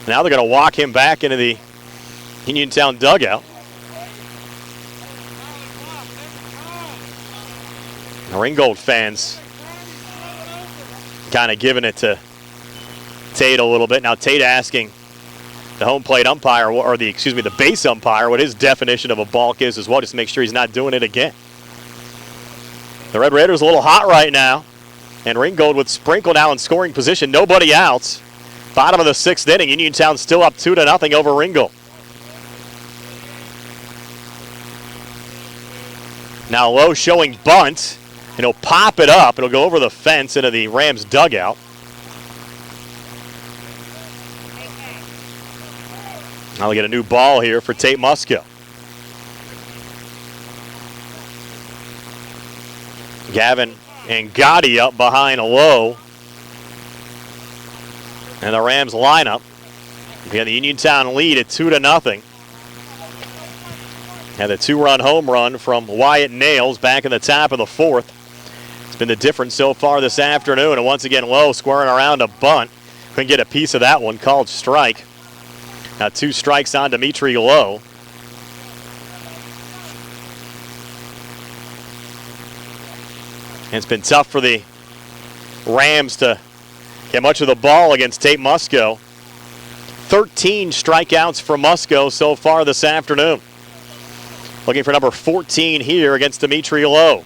Now they're going to walk him back into the Uniontown dugout. The Ringgold fans kind of giving it to Tate a little bit. Now Tate asking the home plate umpire, or the base umpire, what his definition of a balk is as well, just to make sure he's not doing it again. The Red Raiders a little hot right now, and Ringgold with Sprinkle now in scoring position, nobody out. Bottom of the 6th inning, Uniontown still up 2-0 over Ringgold. Now Lowe showing bunt, and he'll pop it up. It'll go over the fence into the Rams dugout. Now we get a new ball here for Tate Musco. Gavin and Gotti up behind Lowe. And the Rams lineup. We have the Uniontown lead at 2-0. And the 2-run home run from Wyatt Nails back in the top of the 4th. It's been the difference so far this afternoon. And once again, Lowe squaring around a bunt. Couldn't get a piece of that one, called strike. Now 2 strikes on Dimitri Lowe. And it's been tough for the Rams to get much of the ball against Tate Musco. 13 strikeouts for Musco so far this afternoon. Looking for number 14 here against Dimitri Lowe.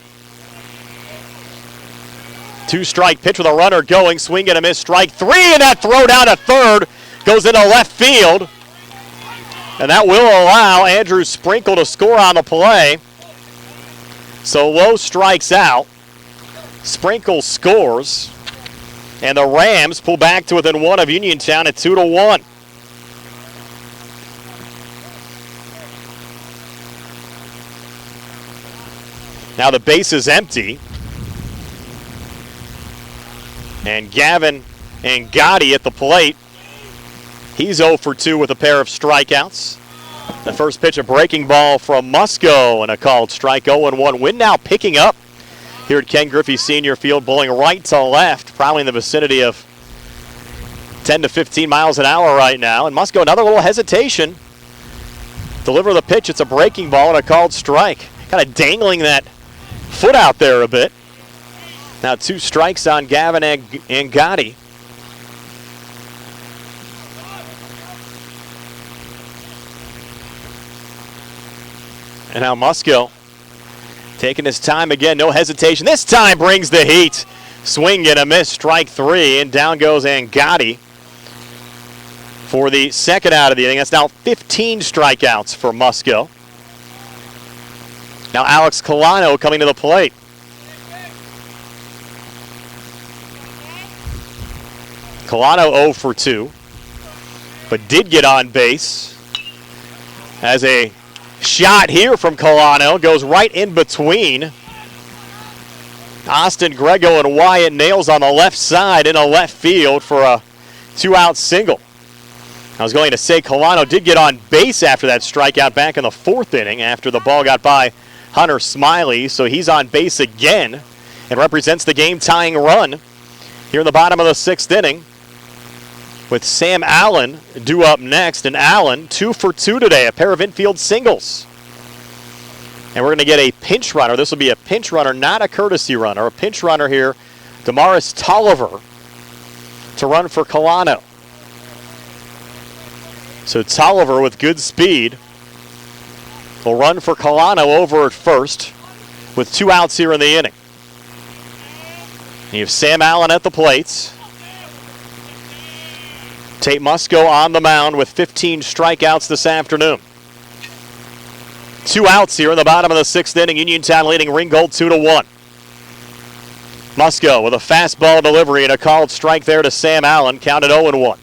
2-strike pitch with a runner going. Swing and a miss. Strike 3, and that throw down to third goes into left field. And that will allow Andrew Sprinkle to score on the play. So Lowe strikes out. Sprinkle scores. And the Rams pull back to within 1 of Uniontown at 2-1. Now the base is empty. And Gavin and Gotti at the plate. He's 0 for 2 with a pair of strikeouts. The first pitch, a breaking ball from Musco and a called strike. 0-1. Wind now picking up here at Ken Griffey Senior Field, blowing right to left, probably in the vicinity of 10 to 15 miles an hour right now. And Musco, another little hesitation. Deliver the pitch. It's a breaking ball and a called strike. Kind of dangling that foot out there a bit. Now 2 strikes on Gavin and Gotti. And now Musco taking his time again, no hesitation. This time brings the heat. Swing and a miss, strike 3, and down goes Angotti for the second out of the inning. That's now 15 strikeouts for Musco. Now Alex Colano coming to the plate. Colano 0 for 2, but did get on base as a shot here from Colano goes right in between Austin Grego and Wyatt Nails on the left side in a left field for a 2-out single. I was going to say Colano did get on base after that strikeout back in the 4th inning after the ball got by Hunter Smiley, so he's on base again and represents the game-tying run here in the bottom of the 6th inning with Sam Allen due up next, and Allen 2 for 2 today, a pair of infield singles. And we're going to get a pinch runner. This will be a pinch runner, not a courtesy runner. A pinch runner here, Damaris Tolliver, to run for Colano. So Tolliver with good speed will run for Colano over at first with 2 outs here in the inning. You have Sam Allen at the plate. Tate Musco on the mound with 15 strikeouts this afternoon. 2 outs here in the bottom of the 6th inning. Uniontown leading Ringgold 2-1. Musco with a fastball delivery and a called strike there to Sam Allen, counted 0-1.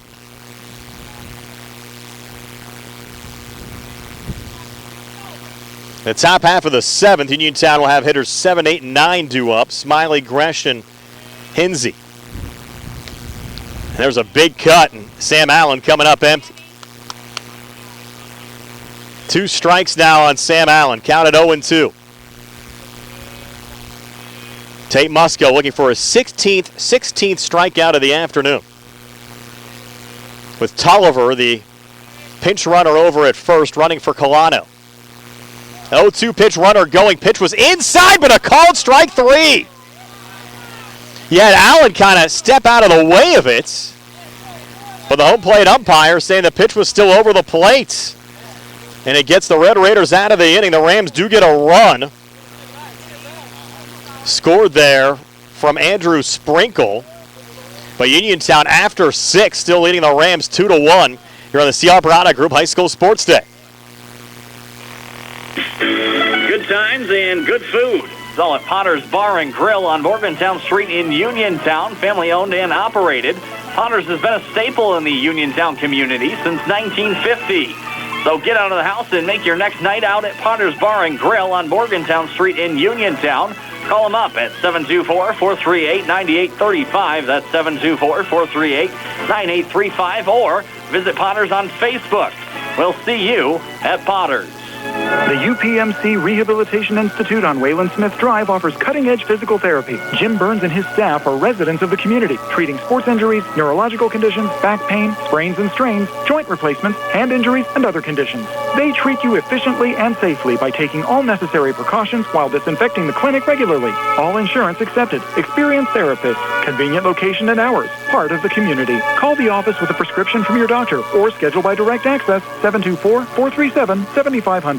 The top half of the 7th, Uniontown will have hitters 7, 8, and 9 due up. Smiley, Gresh, and Hinsey. And there's a big cut, and Sam Allen coming up empty. 2 strikes now on Sam Allen, counted 0-2. Tate Musco looking for his 16th strikeout of the afternoon. With Tolliver, the pinch runner over at first, running for Colano. 0-2 pitch runner going. Pitch was inside, but a called strike 3. You had Allen kind of step out of the way of it, but the home plate umpire saying the pitch was still over the plate. And it gets the Red Raiders out of the inning. The Rams do get a run. Scored there from Andrew Sprinkle. But Uniontown after 6 still leading the Rams 2-1 here on the C.R. Barada Group High School Sports Day. Good times and good food. It's all at Potter's Bar and Grill on Morgantown Street in Uniontown. Family owned and operated. Potter's has been a staple in the Uniontown community since 1950. So get out of the house and make your next night out at Potter's Bar and Grill on Morgantown Street in Uniontown. Call them up at 724-438-9835. That's 724-438-9835. Or visit Potter's on Facebook. We'll see you at Potter's. The UPMC Rehabilitation Institute on Wayland Smith Drive offers cutting-edge physical therapy. Jim Burns and his staff are residents of the community, treating sports injuries, neurological conditions, back pain, sprains and strains, joint replacements, hand injuries, and other conditions. They treat you efficiently and safely by taking all necessary precautions while disinfecting the clinic regularly. All insurance accepted. Experienced therapists. Convenient location and hours. Part of the community. Call the office with a prescription from your doctor or schedule by direct access 724-437-7500.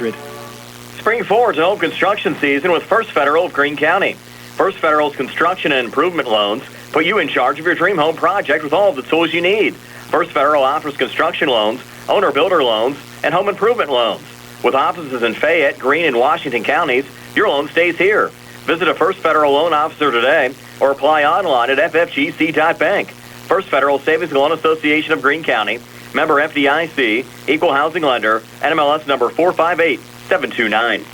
Spring forward to home construction season with First Federal of Greene County. First Federal's construction and improvement loans put you in charge of your dream home project with all of the tools you need. First Federal offers construction loans, owner-builder loans, and home improvement loans. With offices in Fayette, Greene, and Washington counties, your loan stays here. Visit a First Federal loan officer today or apply online at ffgc.bank. First Federal Savings and Loan Association of Greene County, member FDIC, equal housing lender, NMLS number 458729.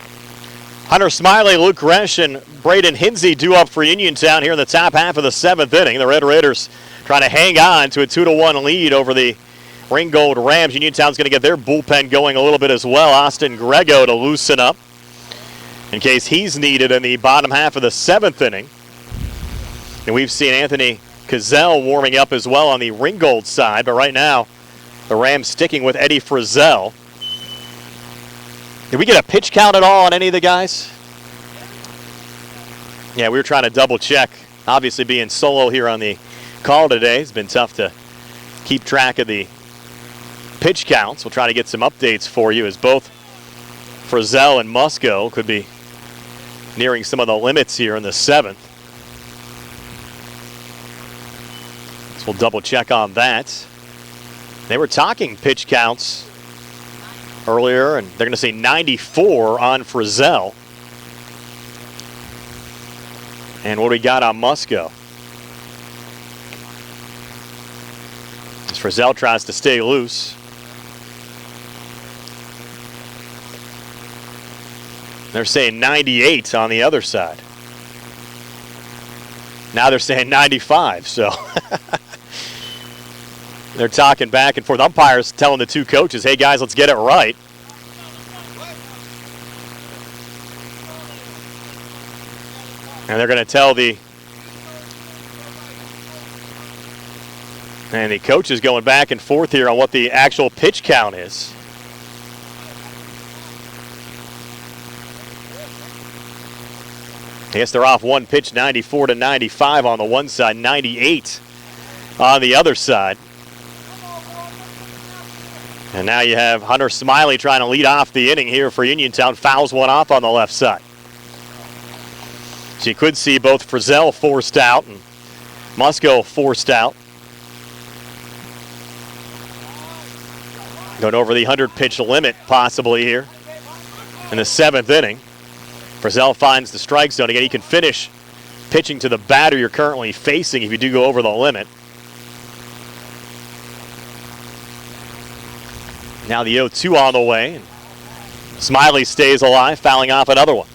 Hunter Smiley, Luke Gresh, and Braden Hinsey due up for Uniontown here in the top half of the 7th inning. The Red Raiders trying to hang on to a 2-1 lead over the Ringgold Rams. Uniontown's going to get their bullpen going a little bit as well. Austin Grego to loosen up in case he's needed in the bottom half of the 7th inning. And we've seen Anthony Cazell warming up as well on the Ringgold side, but right now the Rams sticking with Eddie Frizzell. Did we get a pitch count at all on any of the guys? Yeah, we were trying to double check. Obviously being solo here on the call today, it's been tough to keep track of the pitch counts. We'll try to get some updates for you as both Frizzell and Musco could be nearing some of the limits here in the 7th. So we'll double check on that. They were talking pitch counts earlier, and they're going to say 94 on Frizzell. And what do we got on Musco? As Frizzell tries to stay loose. They're saying 98 on the other side. Now they're saying 95, so. They're talking back and forth. Umpires telling the two coaches, hey, guys, let's get it right. And they're going to tell the coach is going back and forth here on what the actual pitch count is. I guess they're off one pitch, 94 to 95 on the one side, 98 on the other side. And now you have Hunter Smiley trying to lead off the inning here for Uniontown. Fouls one off on the left side. So you could see both Frizzell forced out and Musco forced out. Going over the 100-pitch limit possibly here in the 7th inning. Frizzell finds the strike zone. Again, he can finish pitching to the batter you're currently facing if you do go over the limit. Now the 0-2 on the way. Smiley stays alive, fouling off another one.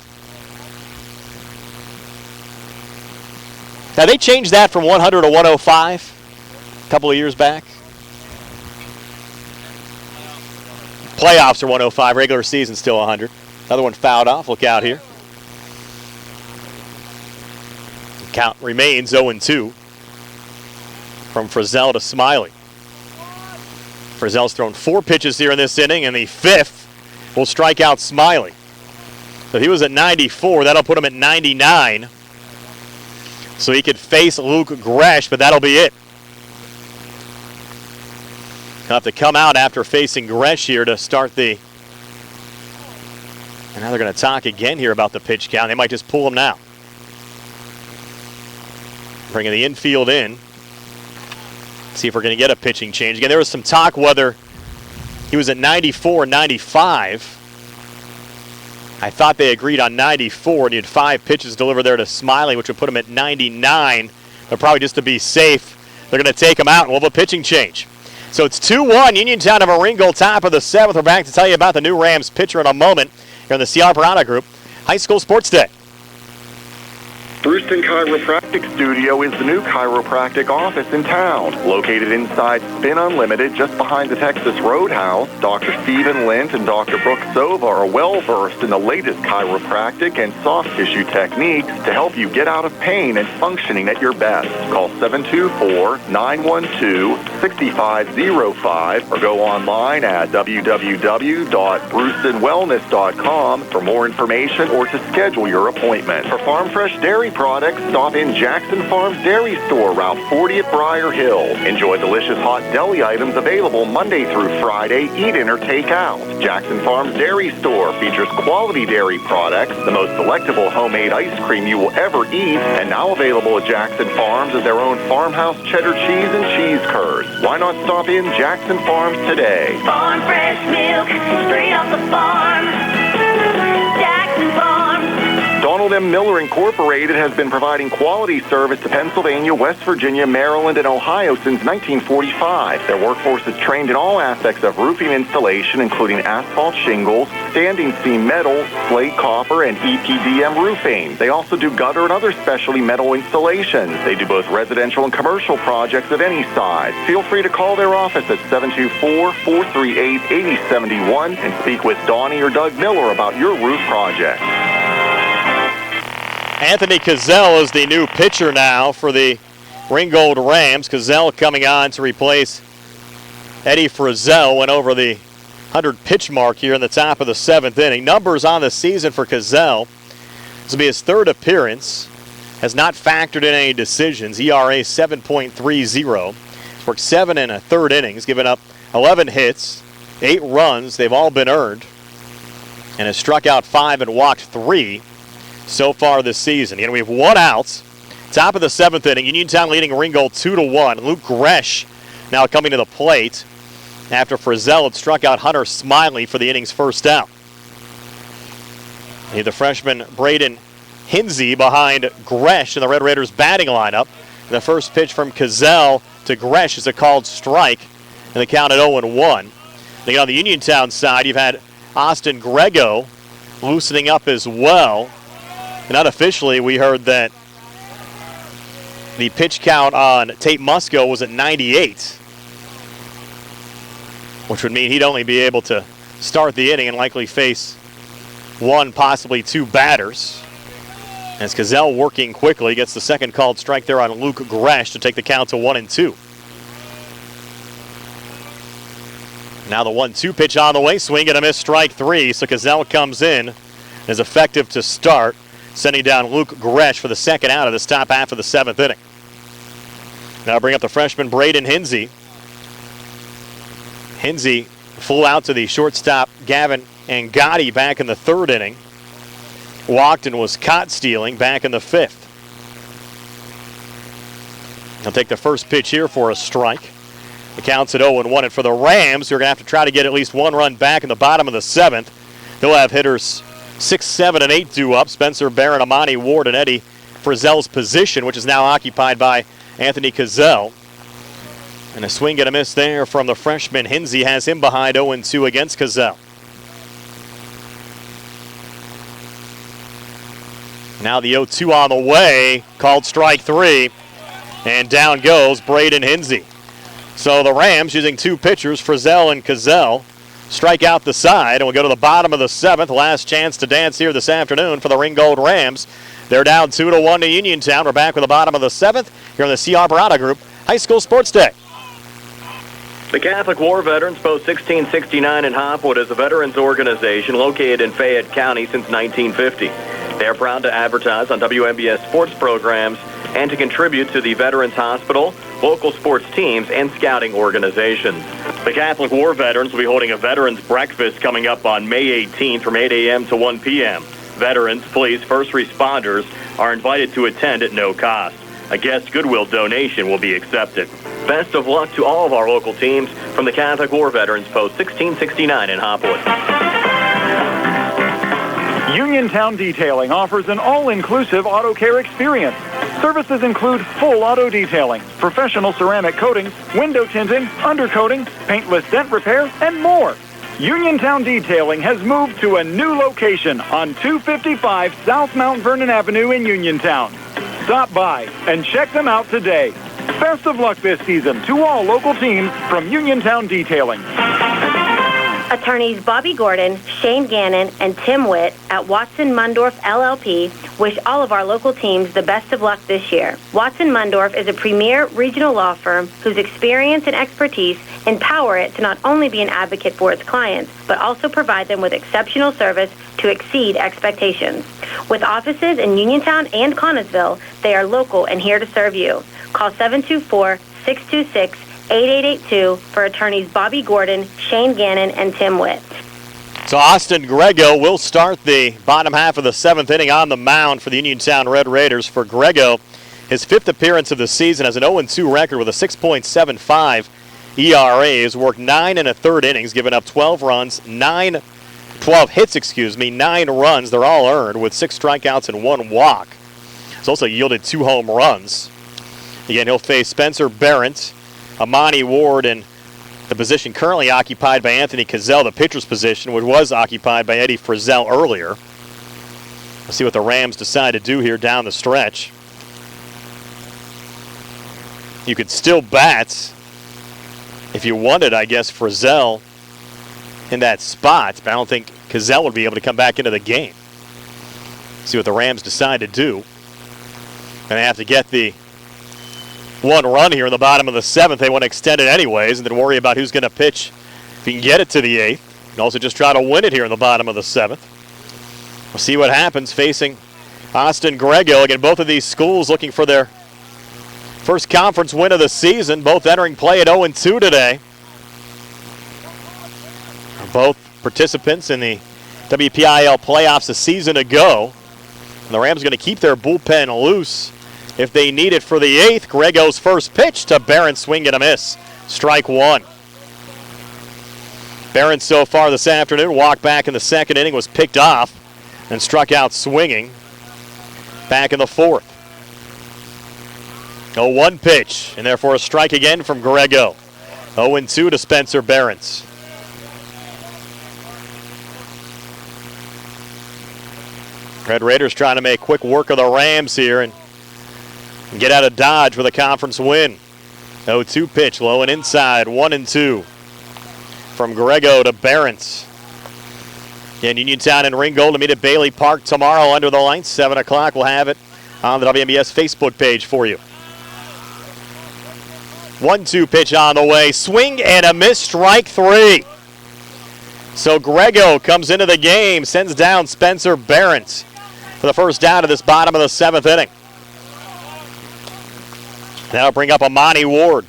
Now they changed that from 100 to 105 a couple of years back. Playoffs are 105, regular season still 100. Another one fouled off, look out here. The count remains 0-2 from Frizzell to Smiley. Frizzell's thrown 4 pitches here in this inning, and the 5th will strike out Smiley. So he was at 94, that'll put him at 99. So he could face Luke Gresh, but that'll be it. He'll have to come out after facing Gresh here to start the... And now they're going to talk again here about the pitch count. They might just pull him now. Bringing the infield in. See if we're going to get a pitching change. Again, there was some talk whether he was at 94, 95. I thought they agreed on 94, and he had 5 pitches delivered there to Smiley, which would put him at 99. But probably just to be safe, they're going to take him out, and we'll have a pitching change. So it's 2-1, Uniontown over Ringgold, top of the 7th. We're back to tell you about the new Rams pitcher in a moment here in the C.R. Parada Group High School Sports Day. Brewston Chiropractic Studio is the new chiropractic office in town. Located inside Spin Unlimited, just behind the Texas Roadhouse, Dr. Stephen Lint and Dr. Brooke Sova are well-versed in the latest chiropractic and soft tissue techniques to help you get out of pain and functioning at your best. Call 724-912-6505 or go online at www.brewstonwellness.com for more information or to schedule your appointment. For Farm Fresh Dairy products, stop in Jackson Farms Dairy Store, Route 40 at Briar Hill. Enjoy delicious hot deli items available Monday through Friday, eat in or take out. Jackson Farms Dairy Store features quality dairy products, the most delectable homemade ice cream you will ever eat, and now available at Jackson Farms is their own farmhouse cheddar cheese and cheese curds. Why not stop in Jackson Farms today? Farm fresh milk, straight off the farm. Jackson Farms. Donald M. Miller Incorporated has been providing quality service to Pennsylvania, West Virginia, Maryland, and Ohio since 1945. Their workforce is trained in all aspects of roofing installation, including asphalt shingles, standing seam metal, slate copper, and EPDM roofing. They also do gutter and other specialty metal installations. They do both residential and commercial projects of any size. Feel free to call their office at 724-438-8071 and speak with Donnie or Doug Miller about your roof project. Anthony Cazell is the new pitcher now for the Ringgold Rams. Cazell coming on to replace Eddie Frizzell. Went over the 100-pitch mark here in the top of the 7th inning. Numbers on the season for Cazell. This will be his 3rd appearance. Has not factored in any decisions. ERA 7.30. He's worked 7 1/3 innings, given up 11 hits, 8 runs. They've all been earned. And has struck out 5 and walked 3. So far this season. And we have 1 out. Top of the 7th inning. Uniontown leading Ringgold 2-1. Luke Gresh now coming to the plate after Frizzell had struck out Hunter Smiley for the inning's first out. You have the freshman Braden Hinsey behind Gresh in the Red Raiders batting lineup. And the first pitch from Cazell to Gresh is a called strike. And the count at 0-1. Then on the Uniontown side, you've had Austin Grego loosening up as well. And unofficially, we heard that the pitch count on Tate Musco was at 98. which would mean he'd only be able to start the inning and likely face one, possibly two batters. As Cazell working quickly, gets the second called strike there on Luke Gresh to take the count to 1-2. Now the 1-2 pitch on the way, swing and a miss, strike three. So Cazell comes in, is effective to start, sending down Luke Gresh for the second out of this top half of the seventh inning. Now bring up the freshman Braden Hinsey. Hinsey flew out to the shortstop Gavin Angotti back in the third inning. Walked and was caught stealing back in the fifth. He'll take the first pitch here for a strike. The count's at 0-1, and for the Rams, who are going to have to try to get at least one run back in the bottom of the seventh. They'll have hitters 6, 7, and 8 due up. Spencer Barron, Amani Ward, and Eddie Frizzell's position, which is now occupied by Anthony Cazell. And a swing and a miss there from the freshman. Hinsey has him behind 0-2 against Cazell. Now the 0-2 on the way, called strike three, and down goes Braden Hinsey. So the Rams using two pitchers, Frizzell and Cazell, strike out the side, and we'll go to the bottom of the seventh. Last chance to dance here this afternoon for the Ringgold Rams. They're down 2-1 to Uniontown. We're back with the bottom of the seventh here on the C. Arborata Group High School Sports Day. The Catholic War Veterans Post 1669 in Hopwood is a veterans organization located in Fayette County since 1950. They are proud to advertise on WMBS sports programs and to contribute to the Veterans Hospital, local sports teams, and scouting organizations. The Catholic War Veterans will be holding a veterans breakfast coming up on May 18th from 8 a.m. to 1 p.m. Veterans, police, first responders are invited to attend at no cost. A guest Goodwill donation will be accepted. Best of luck to all of our local teams from the Catholic War Veterans Post 1669 in Hopwood. Uniontown Detailing offers an all-inclusive auto care experience. Services include full auto detailing, professional ceramic coatings, window tinting, undercoating, paintless dent repair, and more. Uniontown Detailing has moved to a new location on 255 South Mount Vernon Avenue in Uniontown. Stop by and check them out today. Best of luck this season to all local teams from Uniontown Detailing. Attorneys Bobby Gordon, Shane Gannon, and Tim Witt at Watson Mundorf LLP wish all of our local teams the best of luck this year. Watson Mundorf is a premier regional law firm whose experience and expertise empower it to not only be an advocate for its clients, but also provide them with exceptional service to exceed expectations. With offices in Uniontown and Connellsville, they are local and here to serve you. Call 724-626-8882 for attorneys Bobby Gordon, Shane Gannon, and Tim Witt. So Austin Grego will start the bottom half of the seventh inning on the mound for the Uniontown Red Raiders. For Grego, his fifth appearance of the season, has an 0-2 record with a 6.75 ERA. He's worked 9 1/3 innings, given up 12 runs, 12 hits, 9 runs. They're all earned with 6 strikeouts and 1 walk. He's also yielded 2 home runs. Again, he'll face Spencer Barrett, Amani Ward, and the position currently occupied by Anthony Cazell, the pitcher's position, which was occupied by Eddie Frizzell earlier. We'll see what the Rams decide to do here down the stretch. You could still bat if you wanted, I guess, Frizzell in that spot, but I don't think Cazell would be able to come back into the game. See what the Rams decide to do. And they have to get the 1 run here in the bottom of the seventh. They want to extend it anyways and then worry about who's going to pitch if you can get it to the eighth. And also just try to win it here in the bottom of the seventh. We'll see what happens facing Austin Grego. Again, both of these schools looking for their first conference win of the season. Both entering play at 0-2 today. Both participants in the WPIAL playoffs a season ago. And the Rams are going to keep their bullpen loose if they need it for the eighth. Grego's first pitch to Barron, swing and a miss. Strike one. Barron so far this afternoon walked back in the second inning, was picked off and struck out swinging back in the fourth. 0-1 pitch, and therefore a strike again from Grego. 0-2 to Spencer Barron. Red Raiders trying to make quick work of the Rams here and get out of Dodge with a conference win. 0-2 pitch, low and inside, 1-2. from Grego to Barents. Again, Uniontown and Ringgold to meet at Bailey Park tomorrow under the lights. 7 o'clock. We'll have it on the WMBS Facebook page for you. 1-2 pitch on the way. Swing and a miss, strike 3. So Grego comes into the game, sends down Spencer Barents for the first down of this bottom of the 7th inning. Now bring up Amani Ward.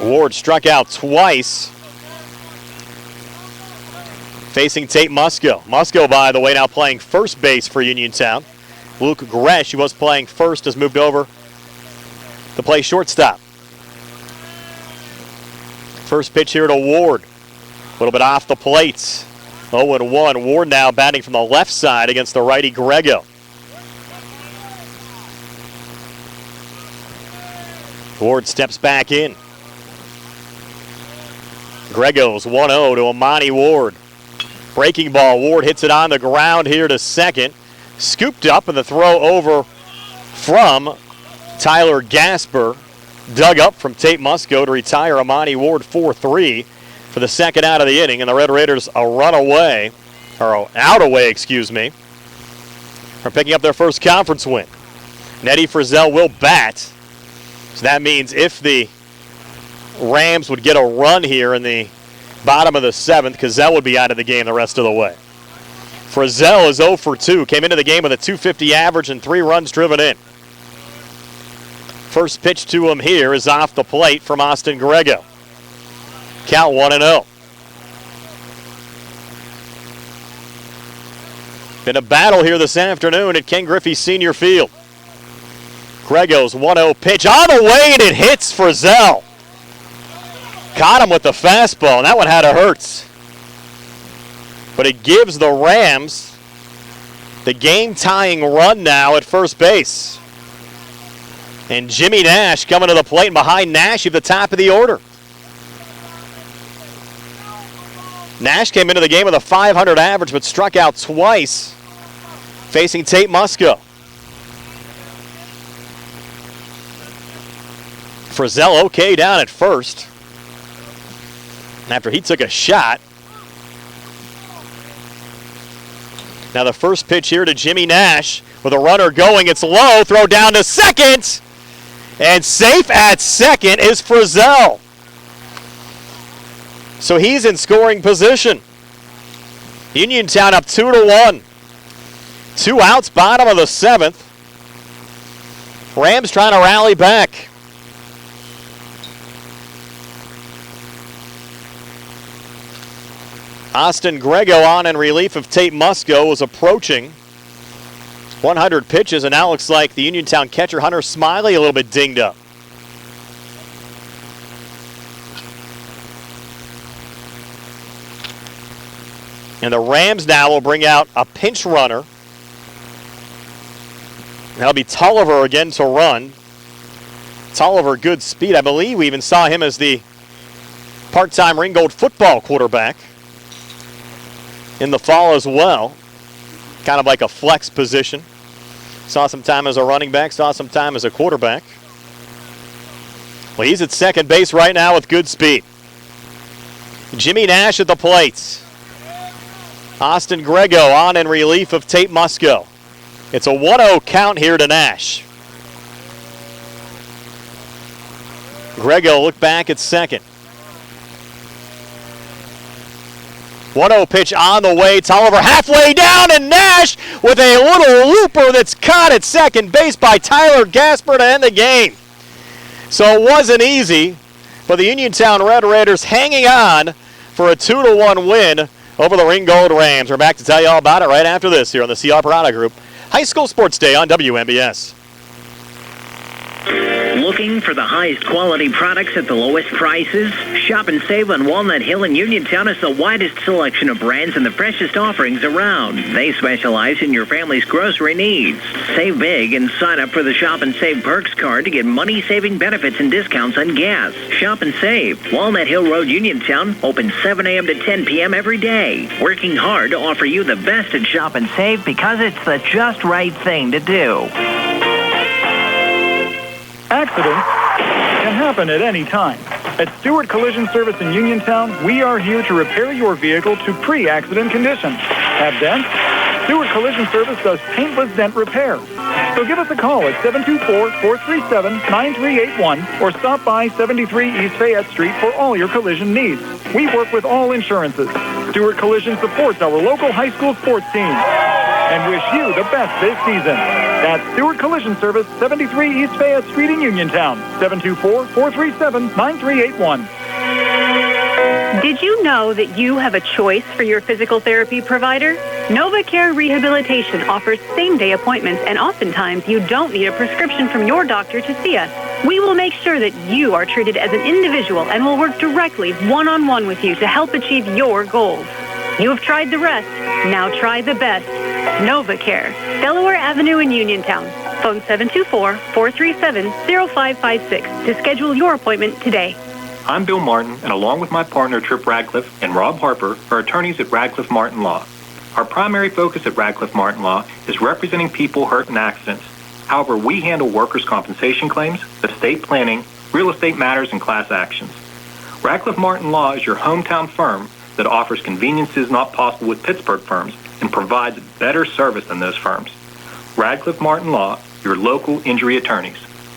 Ward struck out twice. Facing Tate Musco. Musco, by the way, now playing first base for Uniontown. Luke Gresh, who was playing first, has moved over to play shortstop. First pitch here to Ward. A little bit off the plates. 0-1. Ward now batting from the left side against the righty Grego. Ward steps back in. Grego's 1-0 to Amani Ward. Breaking ball. Ward hits it on the ground here to second. Scooped up, and the throw over from Tyler Gasper. Dug up from Tate Musco to retire Amani Ward 4-3 for the second out of the inning. And the Red Raiders are picking up their first conference win. Nettie Frizzell will bat. So that means if the Rams would get a run here in the bottom of the 7th, Cazell would be out of the game the rest of the way. Frizzell is 0 for 2. Came into the game with a .250 average and 3 runs driven in. First pitch to him here is off the plate from Austin Grego. Count 1-0. Been a battle here this afternoon at Ken Griffey Senior Field. Grego's 1-0 pitch on the way, and it hits Frizzell. Caught him with the fastball, and that one had a hurts. But it gives the Rams the game-tying run now at first base. And Jimmy Nash coming to the plate, and behind Nash at the top of the order. Nash came into the game with a .500 average, but struck out twice, facing Tate Musco. Frizzell okay down at first. After he took a shot. Now the first pitch here to Jimmy Nash with a runner going. It's low. Throw down to second. And safe at second is Frizzell. So he's in scoring position. Uniontown up 2-1. 2 outs, bottom of the 7th. Rams trying to rally back. Austin Grego on in relief of Tate Musco was approaching 100 pitches, and now looks like the Uniontown catcher Hunter Smiley a little bit dinged up. And the Rams now will bring out a pinch runner. That'll be Tolliver again to run. Tolliver, good speed. I believe we even saw him as the part-time Ringgold football quarterback in the fall as well. Kind of like a flex position. Saw some time as a running back, saw some time as a quarterback. Well, he's at second base right now with good speed. Jimmy Nash at the plate. Austin Grego on in relief of Tate Musco. It's a 1-0 count here to Nash. Grego look back at second. 1-0 pitch on the way. Tolliver halfway down, and Nash with a little looper that's caught at second base by Tyler Gasper to end the game. So it wasn't easy, but the Uniontown Red Raiders hanging on for a 2-1 win over the Ringgold Rams. We're back to tell you all about it right after this here on the C.R. Parada Group High School Sports Day on WMBS. Looking for the highest quality products at the lowest prices? Shop and save on Walnut Hill in Uniontown has the widest selection of brands and the freshest offerings around. They specialize in your family's grocery needs. Save big and sign up for the Shop and Save Perks card to get money-saving benefits and discounts on gas. Shop and save. Walnut Hill Road, Uniontown, open 7 a.m. to 10 p.m. every day. Working hard to offer you the best at Shop and Save because it's the just right thing to do. Accidents can happen at any time. At Stewart Collision Service in Uniontown, we are here to repair your vehicle to pre-accident condition. Have dents? Stewart Collision Service does paintless dent repair. So give us a call at 724-437-9381 or stop by 73 East Fayette Street for all your collision needs. We work with all insurances. Stewart Collision supports our local high school sports team and wish you the best this season. That's Stewart Collision Service, 73 East Fayette Street in Uniontown, 724-437-9381. Did you know that you have a choice for your physical therapy provider? NovaCare Rehabilitation offers same-day appointments, and oftentimes you don't need a prescription from your doctor to see us. We will make sure that you are treated as an individual and will work directly one-on-one with you to help achieve your goals. You have tried the rest. Now try the best. NovaCare, Delaware Avenue in Uniontown. Phone 724-437-0556 to schedule your appointment today. I'm Bill Martin, and along with my partner Trip Radcliffe and Rob Harper, are attorneys at Radcliffe Martin Law. Our primary focus at Radcliffe Martin Law is representing people hurt in accidents. However, we handle workers' compensation claims, estate planning, real estate matters, and class actions. Radcliffe Martin Law is your hometown firm that offers conveniences not possible with Pittsburgh firms and provides better service than those firms. Radcliffe Martin Law, your local injury attorneys.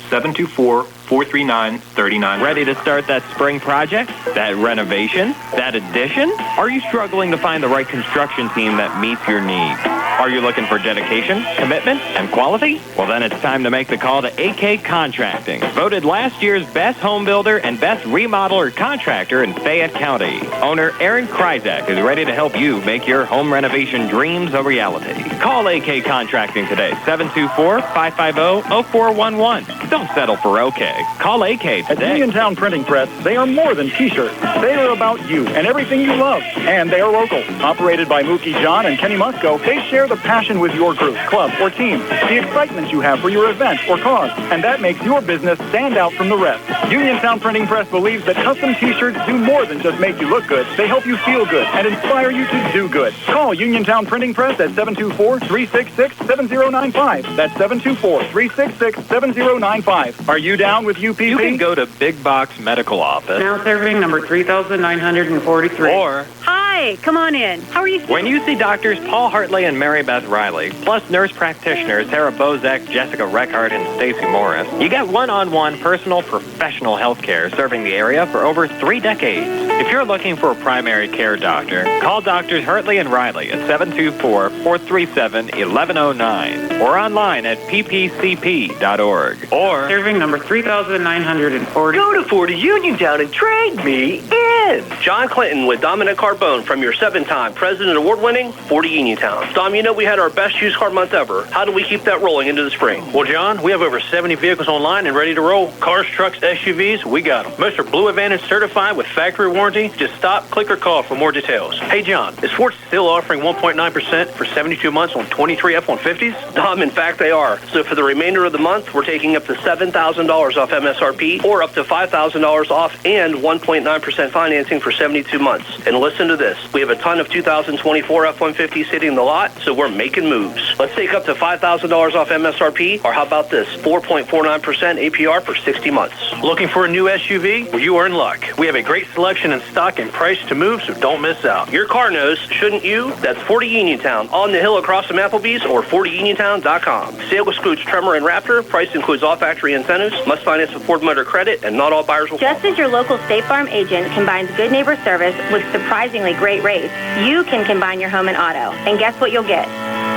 724-439-39. Ready to start that spring project? That renovation? That addition? Are you struggling to find the right construction team that meets your needs? Are you looking for dedication, commitment, and quality? Well, then it's time to make the call to AK Contracting. Voted last year's best home builder and best remodeler contractor in Fayette County. Owner Aaron Kryzak is ready to help you make your home renovation dreams a reality. Call AK Contracting today, 724-550-0411. Don't settle for OK. Call AK today. At Uniontown Printing Press, they are more than T-shirts. They are about you and everything you love. And they are local. Operated by Mookie John and Kenny Musco, they share the passion with your group, club, or team. The excitement you have for your event or cause. And that makes your business stand out from the rest. Uniontown Printing Press believes that custom T-shirts do more than just make you look good. They help you feel good and inspire you to do good. Call Uniontown Printing Press at 724-366-7095. That's 724-366-7095. Are you down with UPP? You can go to Big Box Medical Office. Now serving number 3,943. Or, Hi, come on in. How are you? when you see doctors Paul Hartley and Mary Beth Riley, plus nurse practitioners Sarah Bozek, Jessica Reckart, and Stacy Morris, you get one-on-one personal professional health care serving the area for over 3 decades. If you're looking for a primary care doctor, call Doctors Hartley and Riley at 724-437-1109 or online at ppcp.org. Or Serving number 3,940. Go to 40 Uniontown and trade me in. John Clinton with Dominic Carbone from your 7-time President Award-winning 40 Uniontown. Dom, you know we had our best used car month ever. How do we keep that rolling into the spring? Well, John, we have over 70 vehicles online and ready to roll. Cars, trucks, SUVs, we got them. Most are Blue Advantage certified with factory warranty. Just stop, click, or call for more details. Hey, John, is Ford still offering 1.9% for 72 months on 23 F-150s? Dom, in fact, they are. So for the remainder of the month, we're taking up to $7,000 off MSRP or up to $5,000 off and 1.9% financing for 72 months. And listen to this. We have a ton of 2024 F-150s sitting in the lot, so we're making moves. Let's take up to $5,000 off MSRP, or how about this? 4.49% APR for 60 months. Looking for a new SUV? Well, you are in luck. We have a great selection in stock and price to move, so don't miss out. Your car knows, shouldn't you? That's 40 Uniontown, on the hill across from Applebee's or 40uniontown.com. Sale excludes Tremor and Raptor. Price includes all factory incentives. Must finance with Ford Motor Credit, and not all buyers will. Just as your local State Farm agent combines good neighbor service with surprisingly great rates, you can combine your home and auto. And guess what you'll get?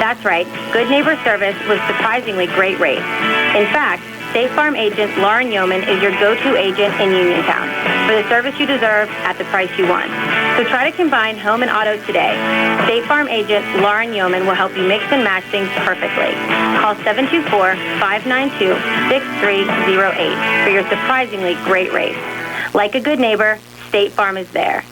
That's right, good neighbor service with surprisingly great rates. In fact, State Farm agent Lauren Yeoman is your go-to agent in Uniontown for the service you deserve at the price you want. So try to combine home and auto today. State Farm agent Lauren Yeoman will help you mix and match things perfectly. Call 724-592-6308 for your surprisingly great rates. Like a good neighbor, State Farm is there.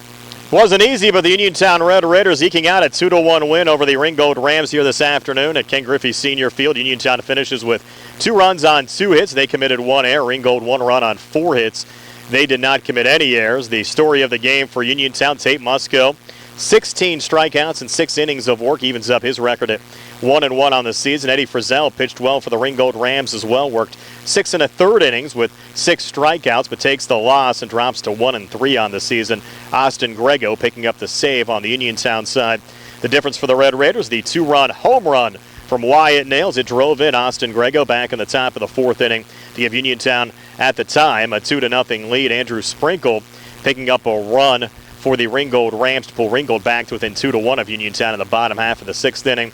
Wasn't easy, but the Uniontown Red Raiders eking out a 2-1 win over the Ringgold Rams here this afternoon at Ken Griffey Senior Field. Uniontown finishes with 2 runs on 2 hits. They committed 1 error. Ringgold 1 run on 4 hits. They did not commit any errors. The story of the game for Uniontown, Tate Musco 16 strikeouts and 6 innings of work, evens up his record at 1-1 on the season. Eddie Frizzell pitched well for the Ringgold Rams as well, worked 6 1/3 innings with 6 strikeouts, but takes the loss and drops to 1-3 on the season. Austin Grego picking up the save on the Uniontown side. The difference for the Red Raiders, the 2-run home run from Wyatt Nails. It drove in Austin Grego back in the top of the 4th inning to give Uniontown at the time a 2-0 lead. Andrew Sprinkle picking up a run for the Ringgold Rams to pull Ringgold back to within 2-1 of Uniontown in the bottom half of the 6th inning.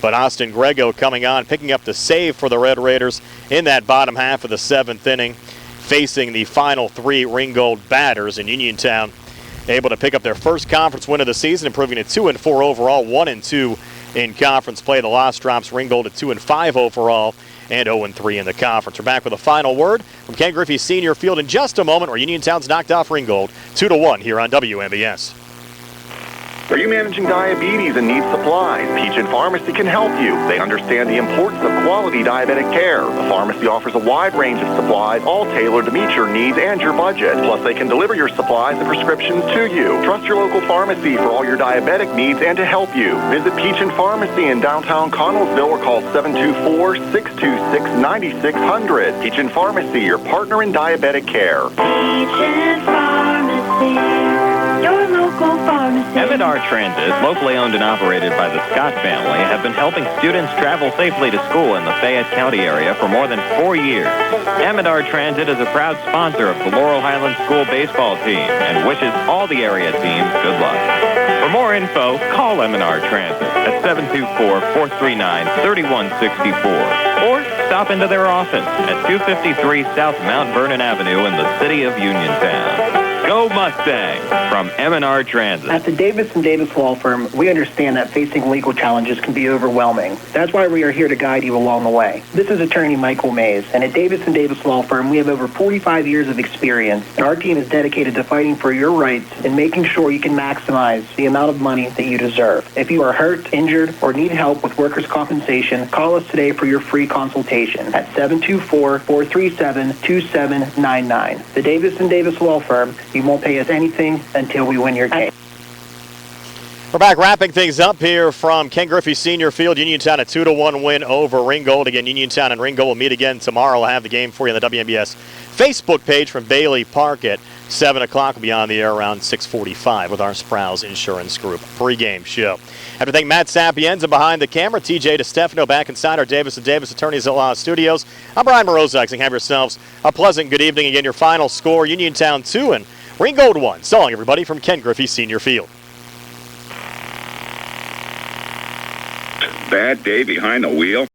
But Austin Grego coming on, picking up the save for the Red Raiders in that bottom half of the 7th inning, facing the final 3 Ringgold batters in Uniontown. Able to pick up their first conference win of the season, improving to 2-4 overall, 1-2 in conference play. The loss drops Ringgold at 2-5 overall and 0-3 in the conference. We're back with a final word from Ken Griffey Senior Field in just a moment, where Uniontown's knocked off Ringgold 2-1 here on WMBS. Are you managing diabetes and need supplies? Peach & Pharmacy can help you. They understand the importance of quality diabetic care. The pharmacy offers a wide range of supplies, all tailored to meet your needs and your budget. Plus, they can deliver your supplies and prescriptions to you. Trust your local pharmacy for all your diabetic needs and to help you. Visit Peach & Pharmacy in downtown Connellsville or call 724-626-9600. Peach & Pharmacy, your partner in diabetic care. Peach & Pharmacy, your local pharmacy. M&R Transit, locally owned and operated by the Scott family, have been helping students travel safely to school in the Fayette County area for more than 4 years. M&R Transit is a proud sponsor of the Laurel Highland School baseball team and wishes all the area teams good luck. For more info, call M&R Transit at 724-439-3164 or stop into their office at 253 South Mount Vernon Avenue in the city of Uniontown. Go Mustang from M&R Transit. At the Davis & Davis Law Firm, we understand that facing legal challenges can be overwhelming. That's why we are here to guide you along the way. This is attorney Michael Mays, and at Davis & Davis Law Firm, we have over 45 years of experience, and our team is dedicated to fighting for your rights and making sure you can maximize the amount of money that you deserve. If you are hurt, injured, or need help with workers' compensation, call us today for your free consultation at 724-437-2799. The Davis & Davis Law Firm, you won't pay us anything until we win your case. We're back wrapping things up here from Ken Griffey Senior Field. Uniontown a 2-1 win over Ringgold. Again, Uniontown and Ringgold will meet again tomorrow. We'll have the game for you on the WMBS Facebook page from Bailey Park at 7 o'clock. We'll be on the air around 6:45 with our Sprouse Insurance Group pregame show. I have to thank Matt Sapienza behind the camera, TJ DeStefano back inside our Davis & Davis Attorneys at Law studios. I'm Brian Morozak, and have yourselves a pleasant good evening. Again, your final score, Uniontown 2 and Ringgold 1. So long, everybody, from Ken Griffey Senior Field. Bad day behind the wheel.